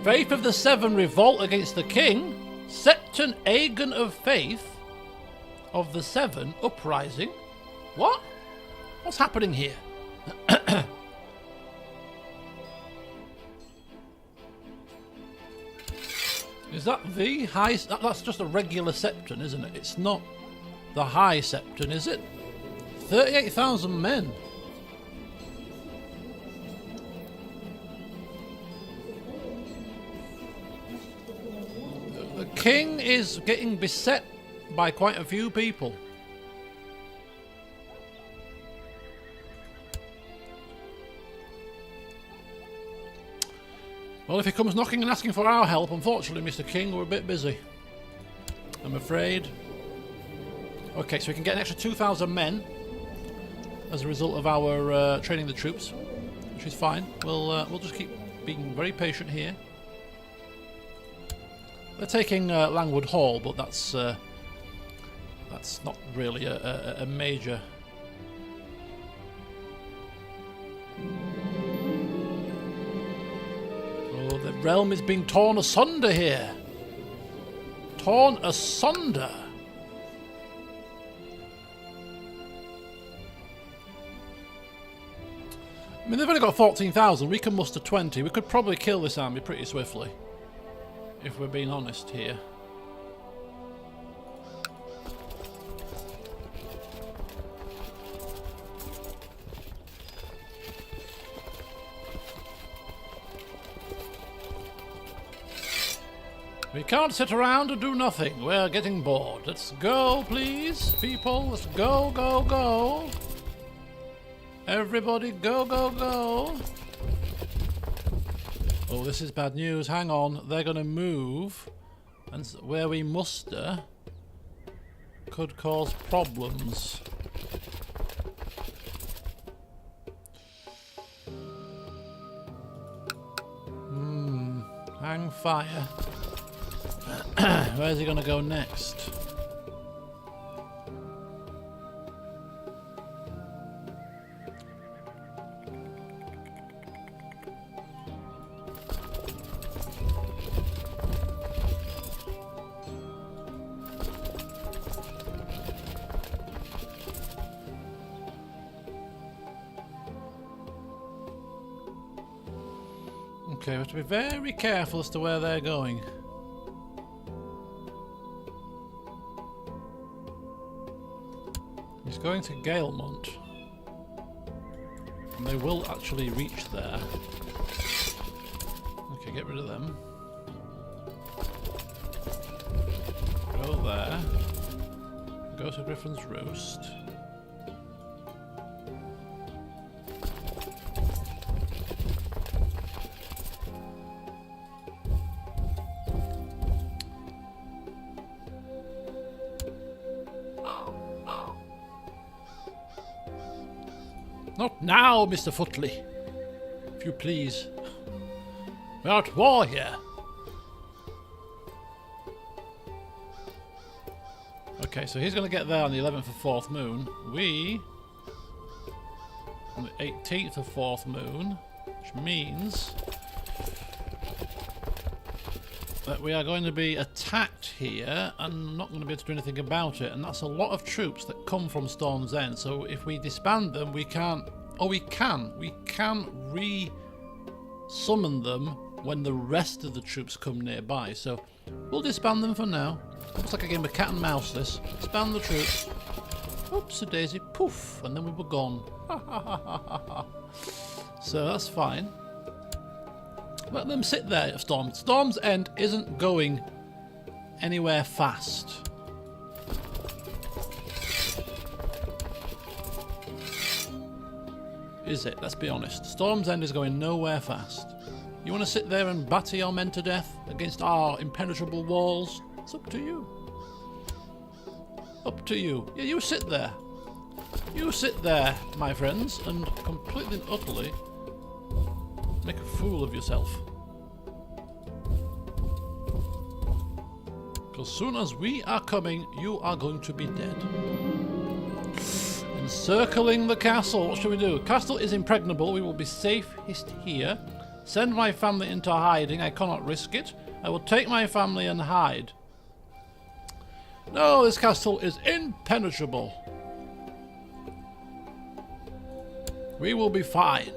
Faith of the Seven revolt against the king. Septon AGOT of Faith of the Seven uprising. What? What's happening here? Is that the high? That's just a regular Septon, isn't it? It's not the high Septon, is it? 38,000 men. The king is getting beset by quite a few people. Well, if he comes knocking and asking for our help, unfortunately, Mr. King, we're a bit busy, I'm afraid. Okay, so we can get an extra 2,000 men as a result of our training the troops, which is fine. We'll just keep being very patient here. They're taking Langwood Hall, but that's not really a major. Oh, the realm is being torn asunder here. Torn asunder. I mean, they've only got 14,000. We can muster 20. We could probably kill this army pretty swiftly, if we're being honest here. We can't sit around and do nothing. We're getting bored. Let's go, please, people. Let's go, go, go. Everybody, go, go, go. Oh, this is bad news. Hang on. They're going to move. And where we muster could cause problems. Hang fire. Where's he going to go next? Okay, we have to be very careful as to where they're going. He's going to Galemont, and they will actually reach there. Okay, get rid of them. Go there. Go to Griffin's Roost. Not now, Mr. Footley. If you please. We're at war here. Okay, so he's going to get there on the 11th of 4th moon. We... on the 18th of 4th moon. Which means... that we are going to be attacked here and not going to be able to do anything about it, and that's a lot of troops that come from Storm's End. So if we disband them, we can't. Oh, we can re-summon them when the rest of the troops come nearby. So We'll disband them for now. Looks like a game of cat and mouse, this. Disband the troops. Oops-a-daisy, poof, and then we were gone. So that's fine. Let them sit there at Storm's End isn't going anywhere fast. Is it? Let's be honest. Storm's End is going nowhere fast. You want to sit there and batter your men to death against our impenetrable walls? It's up to you. Up to you. Yeah, you sit there. You sit there, my friends, and completely and utterly make a fool of yourself. Because soon as we are coming, you are going to be dead. Encircling the castle. What should we do? Castle is impregnable. We will be safest here. Send my family into hiding. I cannot risk it. I will take my family and hide. No, this castle is impenetrable. We will be fine.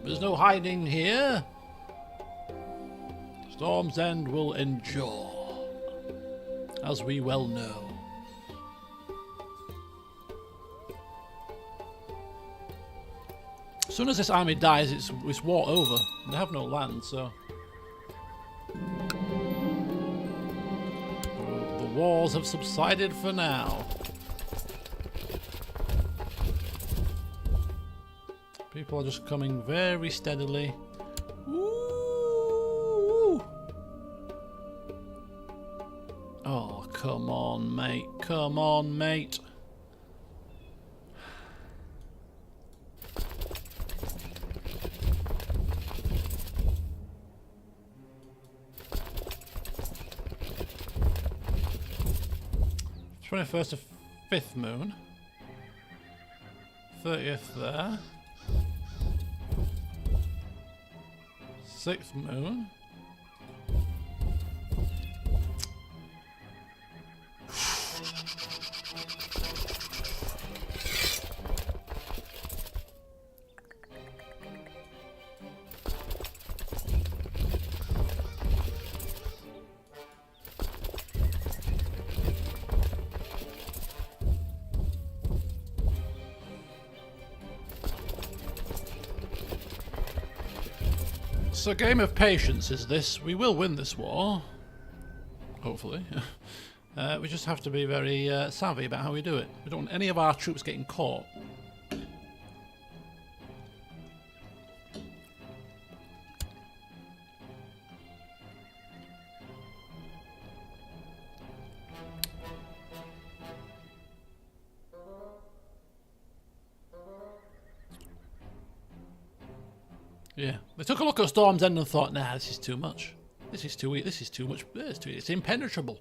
There's no hiding here. Storm's End will endure, as we well know. As soon as this army dies, it's war over. They have no land, so... The wars have subsided for now. People are just coming very steadily. Ooh. Oh, come on, mate. Come on, mate. First of 5th moon. 30th there. 6th moon. So a game of patience is this. We will win this war. Hopefully. We just have to be very savvy about how we do it. We don't want any of our troops getting caught. Yeah, they took a look at Storm's End and thought, nah, this is too much. This is too much. It's impenetrable.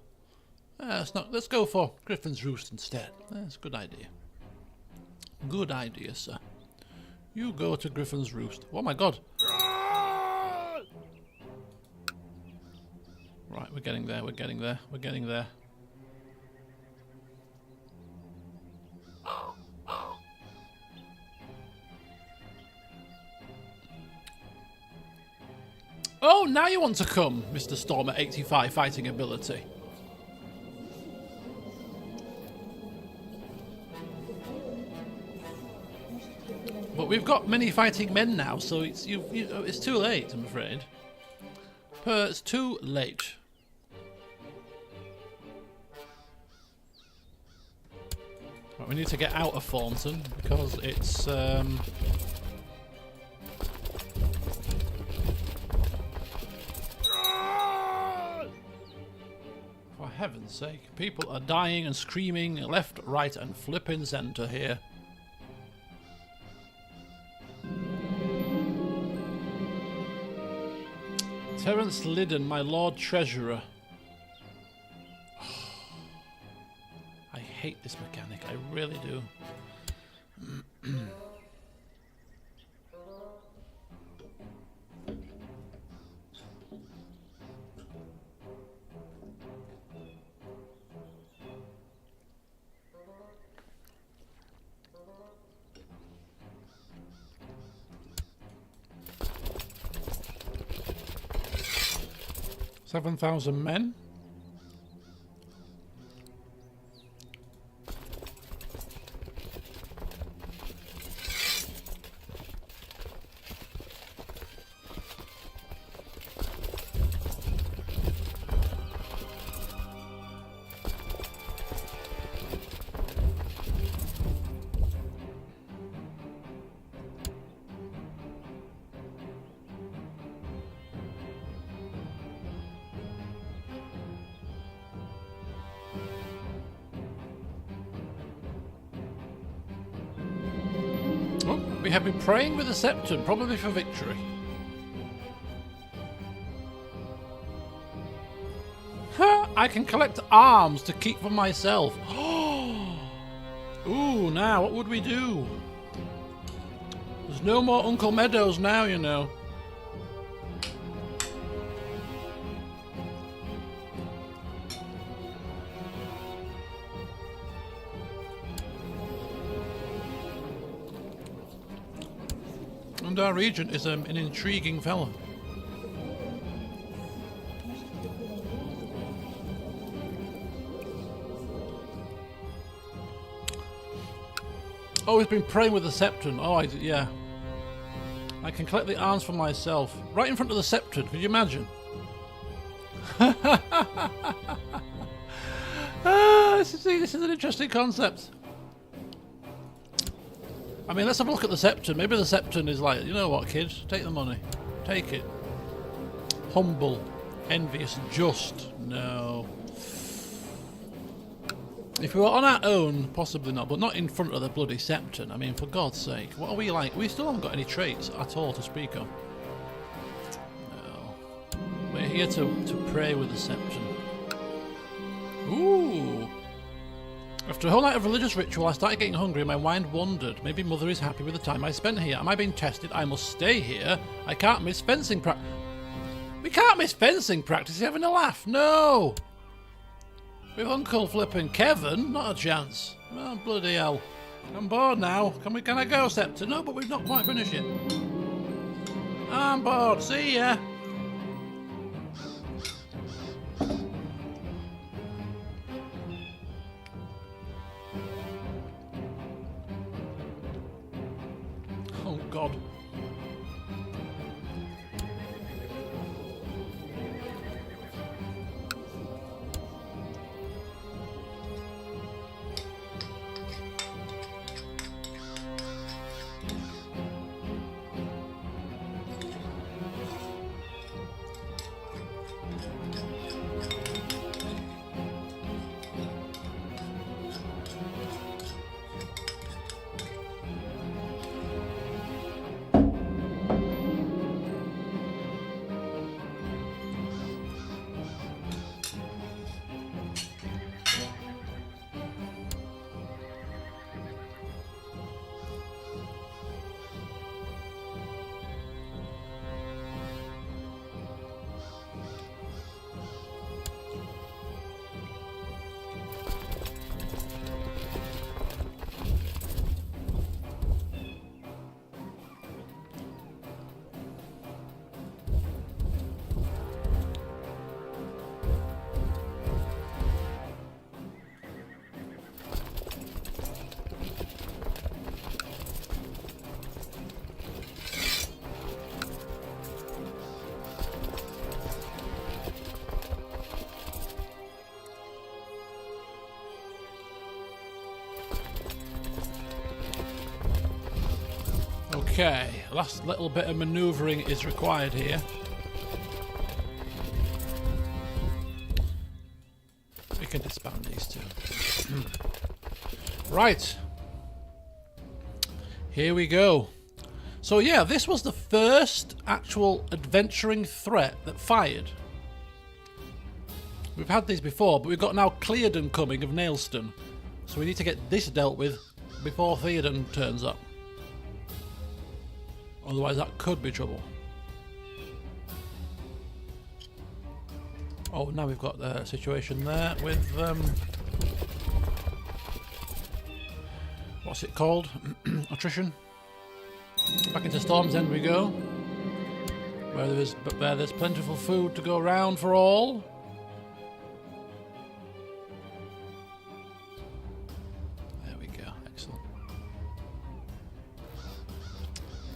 Let's go for Griffin's Roost instead. That's a good idea. Good idea, sir. You go to Griffin's Roost. Oh my god. Right, we're getting there, we're getting there, we're getting there. Oh, now you want to come, Mr. Storm at 85 fighting ability. But we've got many fighting men now, so it's too late, I'm afraid. It's too late. Right, we need to get out of Thornton because it's for heaven's sake, people are dying and screaming left, right, and flipping centre here. Terence Liddon, my Lord Treasurer. I hate this mechanic, I really do. 7,000 men. We have been praying with the Septon, probably for victory. I can collect arms to keep for myself. Ooh, now what would we do? There's no more Uncle Meadows now, you know. And our regent is an intriguing fellow. Oh, he's been praying with the Septon. Oh, yeah. I can collect the arms for myself. Right in front of the Septon, could you imagine? This is an interesting concept. I mean, let's have a look at the Septon. Maybe the Septon is like, you know what, kids? Take the money. Take it. Humble. Envious. Just. No. If we were on our own, possibly not, but not in front of the bloody Septon. I mean, for God's sake. What are we like? We still haven't got any traits at all to speak of. No. We're here to pray with the Septon. Ooh. After a whole night of religious ritual, I started getting hungry and my mind wandered. Maybe Mother is happy with the time I spent here. Am I being tested? I must stay here. I can't miss fencing practice. We can't miss fencing practice. He's having a laugh. No! With Uncle Flippin' Kevin? Not a chance. Oh, bloody hell. I'm bored now. Can I go, Septon? No, but we've not quite finished yet. I'm bored. See ya. Oh, God. Okay, last little bit of manoeuvring is required here. We can disband these two. Right. Here we go. So yeah, this was the first actual adventuring threat that fired. We've had these before, but we've got now Clearden coming of Nailston. So we need to get this dealt with before Theoden turns up. Otherwise that could be trouble. Oh, now we've got the situation there with what's it called? Attrition. Back into Storm's End we go. Where there's plentiful food to go around for all.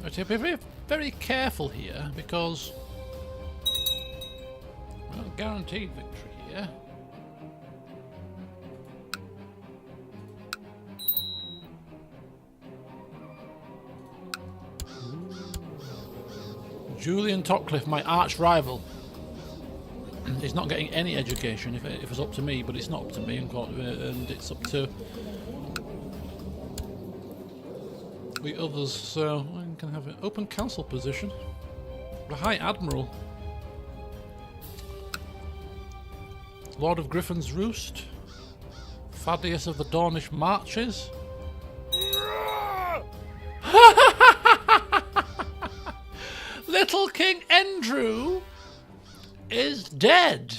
Right, to be very careful here because we're not guaranteed victory here. Julian Topcliffe, my arch rival, is not getting any education if it's up to me, but it's not up to me, and it's up to the others, so I can have an open council position. The High Admiral. Lord of Griffin's Roost. Thaddeus of the Dornish Marches. Little King Andrew is dead.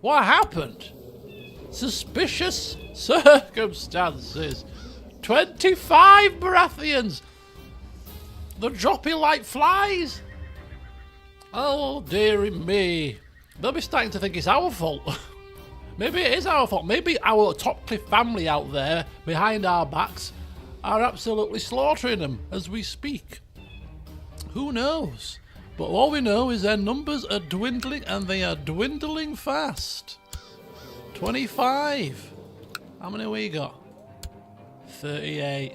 What happened? Suspicious circumstances. 25 Baratheons. The dropping like flies. Oh, dearie me. They'll be starting to think it's our fault. Maybe it is our fault. Maybe our Topcliffe family out there, behind our backs, are absolutely slaughtering them as we speak. Who knows? But all we know is their numbers are dwindling, and they are dwindling fast. 25. How many we got? 38.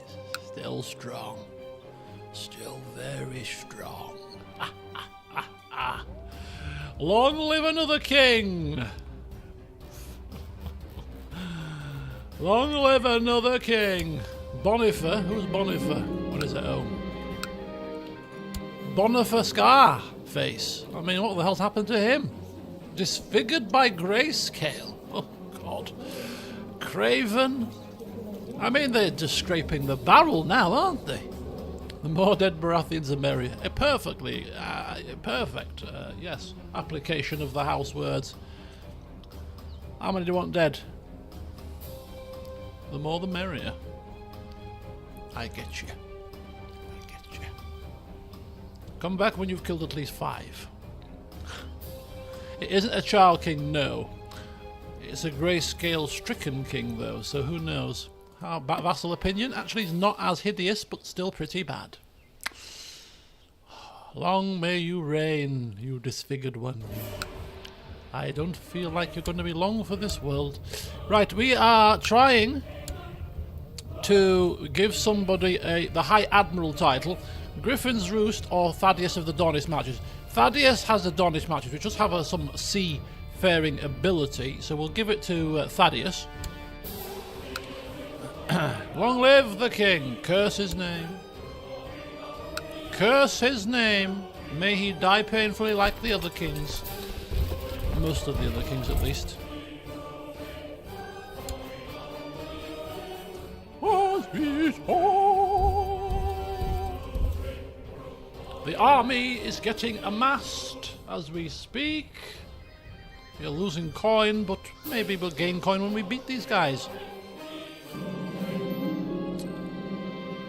Still strong. Still very strong. Long live another king! Long live another king! Bonifer? Who's Bonifer? What is it? Oh. Bonifer Scarface. I mean, what the hell's happened to him? Disfigured by grayscale. Oh, God. Craven. I mean, they're just scraping the barrel now, aren't they? The more dead Baratheons, the merrier. Perfectly. Perfect. Yes. Application of the house words. How many do you want dead? The more the merrier. I get you. I get you. Come back when you've killed at least 5. It isn't a child king, no. It's a grayscale stricken king, though, so who knows? Our vassal opinion actually is not as hideous, but still pretty bad. Long may you reign, you disfigured one. I don't feel like you're going to be long for this world. Right, we are trying to give somebody the High Admiral title. Griffin's Roost or Thaddeus of the Dornish Marches. Thaddeus has the Dornish Marches, which just have some seafaring ability, so we'll give it to Thaddeus. Long live the king. Curse his name. Curse his name. May he die painfully like the other kings. Most of the other kings, at least. The army is getting amassed as we speak. We're losing coin, but maybe we'll gain coin when we beat these guys.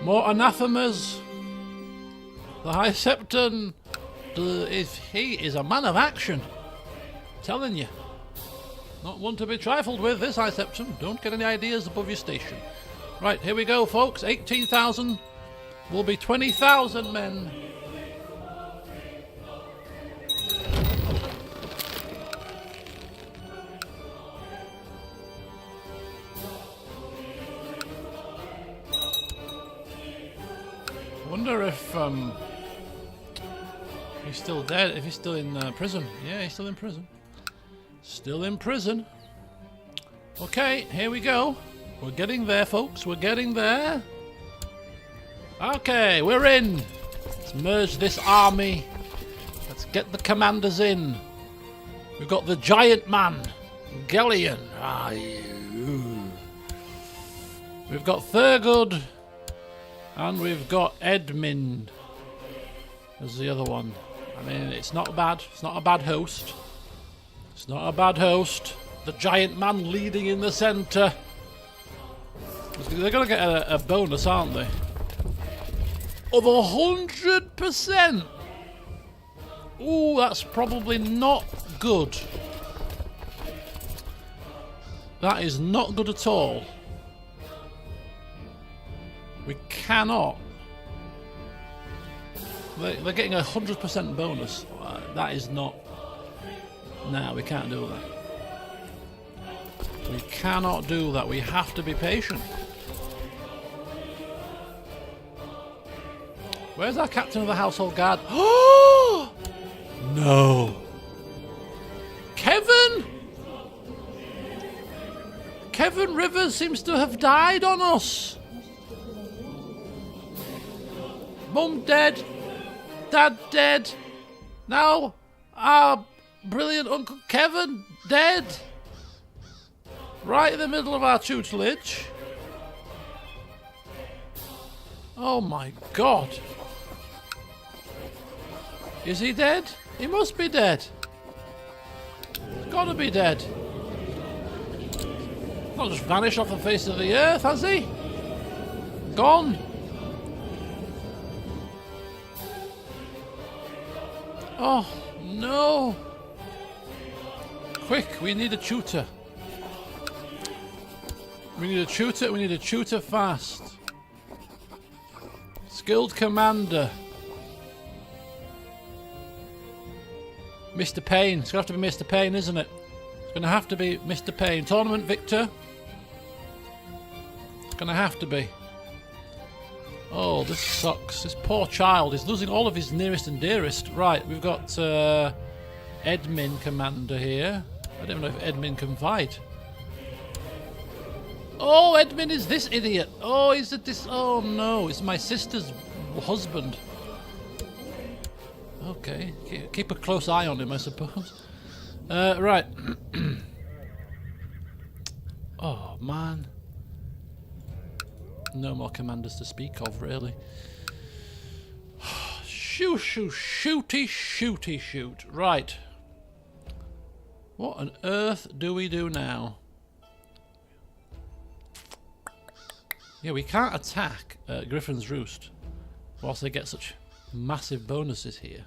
More anathemas. The High Septon, he is a man of action. Telling you. Not one to be trifled with, this High Septon. Don't get any ideas above your station. Right, here we go, folks. 18,000 will be 20,000 men. Wonder if he's still dead, if he's still in prison. Yeah, he's still in prison. Still in prison. Okay, here we go. We're getting there, folks. We're getting there. Okay, we're in. Let's merge this army. Let's get the commanders in. We've got the giant man, Gellion. We've got Thurgood. And we've got Edmund as the other one. I mean, it's not bad. It's not a bad host. It's not a bad host. The giant man leading in the centre. They're going to get a bonus, aren't they? Of 100%! Ooh, that's probably not good. That is not good at all. We cannot. They're getting 100% bonus. That is not. No, we can't do that. We cannot do that. We have to be patient. Where's our captain of the household guard? Oh no! Kevin! Kevin Rivers seems to have died on us. Mum dead. Dad dead. Now our brilliant Uncle Kevin dead. Right in the middle of our tutelage. Oh my God. Is he dead? He must be dead. He's gotta be dead. Not just vanished off the face of the earth, has he? Gone. Oh, no. Quick, we need a tutor. We need a tutor fast. Skilled commander. Mr. Payne. It's going to have to be Mr. Payne, isn't it? It's going to have to be Mr. Payne. Tournament victor. It's going to have to be. Oh, this sucks. This poor child is losing all of his nearest and dearest. Right, we've got Admin commander here. I don't know if Admin can fight. Oh, Admin is this idiot. Oh, is it this? Oh no, it's my sister's husband. Okay, keep a close eye on him, I suppose. Right. Oh man. No more commanders to speak of, really. Shooty shoot. Right. What on earth do we do now? Yeah, we can't attack Griffin's Roost whilst they get such massive bonuses here.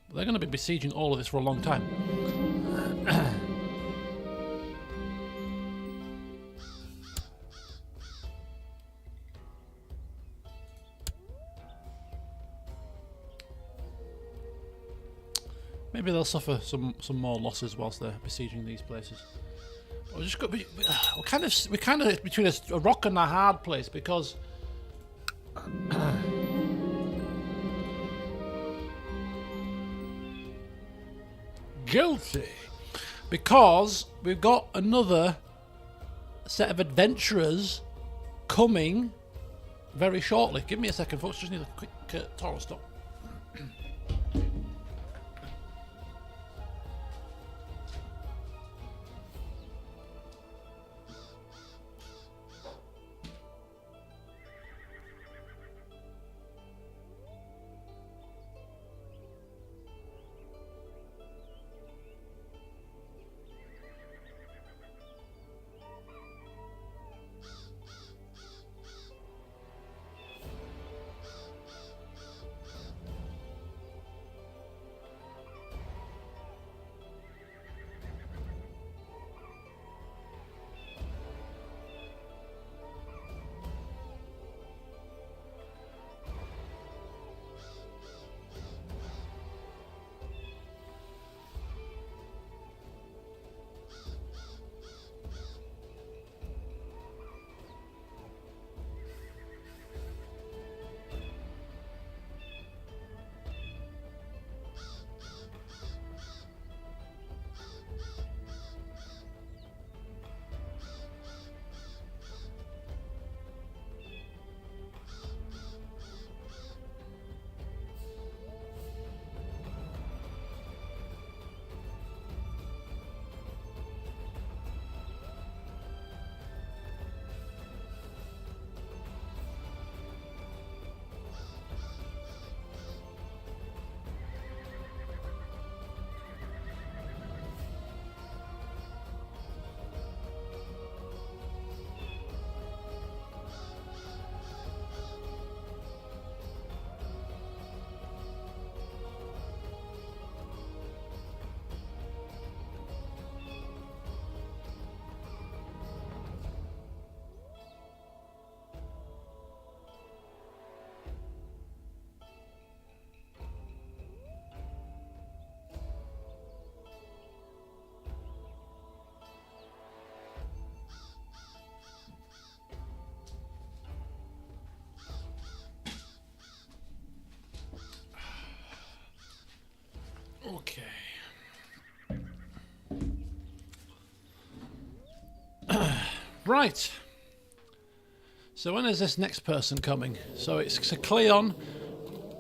But they're going to be besieging all of this for a long time. Maybe they'll suffer some more losses whilst they're besieging these places. We're just we're kind of between a rock and a hard place because guilty, because we've got another set of adventurers coming very shortly. Give me a second, folks. Just need a quick toilet stop. Okay. Right. So when is this next person coming? So it's Cleon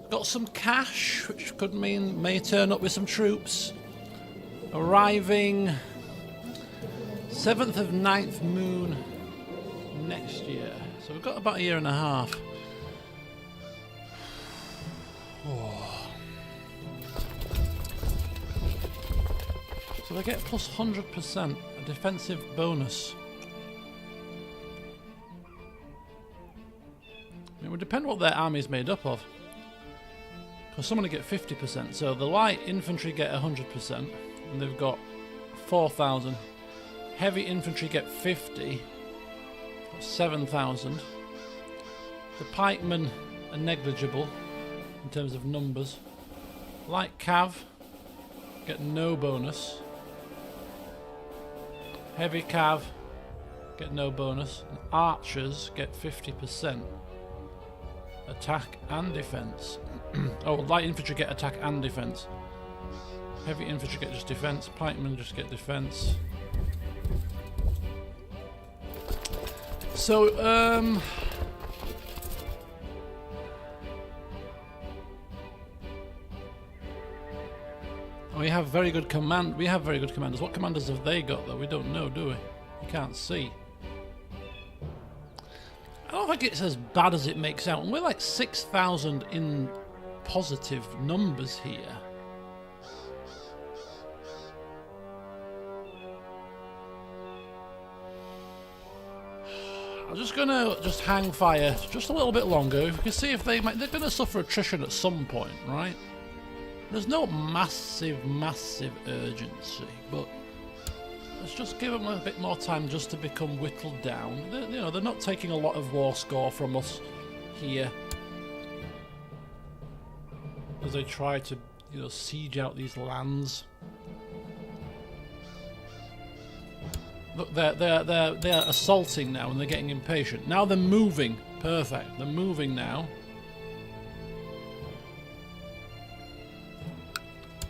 Got some cash, which could mean may turn up with some troops. Arriving 7th of 9th moon next year. So we've got about a year and a half. Oh. So they get plus 100%, a defensive bonus. It would depend what their army is made up of. Because some only get 50%. So the light infantry get 100%, and they've got 4,000. Heavy infantry get 50, 7,000. The pikemen are negligible in terms of numbers. Light cav get no bonus. Heavy cav get no bonus. And archers get 50%. Attack and defense. Oh, light infantry get attack and defense. Heavy infantry get just defense. Pikemen just get defense. So, we have very good command. We have very good commanders. What commanders have they got though? We don't know, do we? You can't see. I don't think it's as bad as it makes out. And we're like 6,000 in positive numbers here. I'm just gonna hang fire just a little bit longer. We can see if they're gonna suffer attrition at some point, right? There's no massive urgency, but let's just give them a bit more time just to become whittled down. They're not taking a lot of war score from us here as they try to, siege out these lands. Look, they're assaulting now, and they're getting impatient. Now they're moving. Perfect. They're moving now.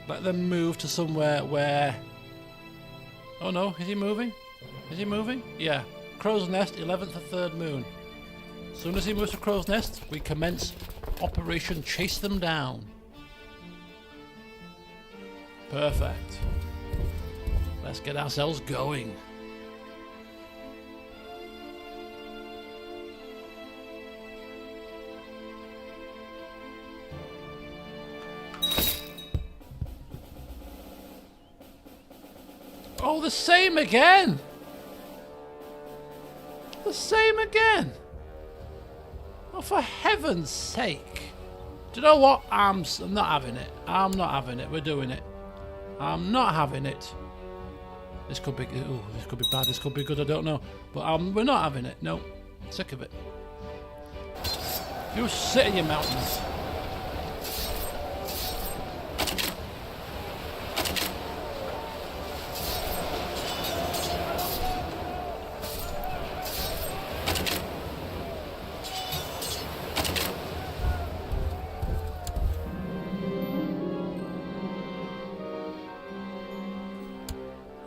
Let them move to somewhere where... Oh no, is he moving? Is he moving? Yeah. Crow's Nest, 11th of 3rd moon. As soon as he moves to Crow's Nest, we commence Operation Chase Them Down. Perfect. Let's get ourselves going. Oh, the same again! The same again! Oh, for heaven's sake! Do you know what? I'm not having it. I'm not having it. We're doing it. I'm not having it. This could be. Ooh, this could be bad. This could be good. I don't know. But we're not having it. No. Sick of it. You sit in your mountains.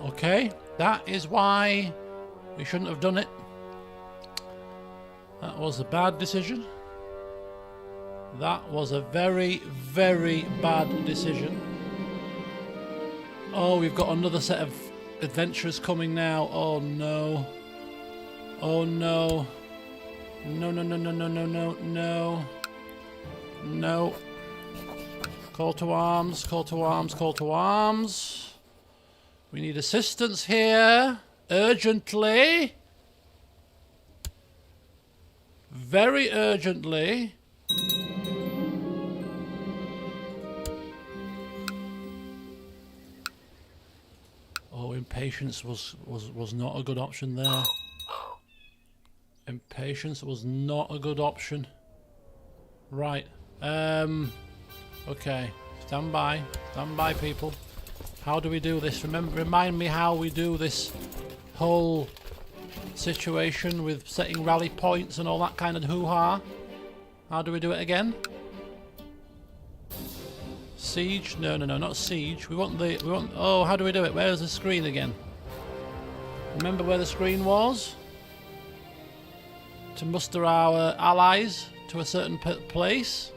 Okay, that is why we shouldn't have done it. That was a bad decision. That was a very, very bad decision. Oh, we've got another set of adventurers coming now. Oh no. Oh no. No, no, no, no, no, no, no, no. No. Call to arms, call to arms, call to arms. We need assistance here, urgently. Very urgently. Oh, impatience was not a good option there. Impatience was not a good option. Right. Okay. Stand by, people. How do we do this? Remind me how we do this whole situation with setting rally points and all that kind of hoo-ha. How do we do it again? Siege? No, no, no, not siege. We want. Oh, how do we do it? Where's the screen again? Remember where the screen was? To muster our allies to a certain place.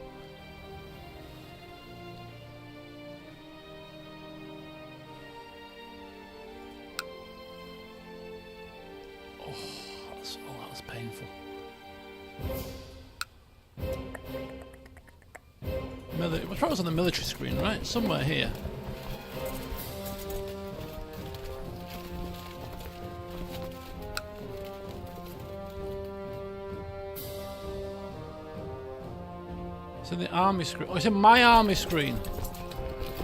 painful. It was probably on the military screen, right? Somewhere here. It's in the army screen. Oh, it's in my army screen.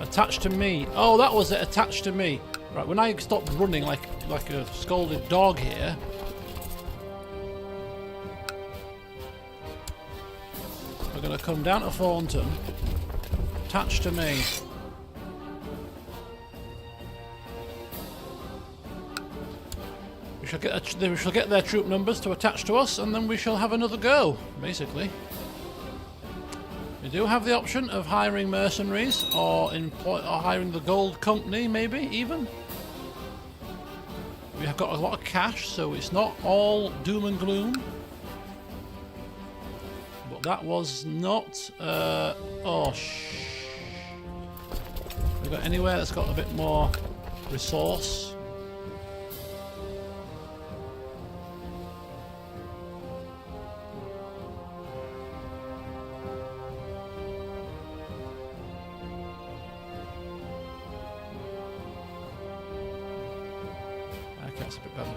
Attached to me. Oh, that was it. Attached to me. Right, when I stop running like a scolded dog here. We're going to come down to Thornton. Attached to me. We shall get their troop numbers to attach to us, and then we shall have another go, basically. We do have the option of hiring mercenaries or hiring the gold company, maybe, even. We have got a lot of cash, so it's not all doom and gloom. But that was not... We've got anywhere that's got a bit more resource. That's a bit better.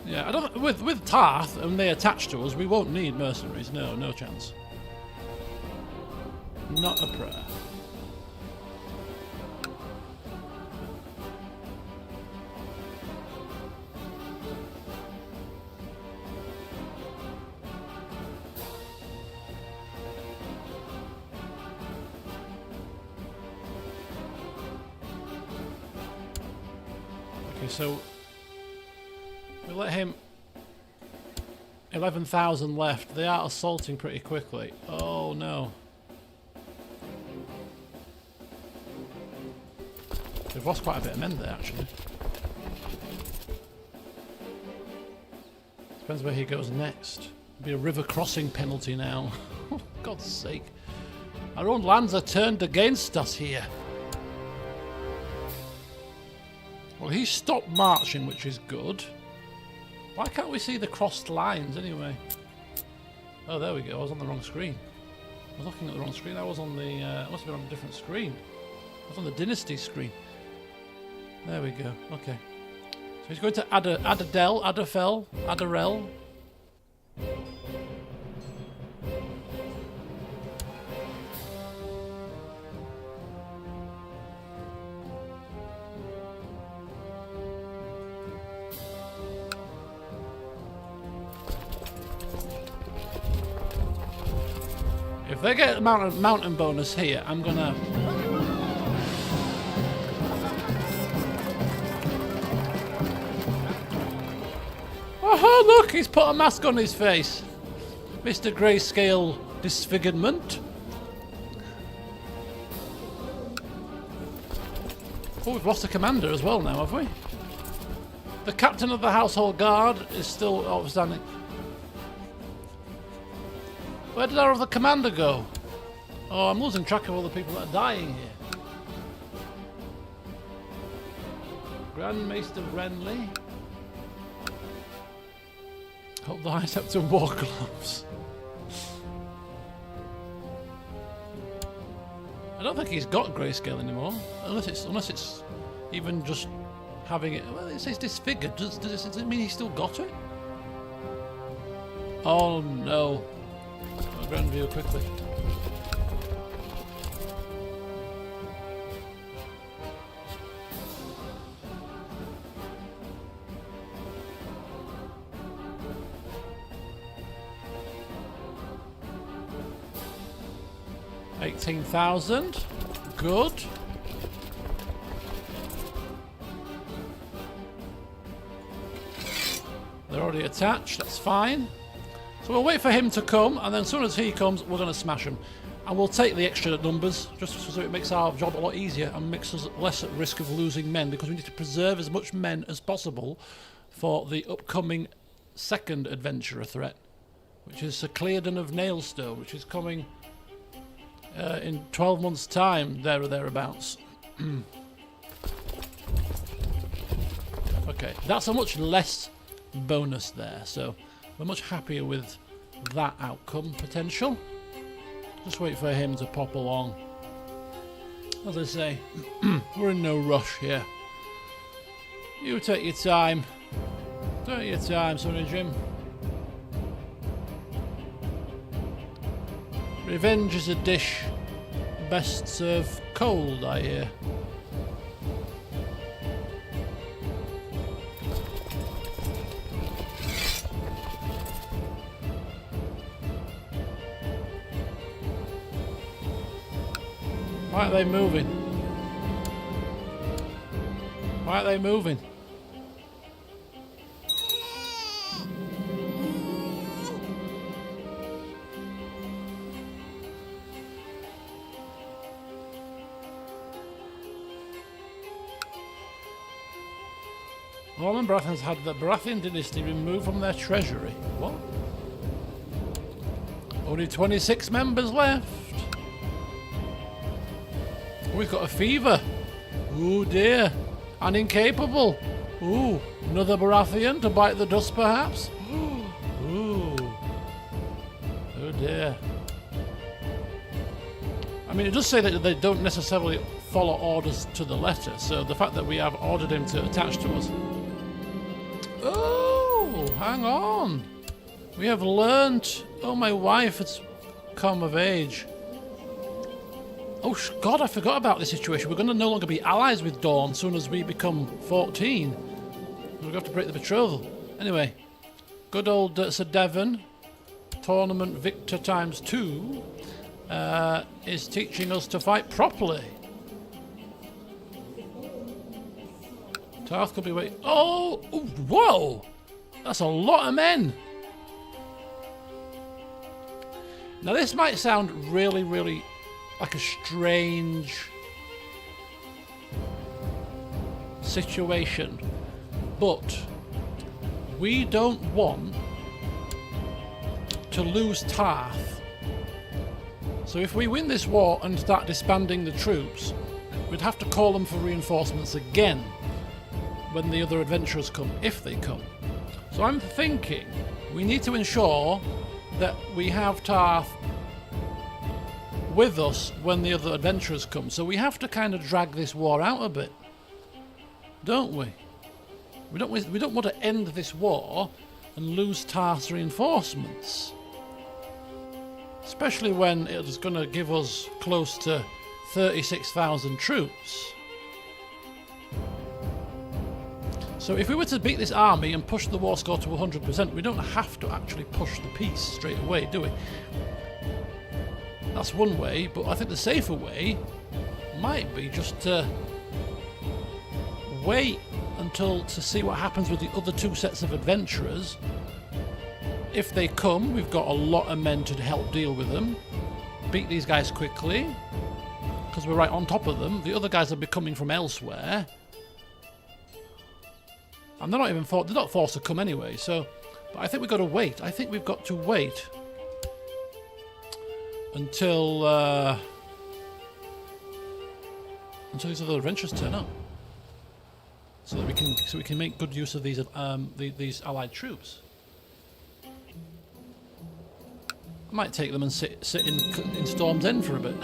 Yeah, I don't. With Tarth and they attach to us, we won't need mercenaries. No, no chance. Not a prayer. So we let him 11,000 left. They are assaulting pretty quickly. Oh no. They've lost quite a bit of men there actually. Depends where he goes next. It'll be a river crossing penalty now. Oh, God's sake. Our own lands are turned against us here. Well, he stopped marching, which is good. Why can't we see the crossed lines anyway? Oh, there we go. I was on the wrong screen. I was looking at the wrong screen. I was on the... I must have been on a different screen. I was on the Dynasty screen. There we go. Okay. So he's going to Adadel, Adafel, Adarel. If they get a mountain bonus here, I'm gonna... Oh, look! He's put a mask on his face! Mr. Grayscale Disfigurement. Oh, we've lost a commander as well now, have we? The captain of the household guard is still outstanding. Where did our other commander go? Oh, I'm losing track of all the people that are dying here. Grand Maester Renly. Hope the High Septon War Gloves. I don't think he's got grayscale anymore. Unless it's even just having it. Well, it says disfigured. Does it mean he still got it? Oh no. Grand view quickly. $18,000. Good. They're already attached. That's fine. So we'll wait for him to come, and then as soon as he comes, we're going to smash him. And we'll take the extra numbers, just so it makes our job a lot easier and makes us less at risk of losing men, because we need to preserve as much men as possible for the upcoming second adventurer threat, which is Sir Cleardon of Nailstone, which is coming in 12 months' time, there or thereabouts. Okay, that's a much less bonus there. So we're much happier with that outcome potential. Just wait for him to pop along. As I say, we're in no rush here. You take your time. Take your time, Sonny Jim. Revenge is a dish best served cold, I hear. Why are they moving? Why are they moving? Roman Baratheon has had the Baratheon dynasty removed from their treasury. What? Only 26 members left. We've got a fever. Ooh dear. And incapable. Ooh, another Baratheon to bite the dust perhaps? Ooh. Oh dear. I mean, it does say that they don't necessarily follow orders to the letter, so the fact that we have ordered him to attach to us. Oh, hang on. We have learnt. Oh, my wife has come of age. Oh, God, I forgot about this situation. We're going to no longer be allies with Dawn as soon as we become 14. We're going to have to break the betrothal. Anyway, good old Sir Devon, tournament victor times 2, is teaching us to fight properly. Tarth could be waiting. Oh, whoa! That's a lot of men. Now, this might sound really, really like a strange situation, but we don't want to lose Tarth. So if we win this war and start disbanding the troops, we'd have to call them for reinforcements again when the other adventurers come, if they come. So I'm thinking we need to ensure that we have Tarth with us when the other adventurers come. So we have to kind of drag this war out a bit, don't we? We don't want to end this war and lose Tarth's reinforcements, especially when it is going to give us close to 36,000 troops. So if we were to beat this army and push the war score to 100%, we don't have to actually push the peace straight away, do we? That's one way, but I think the safer way might be just to wait until to see what happens with the other two sets of adventurers. If they come, we've got a lot of men to help deal with them. Beat these guys quickly, because we're right on top of them. The other guys will be coming from elsewhere. And they're not forced to come anyway, so... But I think we've got to wait. I think we've got to wait until these other adventurers turn up, so that we can make good use of these allied troops. I might take them and sit in Storm's End for a bit.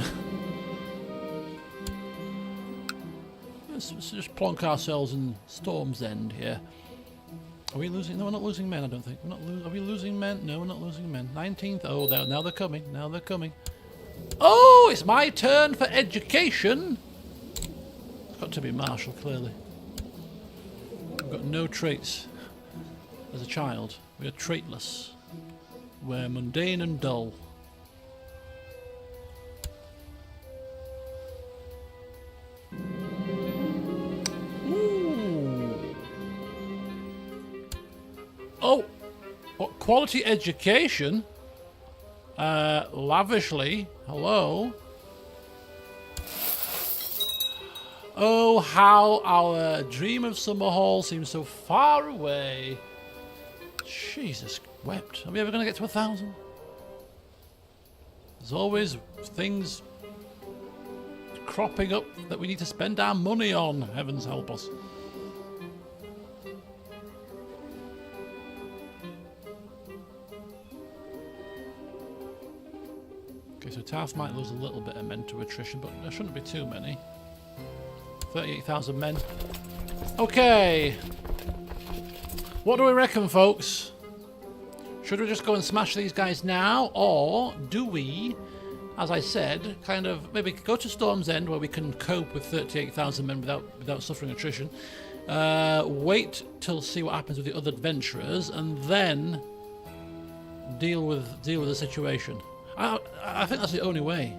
Let's just plonk ourselves in Storm's End here. Are we losing? No, we're not losing men, I don't think. Are we losing men? No, we're not losing men. 19th. Oh, now they're coming. Now they're coming. Oh, it's my turn for education. It's got to be martial, clearly. We've got no traits as a child. We are traitless. We're mundane and dull. Oh, what quality education? Lavishly. Hello. Oh, how our dream of Summerhall seems so far away. Jesus wept. Are we ever going to get to 1,000? There's always things cropping up that we need to spend our money on. Heavens help us. actually. Taft might lose a little bit of men to attrition, but there shouldn't be too many. 38,000 men. Okay. What do we reckon, folks? Should we just go and smash these guys now, or do we, as I said, kind of maybe go to Storm's End where we can cope with 38,000 men without suffering attrition, wait till see what happens with the other adventurers, and then deal with the situation. I think that's the only way.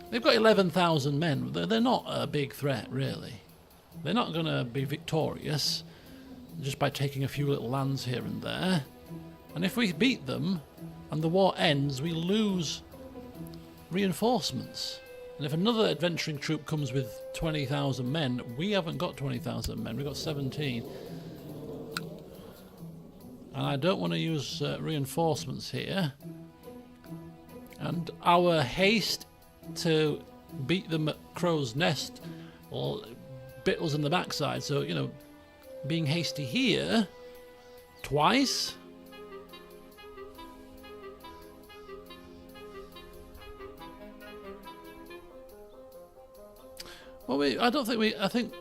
They've got 11,000 men. They're not a big threat, really. They're not going to be victorious just by taking a few little lands here and there. And if we beat them and the war ends, we lose reinforcements. And if another adventuring troop comes with 20,000 men, we haven't got 20,000 men, we've got 17. And I don't want to use reinforcements here. And our haste to beat them at Crow's Nest will bit us in the backside. So, you know, being hasty here twice. Well, I don't think I think.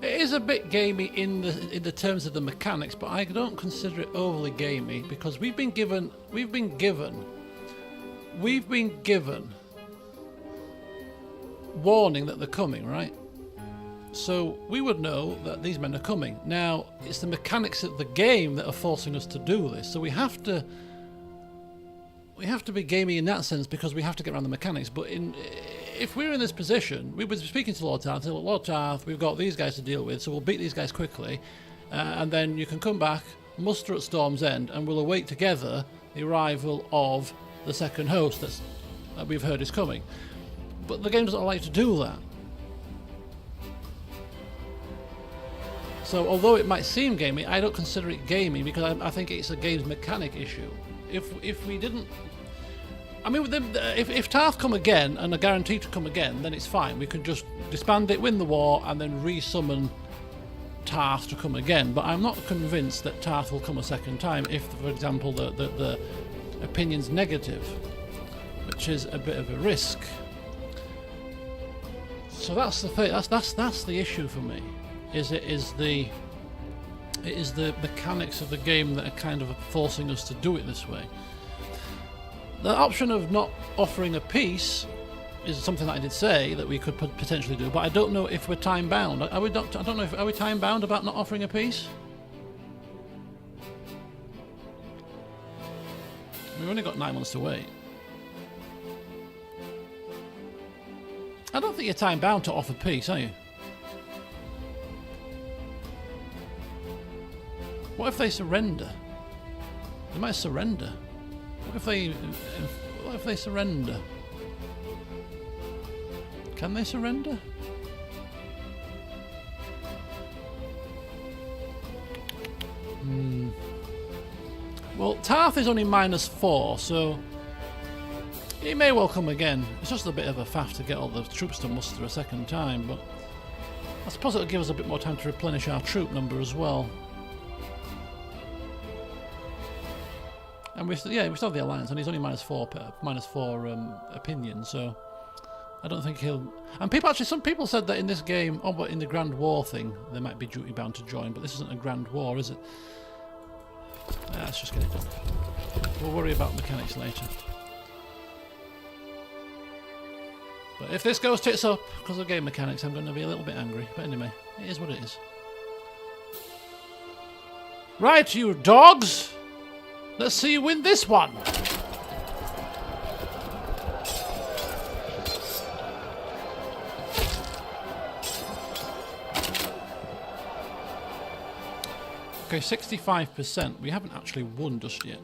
It is a bit gamey in the terms of the mechanics, but I don't consider it overly gamey because we've been given warning that they're coming, right? So we would know that these men are coming. Now it's the mechanics of the game that are forcing us to do this. So we have to be gamey in that sense because we have to get around the mechanics. But if we're in this position, we were speaking to Lord Tarth, Lord Tarth, we've got these guys to deal with, so we'll beat these guys quickly, and then you can come back, muster at Storm's End, and we'll await together the arrival of the second host that we've heard is coming. But the game doesn't allow you to do that. So although it might seem gamey, I don't consider it gamey because I think it's a game's mechanic issue. If we didn't... I mean, if Tarth come again, and are guaranteed to come again, then it's fine. We can just disband it, win the war, and then re-summon Tarth to come again. But I'm not convinced that Tarth will come a second time if, for example, the opinion's negative, which is a bit of a risk. So that's the thing. That's the issue for me. It is the mechanics of the game that are kind of forcing us to do it this way. The option of not offering a peace is something that I did say that we could potentially do, but I don't know if we're time bound. Are we time bound about not offering a peace? We've only got 9 months to wait. I don't think you're time bound to offer peace, are you? What if they surrender? They might surrender. What if they surrender? Can they surrender? Well, Tarth is only -4, so he may well come again. It's just a bit of a faff to get all the troops to muster a second time, but I suppose it'll give us a bit more time to replenish our troop number as well. And we still have the alliance, and he's only -4 opinion, so I don't think he'll. And some people said that in this game, but in the Grand War thing, they might be duty bound to join. But this isn't a Grand War, is it? Let's just get it done. We'll worry about mechanics later. But if this goes tits up because of game mechanics, I'm going to be a little bit angry. But anyway, it is what it is. Right, you dogs. Let's see you win this one! Okay, 65%. We haven't actually won just yet.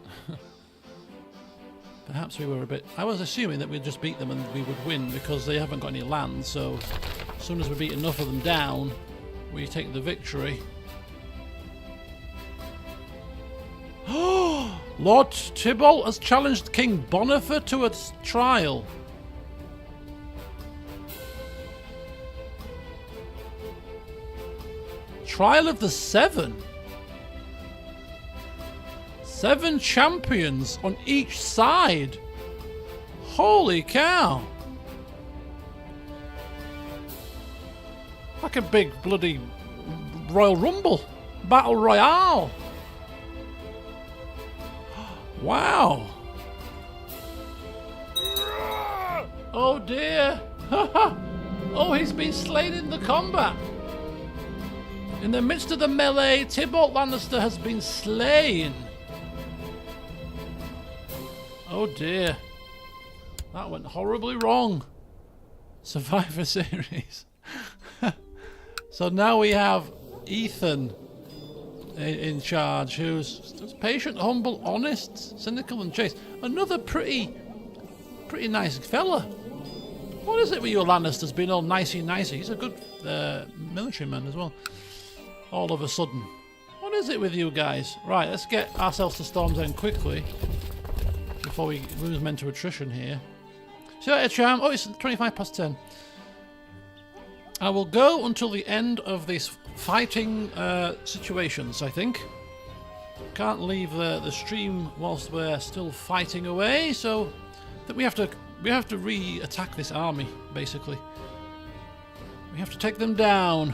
Perhaps we were a bit... I was assuming that we'd just beat them and we would win because they haven't got any land, so as soon as we beat enough of them down, we take the victory. Lord Tybalt has challenged King Bonifer to a trial. Trial of the Seven. 7 champions on each side. Holy cow. Like a big bloody Royal Rumble. Battle Royale. Wow. Oh dear. Oh, he's been slain in the combat. In the midst of the melee, Tybalt Lannister has been slain. Oh dear. That went horribly wrong. Survivor Series. So now we have Ethan in charge, who's patient, humble, honest, cynical and chaste. Another pretty nice fella. What is it with you Lannisters being all nicey-nicey? He's a good military man as well. All of a sudden. What is it with you guys? Right, let's get ourselves to Storm's End quickly before we lose men to attrition here. See you later, Charm. Oh, it's 25 past 10. I will go until the end of these fighting situations, I think. Can't leave the stream whilst we're still fighting away, so that we have to re-attack this army, basically. We have to take them down.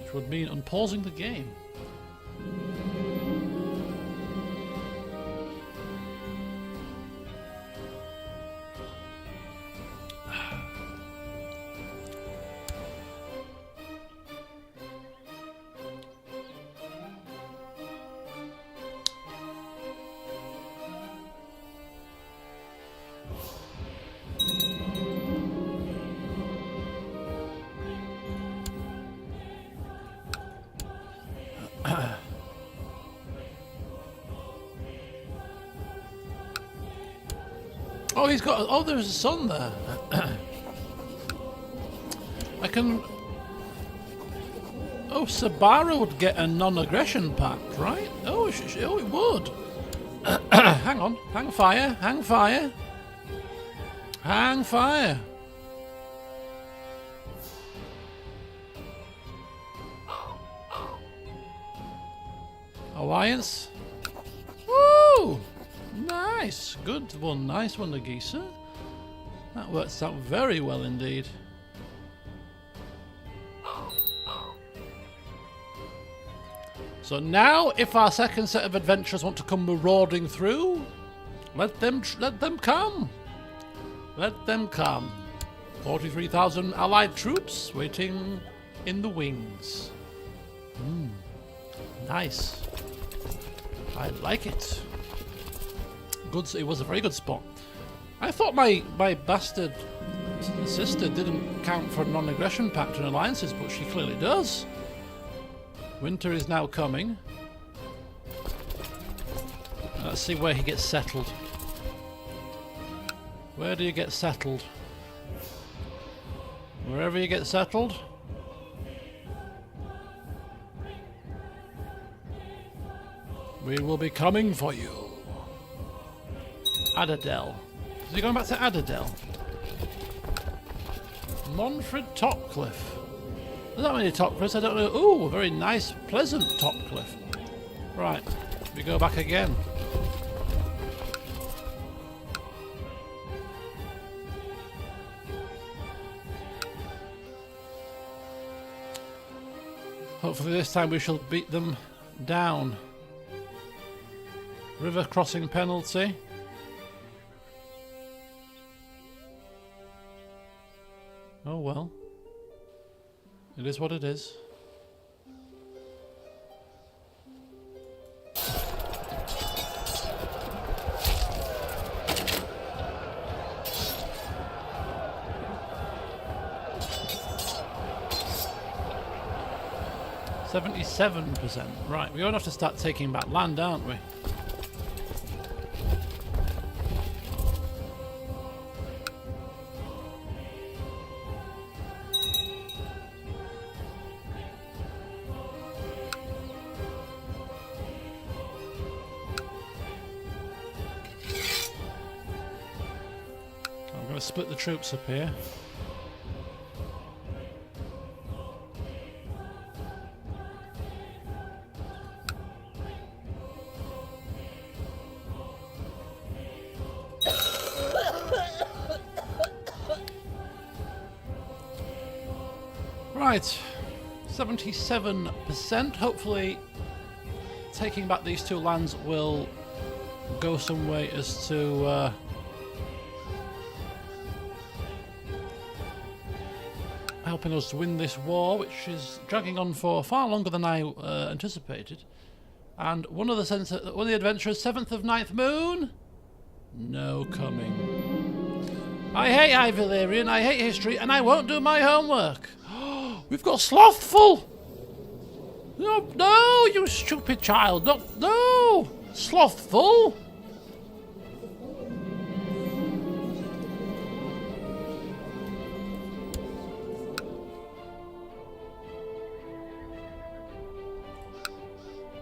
Which would mean unpausing the game. Oh, he's got... Oh, there's a son there. I can... Oh, Sabara would get a non-aggression pact, right? Oh, oh, it would. Hang on. Hang fire. Hang fire. Hang fire. Alliance. Woo! Nice. Good one. Nice one, Nagisa. That works out very well indeed. So now, if our second set of adventurers want to come marauding through, let them come. Let them come. 43,000 allied troops waiting in the wings. Nice. I like it. Good. It was a very good spot. I thought my bastard sister didn't count for non-aggression pact and alliances, but she clearly does. Winter is now coming. Let's see where he gets settled. Where do you get settled? Wherever you get settled. We will be coming for you. Adadel. Is he going back to Adadel? Monfred Topcliffe. There's not many Topcliffs, I don't know. Ooh, a very nice, pleasant Topcliffe. Right, we go back again. Hopefully this time we shall beat them down. River crossing penalty. Oh well. It is what it is. 77%. Right, we're going to have to start taking back land, aren't we? I'm going to split the troops up here. Right, 77%. Hopefully taking back these two lands will go some way as to helping us win this war, which is dragging on for far longer than I anticipated. And one of the adventurers, 7th of 9th moon? No coming. I hate High Valyrian, I hate history, and I won't do my homework. We've got Slothful! No, no, you stupid child! No, no! Slothful!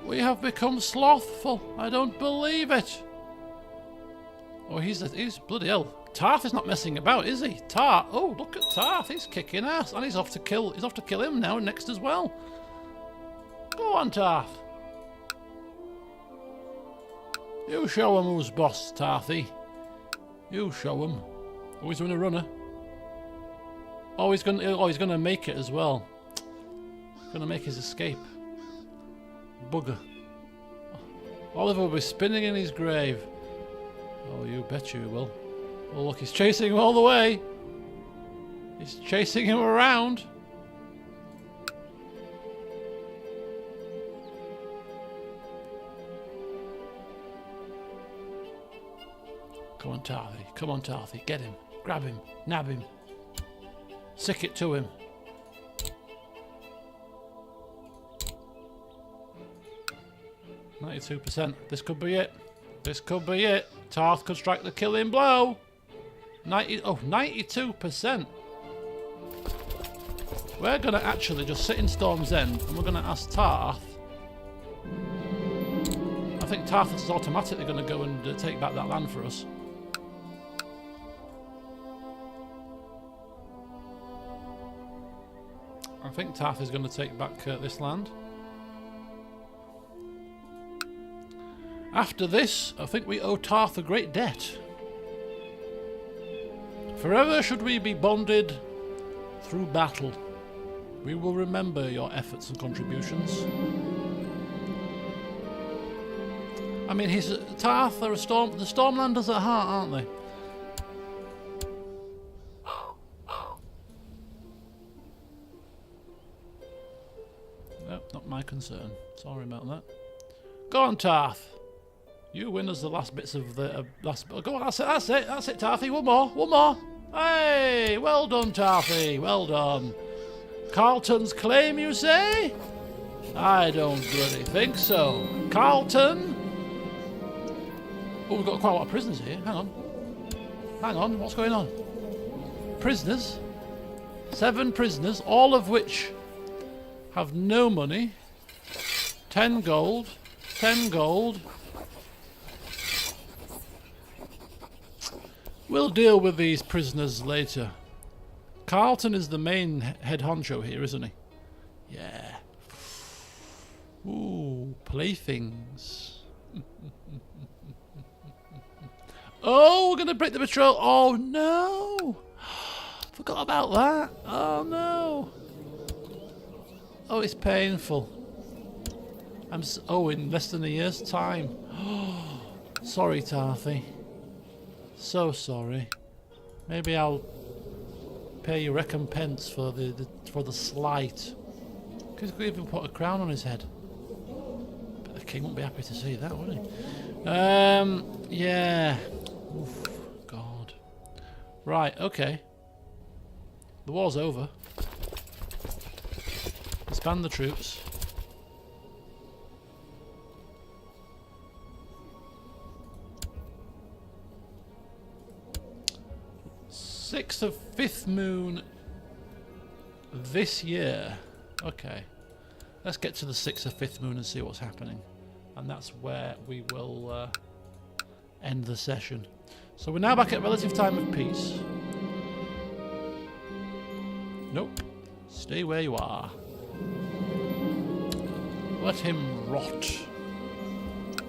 We have become slothful. I don't believe it. Oh, he's bloody hell. Tarth is not messing about, is he? Tarth. Oh, look at Tarth. He's kicking ass, and he's off to kill him now next as well. Go on, Tarth. You show him who's boss, Tarthy. You show him. Oh, he's doing a runner. Oh, he's gonna make it as well. He's gonna make his escape. Bugger. Oliver will be spinning in his grave. Oh, you bet you will. Oh, look, he's chasing him all the way. He's chasing him around. Come on, Tarthy. Come on, Tarthy. Get him. Grab him. Nab him. Sick it to him. %. This could be it. This could be it. Tarth could strike the killing blow. 92%. We're going to actually just sit in Storm's End and we're going to ask Tarth. I think Tarth is automatically going to go and take back that land for us. I think Tarth is going to take back this land. After this, I think we owe Tarth a great debt. Forever should we be bonded through battle. We will remember your efforts and contributions. I mean, Tarth are the Stormlanders at heart, aren't they? Nope, not my concern. Sorry about that. Go on, Tarth. You win us the last bits of the last. Go on, that's it, Tarthy. One more. Hey, well done, Tarthy. Well done. Carlton's claim, you say? I don't bloody think so. Carlton. Oh, we've got quite a lot of prisoners here. Hang on. What's going on? Prisoners. 7 prisoners, all of which have no money. 10 gold. 10 gold. We'll deal with these prisoners later. Carlton is the main head honcho here, isn't he? Yeah. Ooh, playthings. Oh, we're going to break the patrol. Oh, no. Forgot about that. Oh, no. Oh, it's painful. in less than a year's time. Sorry, Tarthy. So sorry. Maybe I'll pay you recompense for the slight. Because he could even put a crown on his head. But the king won't be happy to see that, would he? Yeah. Oof, God. Right, okay. The war's over. Disband the troops. 6th of 5th moon this year. Okay. Let's get to the 6th of 5th moon and see what's happening. And that's where we will end the session. So we're now back at relative time of peace. Nope. Stay where you are. Let him rot.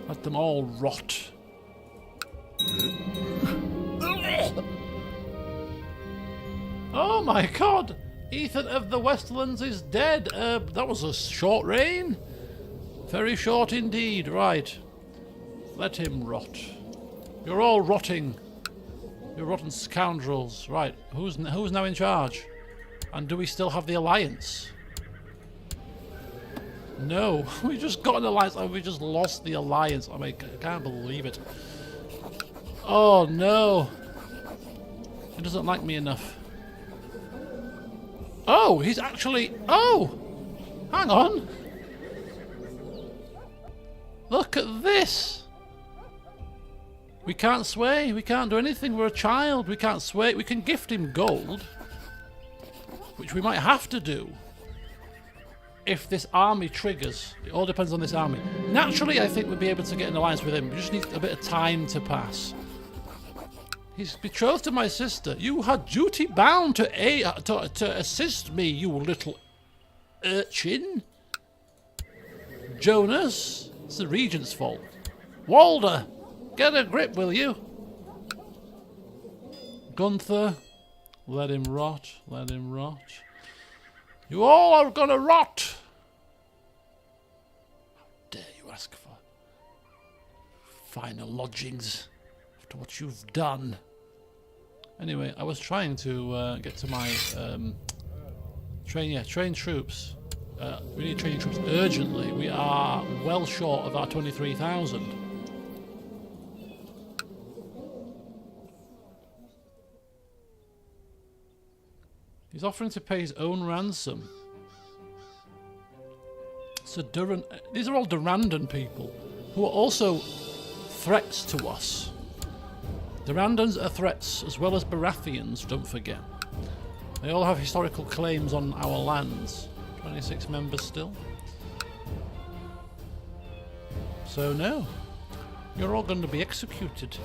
Let them all rot. Oh my god! Ethan of the Westlands is dead. That was a short reign. Very short indeed. Right. Let him rot. You're all rotting. You're rotten scoundrels. Right. Who's now in charge? And do we still have the alliance? No. We just got an alliance and we just lost the alliance. I mean, I can't believe it. Oh no. He doesn't like me enough. Oh, he's actually... Oh! Hang on. Look at this. We can't sway. We can't do anything. We're a child. We can't sway. We can gift him gold. Which we might have to do. If this army triggers. It all depends on this army. Naturally, I think we'll be able to get an alliance with him. We just need a bit of time to pass. He's betrothed to my sister. You had duty bound to assist me, you little urchin. Jonas, it's the regent's fault. Walder, get a grip, will you? Gunther, let him rot, let him rot. You all are gonna rot. How dare you ask for finer lodgings after what you've done? Anyway, I was trying to get to my train troops. We need training troops urgently. We are well short of our 23,000. He's offering to pay his own ransom. So these are all Durandon people who are also threats to us. Durandons are threats as well as Baratheons, don't forget. They all have historical claims on our lands. 26 members still. So no, you're all going to be executed.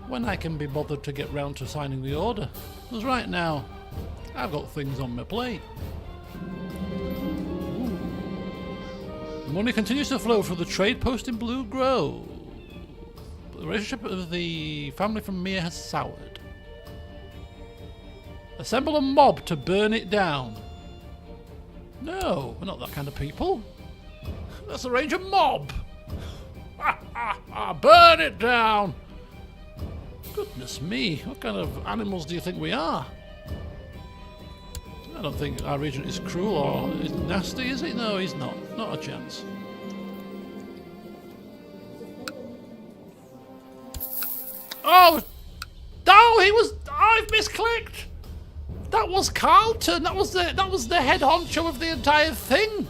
When I can be bothered to get round to signing the order. Because right now, I've got things on my plate. Ooh. The money continues to flow through the trade post in Blue Grove. The relationship of the family from Mir has soured. Assemble a mob to burn it down. No, we're not that kind of people. Let's arrange a mob. Burn it down. Goodness me, what kind of animals do you think we are? I don't think our regent is cruel or is nasty, is he? No, he's not. Not a chance. Oh! No, he was... I've misclicked! That was Carlton! That was the head honcho of the entire thing!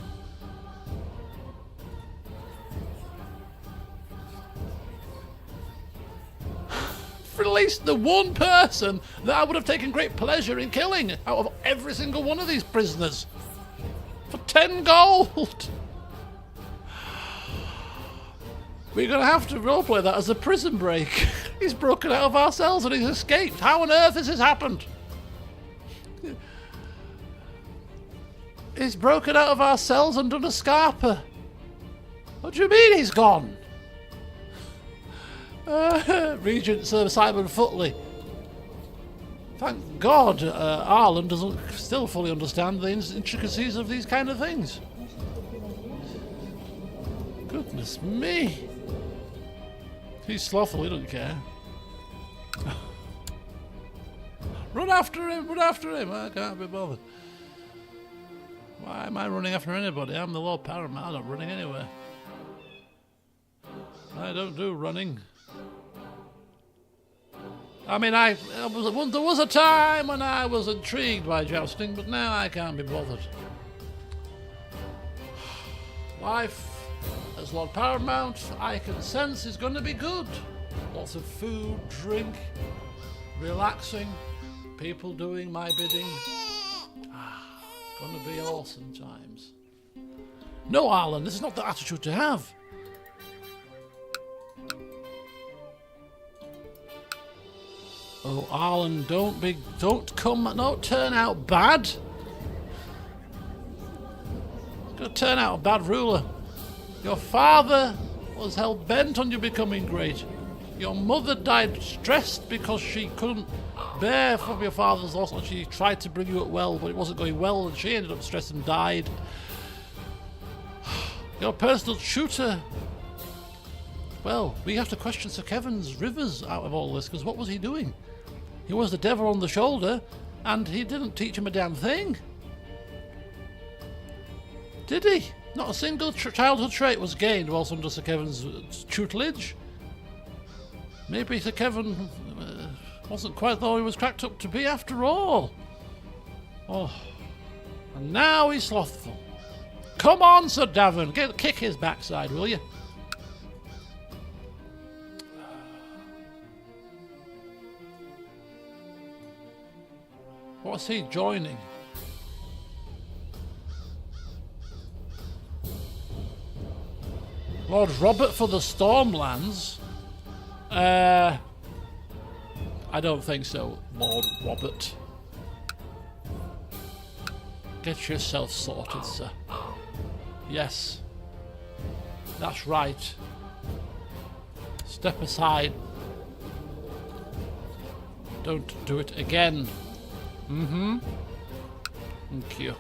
Released the one person that I would have taken great pleasure in killing out of every single one of these prisoners for 10 gold. We're going to have to roleplay that as a prison break. He's broken out of our cells and he's escaped. How on earth has this happened? He's broken out of our cells and done a scarper. What do you mean he's gone? Regent Sir Simon Footley. Thank God Arlan doesn't still fully understand the intricacies of these kind of things. Goodness me. He's slothful, he doesn't care. Run after him, run after him. I can't be bothered. Why am I running after anybody? I'm the Lord Paramount, I'm not running anywhere. I don't do running. I mean, there was a time when I was intrigued by jousting, but now I can't be bothered. Life as Lord Paramount, I can sense is going to be good. Lots of food, drink, relaxing, people doing my bidding. It's gonna be awesome times. No, Arlan, this is not the attitude to have. Oh, Arlan, don't turn out bad. It's gonna turn out a bad ruler. Your father was hell bent on you becoming great. Your mother died stressed because she couldn't bear from your father's loss, and she tried to bring you up well, but it wasn't going well, and she ended up stressed and died. Your personal tutor. Well, we have to question Sir Kevin's Rivers out of all this, because what was he doing? He was the devil on the shoulder, and he didn't teach him a damn thing. Did he? Not a single childhood trait was gained whilst under Sir Kevin's tutelage. Maybe Sir Kevin wasn't quite though he was cracked up to be after all. Oh, and now he's slothful. Come on, Sir Davin, kick his backside, will you? What's he joining? Lord Robert for the Stormlands? I don't think so, Lord Robert. Get yourself sorted, sir. Yes. That's right. Step aside. Don't do it again. Thank you.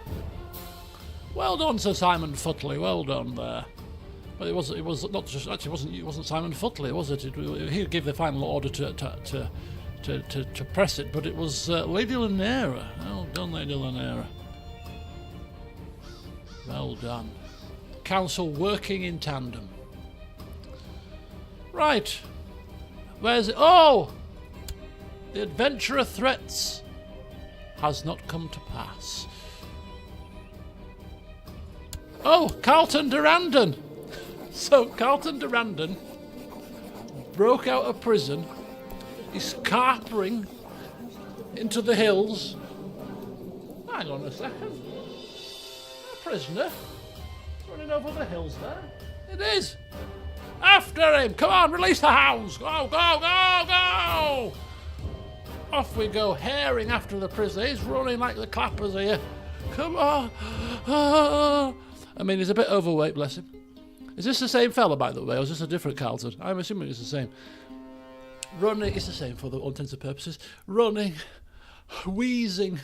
Well done, Sir Simon Futley. Well done there. But it was not just actually it wasn't Simon Futley, was it? He gave the final order to press it, but it was Lady Lanera. Well done, Lady Lanera. Well done. Council working in tandem. Right. Where's it? Oh! The adventurer threats has not come to pass. Oh, Carlton Durandon. So Carlton Durandon broke out of prison. He's carpering into the hills. Hang on a second. A prisoner running over the hills there. It is. After him. Come on, release the hounds. Go, go, go, go. Off we go, herring after the prisoner. He's running like the clappers here. Come on. I mean, he's a bit overweight, bless him. Is this the same fella, by the way, or is this a different Carlton? I'm assuming it's the same. Running, it's the same for the all intents and purposes. Running, wheezing.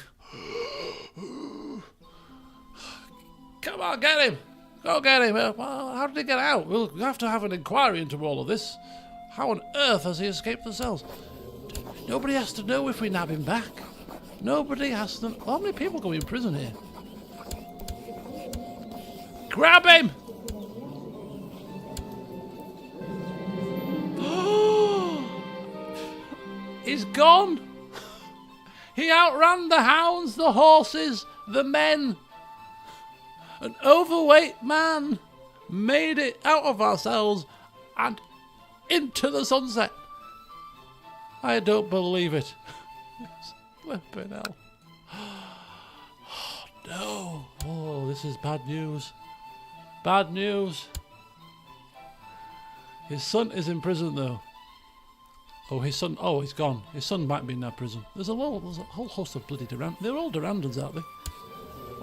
Come on, get him. Go get him. Well, how did he get out? We'll have to have an inquiry into all of this. How on earth has he escaped the cells? Nobody has to know if we nab him back. Nobody has to know. How many people go in prison here? Grab him! He's gone. He outran the hounds, the horses, the men. An overweight man made it out of ourselves and into the sunset. I don't believe it. Flipping hell. Oh, no. Oh, this is bad news. Bad news. His son is in prison, though. Oh, his son. Oh, he's gone. His son might be in that prison. There's a whole host of bloody Durandons. They're all Durandons, aren't they?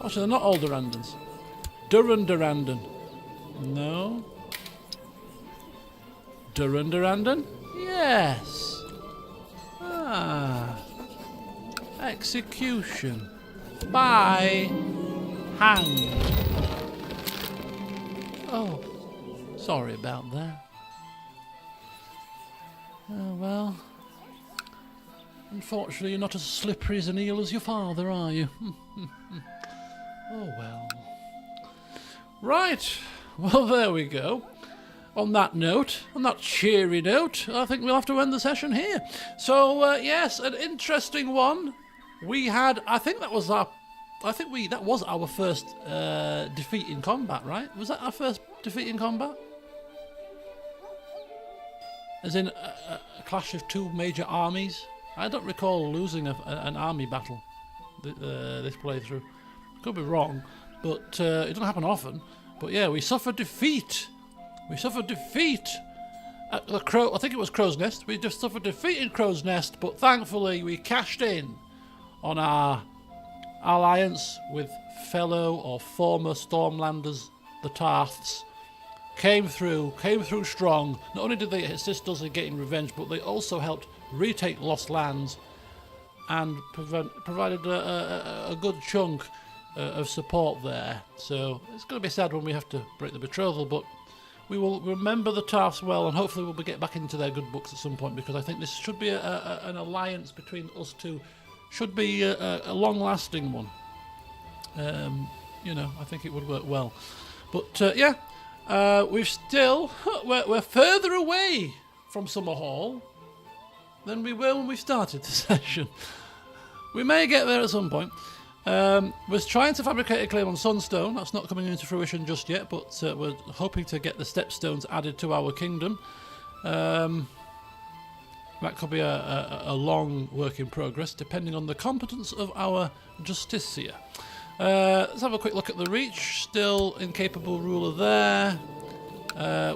Actually, they're not all Durandons. Durandon. No. Durandon? Yes. Ah. Execution. By hand. Oh. Sorry about that. Oh, well. Unfortunately, you're not as slippery as an eel as your father, are you? Oh, well. Right. Well, there we go. On that note, on that cheery note, I think we'll have to end the session here. So, yes, an interesting one. We had, that was our first defeat in combat, right? Was that our first defeat in combat? As in a clash of two major armies? I don't recall losing an army battle this playthrough. Could be wrong, but it doesn't happen often. But yeah, we suffered defeat. We suffered defeat at the Crow. I think it was Crow's Nest. We just suffered defeat in Crow's Nest, but thankfully we cashed in on our alliance with fellow or former Stormlanders, the Tarths. Came through strong. Not only did they assist us in getting revenge, but they also helped retake lost lands and provided a good chunk of support there. So it's going to be sad when we have to break the betrothal, but we will remember the Tarths well, and hopefully we'll get back into their good books at some point, because I think this should be an alliance between us two. Should be a long-lasting one. You know, I think it would work well. But yeah, we're further away from Summerhall than we were when we started the session. We may get there at some point. We're trying to fabricate a claim on Sunstone. That's not coming into fruition just yet, but we're hoping to get the stepstones added to our kingdom. That could be a long work in progress, depending on the competence of our Justicia. Let's have a quick look at the Reach. Still incapable ruler there.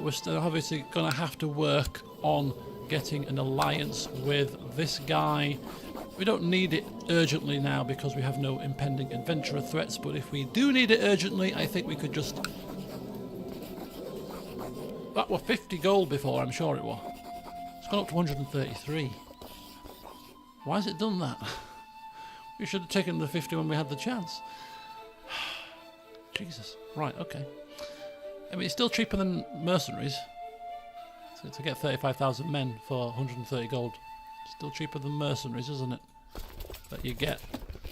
We're still obviously going to have to work on getting an alliance with this guy. We don't need it urgently now because we have no impending adventurer threats, but if we do need it urgently, I think we could just... That were 50 gold before, I'm sure it was. It's gone up to 133. Why has it done that? We should have taken the 50 when we had the chance. Jesus. Right, okay. I mean, it's still cheaper than mercenaries. So to get 35,000 men for 130 gold. Still cheaper than mercenaries, isn't it? That you get,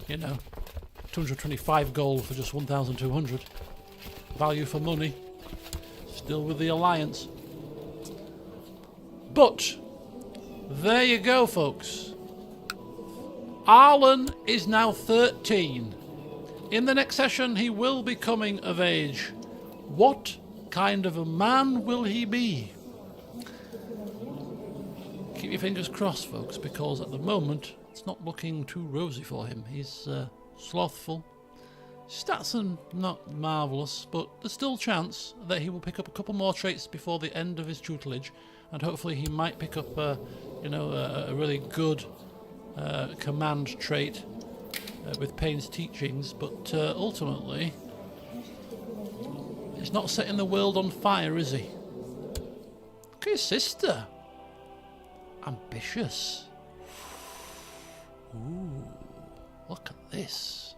you know, 225 gold for just 1,200. Value for money. Still with the alliance. But there you go, folks. Arlan is now 13. In the next session, he will be coming of age. What kind of a man will he be? Keep your fingers crossed, folks, because at the moment, it's not looking too rosy for him. He's slothful. Stats are not marvellous, but there's still a chance that he will pick up a couple more traits before the end of his tutelage, and hopefully he might pick up, a really good command trait with Payne's teachings. But ultimately, he's not setting the world on fire, is he? Look at his sister. Ambitious. Ooh, look at this.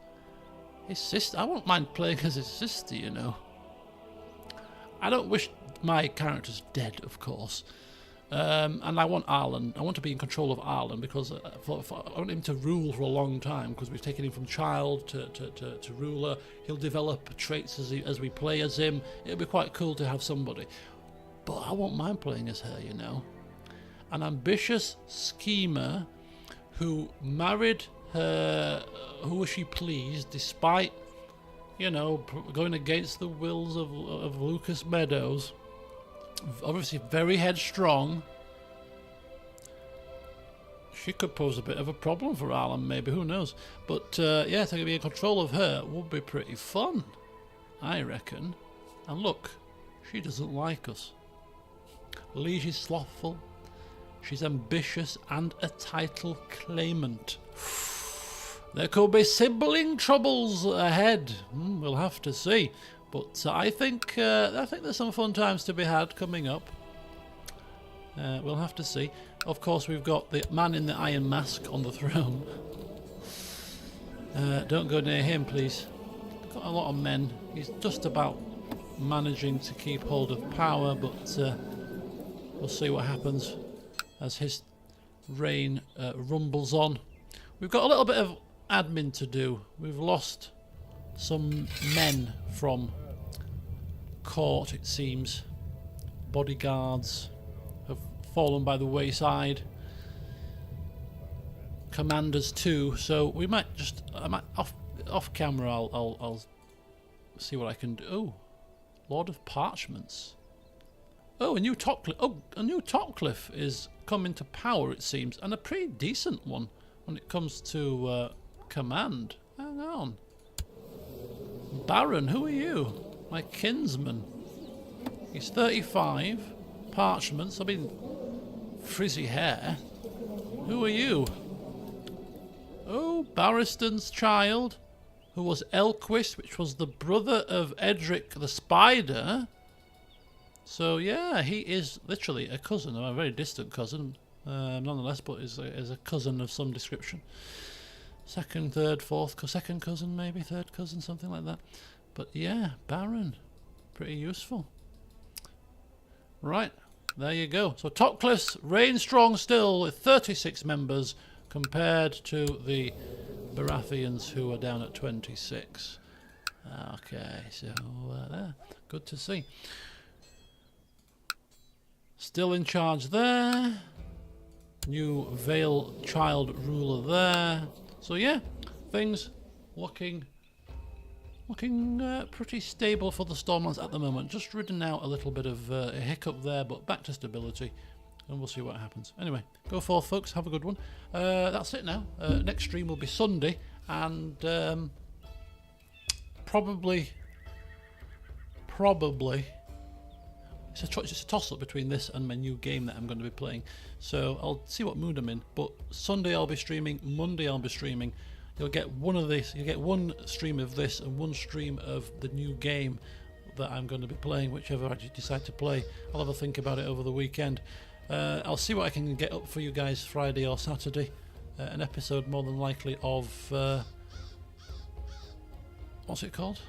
His sister. I won't mind playing as his sister, you know. I don't wish my characters dead, of course. And I want Arlan. I want to be in control of Arlan because I want him to rule for a long time, because we've taken him from child to ruler. He'll develop traits as we play as him. It'll be quite cool to have somebody. But I won't mind playing as her, you know. An ambitious schemer who married her who she pleased, despite, you know, going against the wills of Lucas Meadows. Obviously very headstrong. She could pose a bit of a problem for Arlan, maybe, who knows. But yeah, to be in control of her would be pretty fun, I reckon. And look, she doesn't like us. Liege is slothful. She's ambitious and a title claimant. There could be sibling troubles ahead. We'll have to see. But I think there's some fun times to be had coming up. We'll have to see. Of course, we've got the man in the iron mask on the throne. Don't go near him, please. Got a lot of men. He's just about managing to keep hold of power, but we'll see what happens as his reign rumbles on. We've got a little bit of admin to do. We've lost some men from court, it seems. Bodyguards have fallen by the wayside. Commanders too. So we might just, off camera, I'll see what I can do. Oh, Lord of Parchments. Oh, a new Topcliffe is come into power, it seems, and a pretty decent one when it comes to command. Hang on. Baron, who are you? My kinsman. He's 35. Parchments. I mean, frizzy hair. Who are you? Oh, Barristan's child, who was Elquist, which was the brother of Edric the Spider. So yeah, he is literally a cousin, a very distant cousin, nonetheless, but is a cousin of some description. Second, third, second cousin, maybe third cousin, something like that. But yeah, Baron, pretty useful. Right, there you go. So Topcliffe's reign strong still with 36 members compared to the Baratheons, who are down at 26. Okay, so there, good to see. Still in charge there. New Vale child ruler there. So yeah, things looking pretty stable for the Stormlands at the moment. Just ridden out a little bit of a hiccup there, but back to stability, and we'll see what happens. Anyway, go forth, folks. Have a good one. That's it now. Next stream will be Sunday, and probably it's a toss-up between this and my new game that I'm going to be playing. So I'll see what mood I'm in. But Sunday I'll be streaming. Monday I'll be streaming. You'll get one of this. You'll get one stream of this and one stream of the new game that I'm going to be playing, whichever I decide to play. I'll have a think about it over the weekend. I'll see what I can get up for you guys Friday or Saturday. An episode more than likely of what's it called?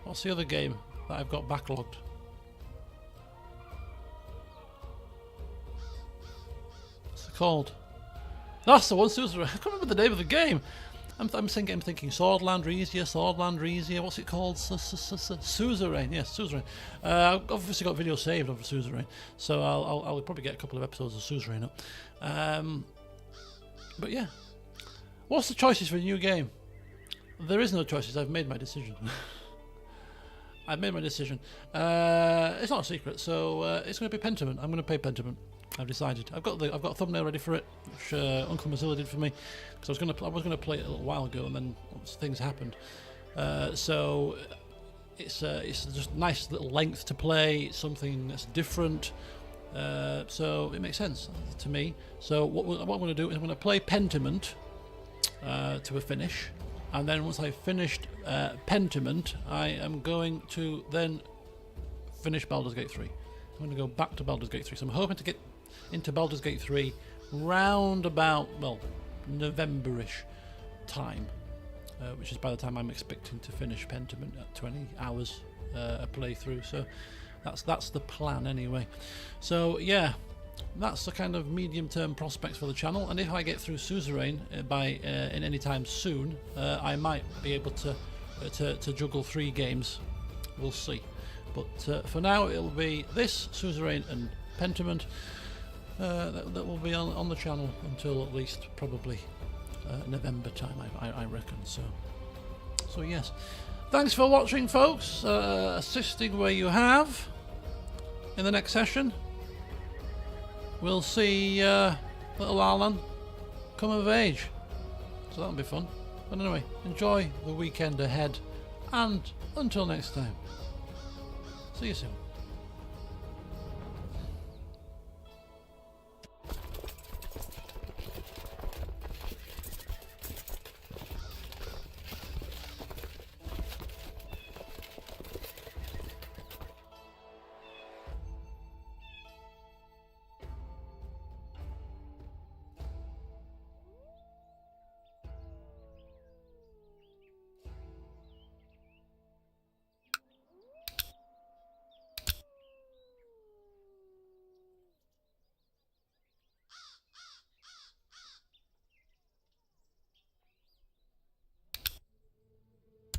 What's the other game that I've got backlogged? What's it called? That's the one, Suzerain. I can't remember the name of the game. I'm thinking Swordland Reesia. What's it called? Suzerain. Yes, Suzerain. I've obviously got video saved of Suzerain, so I'll probably get a couple of episodes of Suzerain up. But yeah, what's the choices for a new game? There is no choices. I've made my decision. I've made my decision. It's not a secret, so it's going to be Pentiment. I'm going to play Pentiment. I've decided. I've got a thumbnail ready for it, which Uncle Mozilla did for me, because I was going to play it a little while ago, and then things happened. So it's just nice little length to play. It's something that's different. So it makes sense to me. So what I'm going to do is I'm going to play Pentiment to a finish, and then once I've finished Pentiment, I am going to then finish Baldur's Gate 3. I'm going to go back to Baldur's Gate 3. So I'm hoping to get into Baldur's Gate 3 round about, well, November-ish time, which is by the time I'm expecting to finish Pentiment at 20 hours a playthrough. So that's the plan anyway. So yeah, that's the kind of medium-term prospects for the channel, and if I get through Suzerain in any time soon, I might be able to juggle 3 games. We'll see. But for now, it'll be this, Suzerain and Pentiment, that will be on the channel until at least probably November time, I reckon. So yes, thanks for watching, folks. Assisting where you have. In the next session, we'll see little Arlan come of age, so that'll be fun. But anyway, enjoy the weekend ahead, and until next time, see you soon.